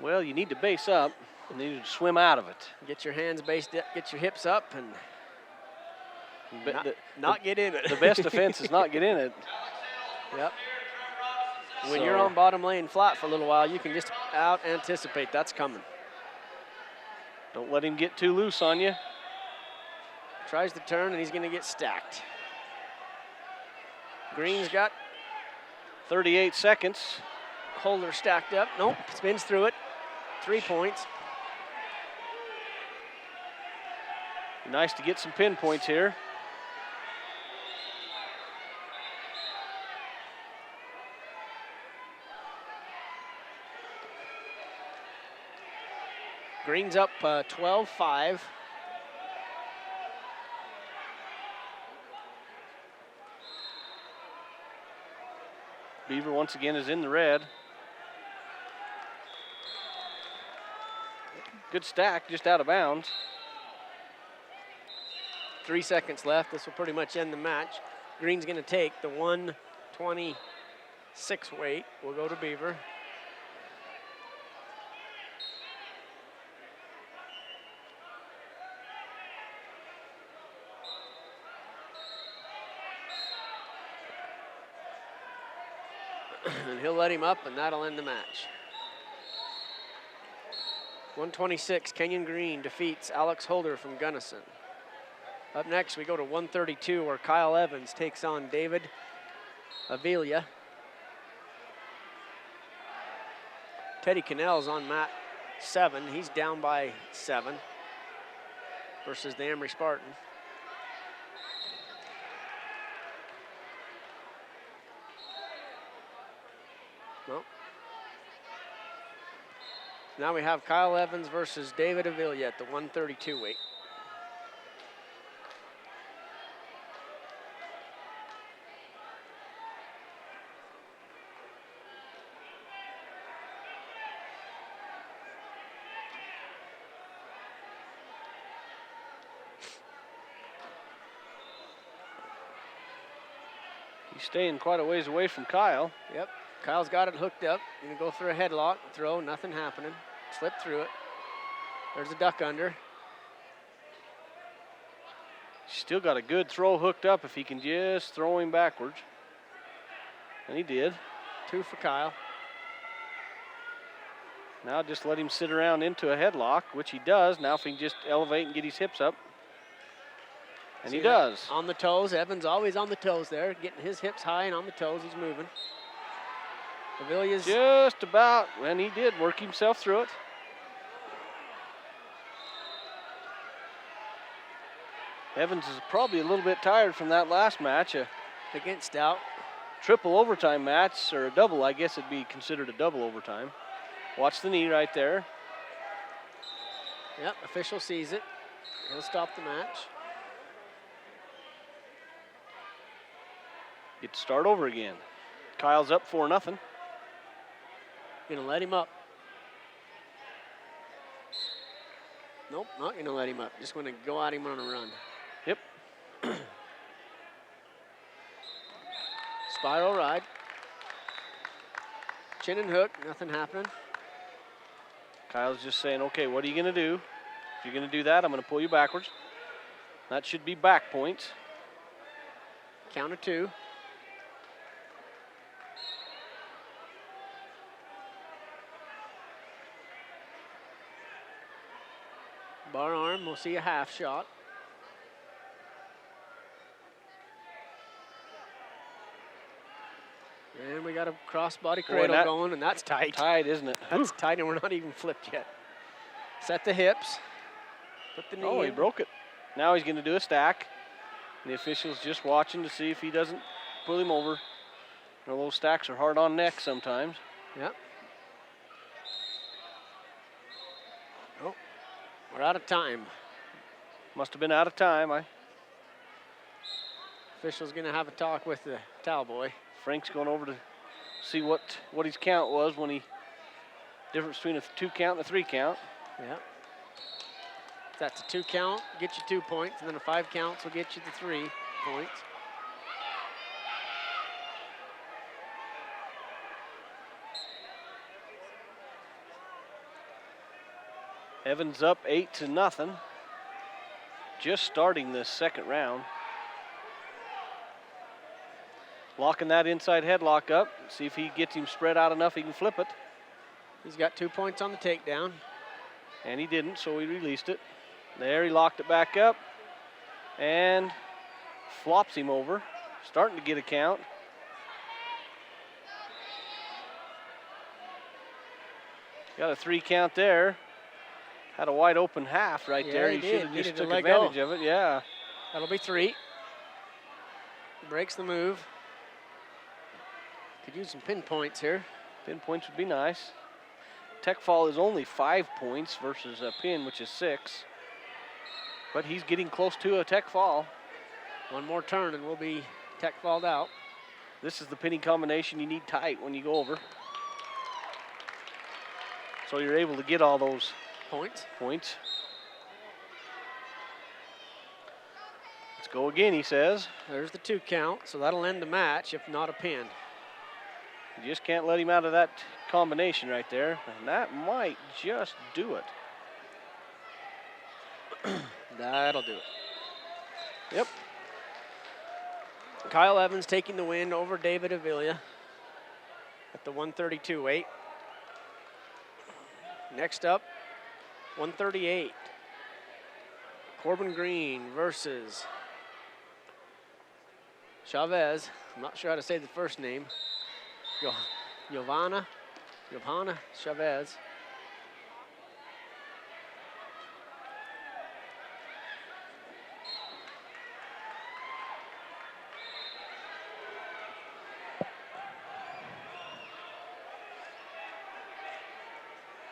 Well, you need to base up and then you swim out of it. Get your hands based up, get your hips up, and But not get in it. The best defense is not get in it. Yep. When you're on bottom lane flat for a little while, you can just out anticipate that's coming. Don't let him get too loose on you. Tries to turn, and he's going to get stacked. Green's got 38 seconds. Holder stacked up. Nope, spins through it. 3 points. Nice to get some pinpoints here. Green's up 12-5. Beaver once again is in the red. Good stack, just out of bounds. 3 seconds left. This will pretty much end the match. Green's going to take the 126 weight. We'll go to Beaver. And he'll let him up, and that'll end the match. 126, Kenyon Green defeats Alex Holder from Gunnison. Up next, we go to 132, where Kyle Evans takes on David Avila. Teddy Cannell's on mat 7. He's down by 7 versus the Emory Spartan. Nope. Now we have Kyle Evans versus David Avila at the 132 weight. He's staying quite a ways away from Kyle. Yep. Kyle's got it hooked up. Gonna go through a headlock, throw, nothing happening. Slip through it. There's a duck under. Still got a good throw hooked up if he can just throw him backwards. And he did. 2 for Kyle. Now just let him sit around into a headlock, which he does. Now if he can just elevate and get his hips up. And he does. On the toes. Evans always on the toes there, getting his hips high and on the toes. He's moving. Avila's just about, and he did work himself through it. Evans is probably a little bit tired from that last match. Against Stout. Triple overtime match, or a double, I guess it'd be considered a double overtime. Watch the knee right there. Yep, official sees it. He'll stop the match. Get to start over again. Kyle's up 4-0. Gonna let him up. Nope, not gonna let him up. Just gonna go at him on a run. Yep. Spiral ride. Chin and hook, nothing happening. Kyle's just saying, okay, what are you gonna do? If you're gonna do that, I'm gonna pull you backwards. That should be back points. Count of 2. Bar arm, we'll see a half shot. And we got a crossbody cradle going, and that's tight. Tight, isn't it? That's tight, and we're not even flipped yet. Set the hips. Put the knee Oh, he in. broke it. Now he's going to do a stack. And the official's just watching to see if he doesn't pull him over. You know, those stacks are hard on neck sometimes. Yep. Oh, we're out of time. Must have been out of time. Official's going to have a talk with the towel boy. Frank's going over to see what his count was when he, difference between a 2 count and a 3 count. Yeah. If that's a 2 count, get you 2 points, and then a 5 counts will get you the 3. points. Evans up 8-0. Just starting this second round. Locking that inside headlock up. See if he gets him spread out enough he can flip it. He's got 2 points on the takedown. And he didn't, so he released it. There, he locked it back up and flops him over. Starting to get a count. Got a 3 count there. Had a wide open half right there. He should have just took advantage of it, yeah. That'll be 3. Breaks the move. Could use some pinpoints here. Pinpoints would be nice. Tech fall is only 5 points versus a pin, which is 6. But he's getting close to a tech fall. One more turn and we'll be tech falled out. This is the pinning combination you need tight when you go over. So you're able to get all those points. Let's go again, he says. There's the 2 count, so that'll end the match if not a pin. You just can't let him out of that combination right there. And that might just do it. That'll do it. Yep. Kyle Evans taking the win over David Avila at the 132 weight. Next up, 138. Corbin Green versus Chavez. I'm not sure how to say the first name. Giovanna Chavez.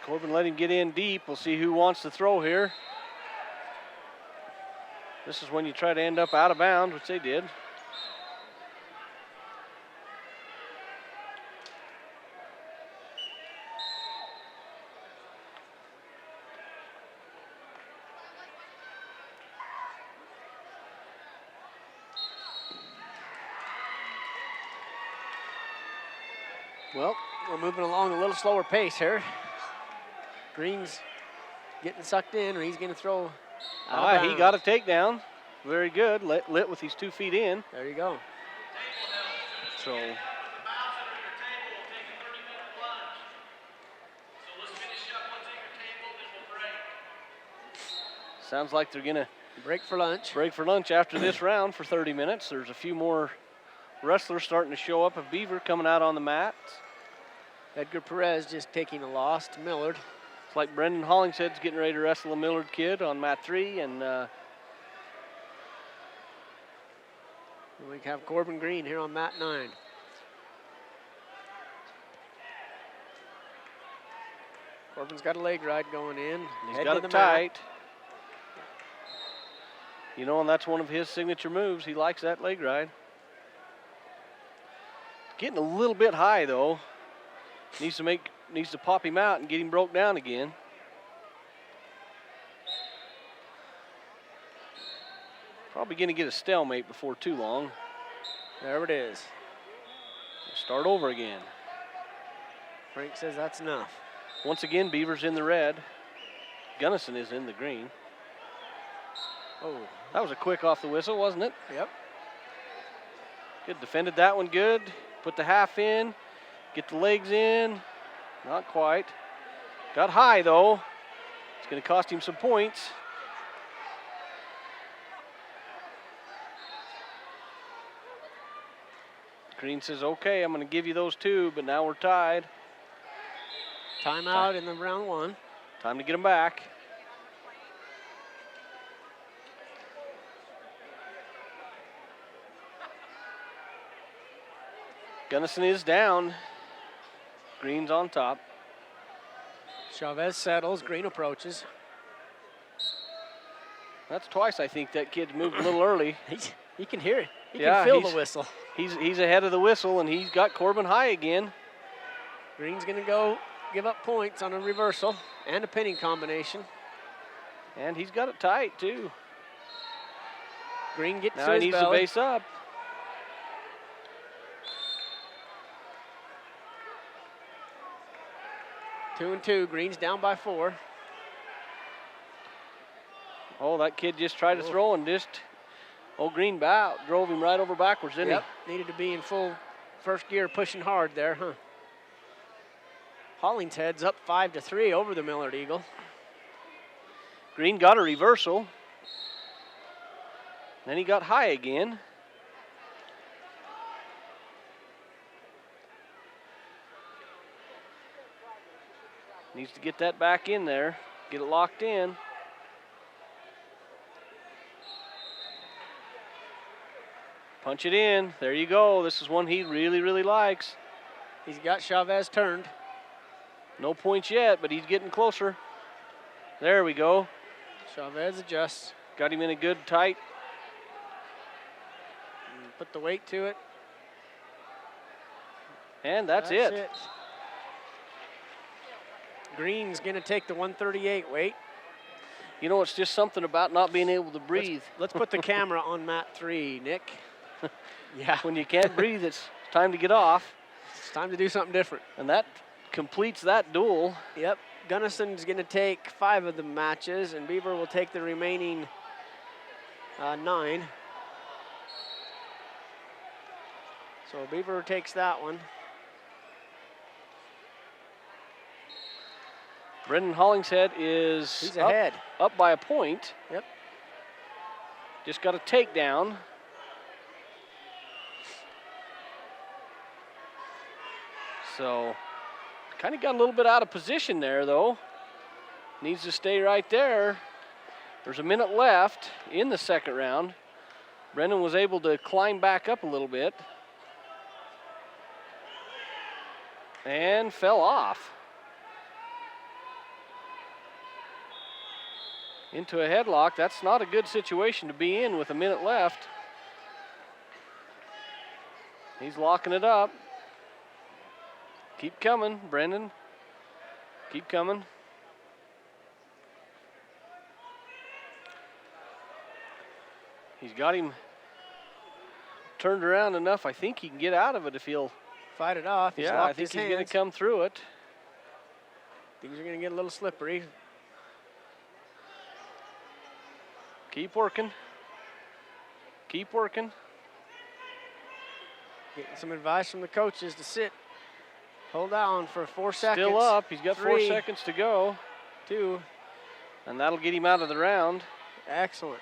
Corbin let him get in deep. We'll see who wants to throw here. This is when you try to end up out of bounds, which they did. Well, we're moving along a little slower pace here. Green's getting sucked in, or he's going to throw out of He bounds. got a takedown. Very good. Lit with his 2 feet in. There you go. So sounds like they're going to break for lunch. Break for lunch after this round for 30 minutes. There's a few more wrestlers starting to show up of Beaver coming out on the mat. Edgar Perez just taking a loss to Millard. It's like Brendan Hollingshead's getting ready to wrestle a Millard kid on mat 3, and we have Corbin Green here on mat 9. Corbin's got a leg ride going in. He's got it tight. You know, and that's one of his signature moves. He likes that leg ride. Getting a little bit high though. Needs to pop him out and get him broke down again. Probably going to get a stalemate before too long. There it is. Start over again. Frank says that's enough. Once again, Beaver's in the red. Gunnison is in the green. Oh, that was a quick off the whistle, wasn't it? Yep. Good, defended that one good. Put the half in, get the legs in. Not quite. Got high though. It's going to cost him some points. Green says, okay, I'm going to give you those 2, but now we're tied. Timeout in the round 1. Time to get them back. Gunnison is down. Green's on top. Chavez settles, Green approaches. That's twice, I think, that kid's moved a little early. He can hear it. He can feel the whistle. He's ahead of the whistle, and he's got Corbin high again. Green's going to go give up points on a reversal and a pinning combination. And he's got it tight, too. Green gets Now to he his needs belly. the base up. Two and two. Green's down by 4. Oh, that kid just tried to throw and just, Green drove him right over backwards, didn't Yep, needed to be in full first gear, pushing hard there, huh? Hollingshead's up 5-3 over the Millard Eagle. he? Green got a reversal. Then he got high again. Needs to get that back in there, get it locked in. Punch it in. There you go. This is one he really, really likes. He's got Chavez turned. No points yet, but he's getting closer. There we go. Chavez adjusts. Got him in a good tight. Put the weight to it. And that's it. Green's going to take the 138 weight. You know, it's just something about not being able to breathe. Let's put the camera on mat 3, Nick. Yeah. When you can't breathe, it's time to get off. It's time to do something different. And that completes that duel. Yep. Gunnison's going to take 5 of the matches, and Beaver will take the remaining 9. So Beaver takes that one. Brendan Hollingshead is He's ahead. Up by a point. Yep. Just got a takedown. So, kind of got a little bit out of position there, though. Needs to stay right there. There's a minute left in the second round. Brendan was able to climb back up a little bit. And fell off. Into a headlock. That's not a good situation to be in with a minute left. He's locking it up. Keep coming, Brendan. Keep coming. He's got him turned around enough. I think he can get out of it if he'll fight it off. He's yeah, I think he's going to come through it. Things are going to get a little slippery. Keep working. Keep working. Getting some advice from the coaches to sit. Hold on for 4 seconds. Still up. He's got 4 3, seconds to go. 2. And that'll get him out of the round. Excellent.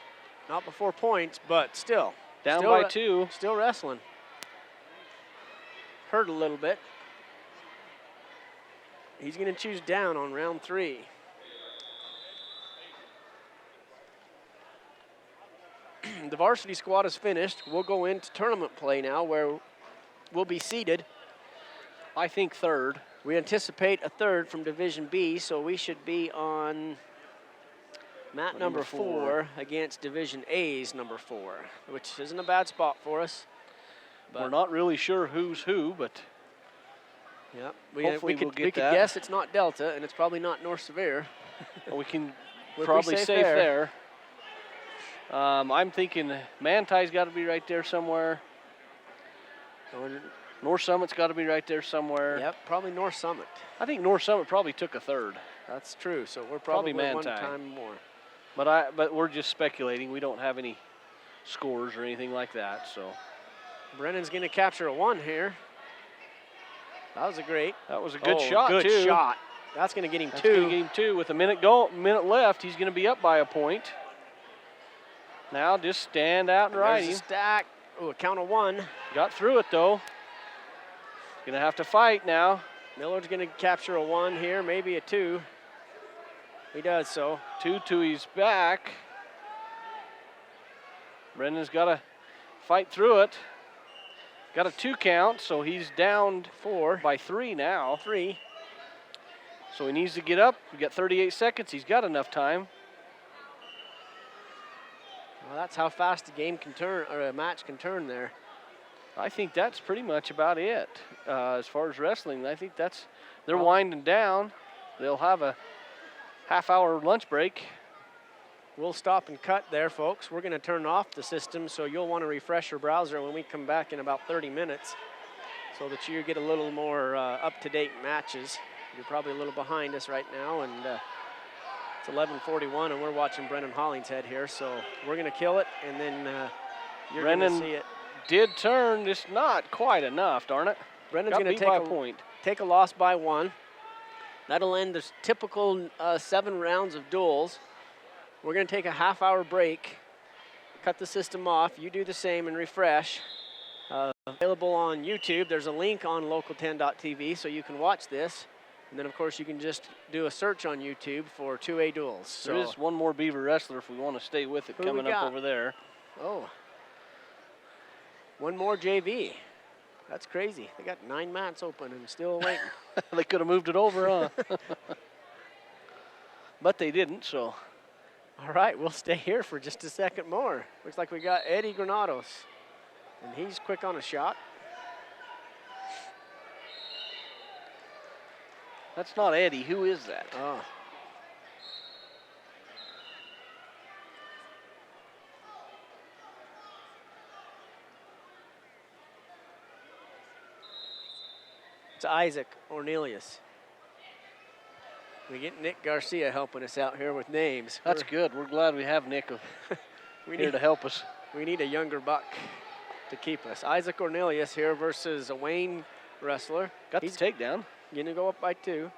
Not before points, but still. Down still by 2. Still wrestling. Hurt a little bit. He's going to choose down on round 3. The varsity squad is finished. We'll go into tournament play now where we'll be seated. I think third. We anticipate a third from Division B, so we should be on mat number 4 against Division A's number 4, which isn't a bad spot for us. But we're not really sure who's who, but yep, we could get that. guess it's not Delta, and it's probably not North Sevier. We can We're probably safe safe there. I'm thinking Manti's got to be right there somewhere. North Summit's got to be right there somewhere. Yep, probably North Summit. I think North Summit probably took a third. That's true, so we're probably one Manti. time more. But we're just speculating. We don't have any scores or anything like that, so. Brennan's going to capture a 1 here. That was a good shot, good too. shot. That's going to get him That's 2. going to get him 2. With a minute left, he's going to be up by a point. Now just stand out and ride There's a him. stack. Oh, a count of 1. Got through it, though. Going to have to fight now. Millard's going to capture a 1 here, maybe a 2. He does so. 2 to his back. Brendan's got to fight through it. Got a 2 count, so he's down 4 by 3 now. 3. So he needs to get up. We got 38 seconds. He's got enough time. Well, that's how fast a game can turn, or a match can turn there. I think that's pretty much about it. As far as wrestling, I think they're winding down. They'll have a half-hour lunch break. we'll stop and cut there, folks. We're going to turn off the system, so you'll want to refresh your browser when we come back in about 30 minutes so that you get a little more up-to-date matches. You're probably a little behind us right now, and it's 11:41, and we're watching Brennan Hollingshead here, so we're going to kill it, and then you're going to see it. Did turn. It's not quite enough, darn it. Brennan's going to take a loss by 1. That'll end the typical 7 rounds of duels. We're going to take a half-hour break, cut the system off. You do the same and refresh. Available on YouTube. There's a link on local10.tv so you can watch this. And then, of course, you can just do a search on YouTube for 2A duels. So there is one more Beaver wrestler if we want to stay with it coming up over there. Oh. One more JV. That's crazy. They got 9 mats open and still waiting. They could have moved it over, huh? But they didn't, so. All right, we'll stay here for just a second more. Looks like we got Eddie Granados, and he's quick on a shot. That's not Eddie. Who is that? Oh. It's Isaac Ornelius. We get Nick Garcia helping us out here with names. That's good. We're glad we have Nick here to help us. We need a younger buck to keep us. Isaac Ornelius here versus a Wayne wrestler. Got the takedown. Going to go up by 2.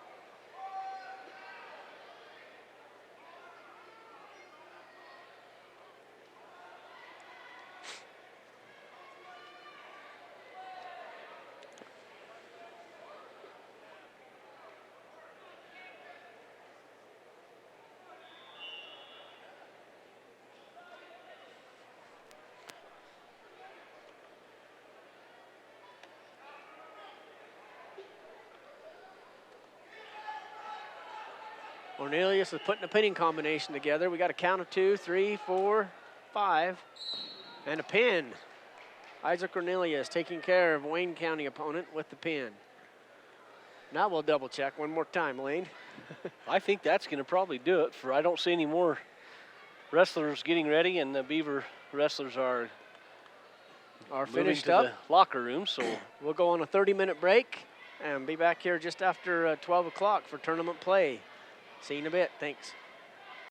Ornelius is putting a pinning combination together. We got a count of 2, 3, 4, 5, and a pin. Isaac Ornelius taking care of Wayne County opponent with the pin. Now we'll double check one more time, Lane. I think that's going to probably do it. I don't see any more wrestlers getting ready, and the Beaver wrestlers are finished up. The locker room, so we'll go on a 30-minute break and be back here just after 12 o'clock for tournament play. See you in a bit. Thanks.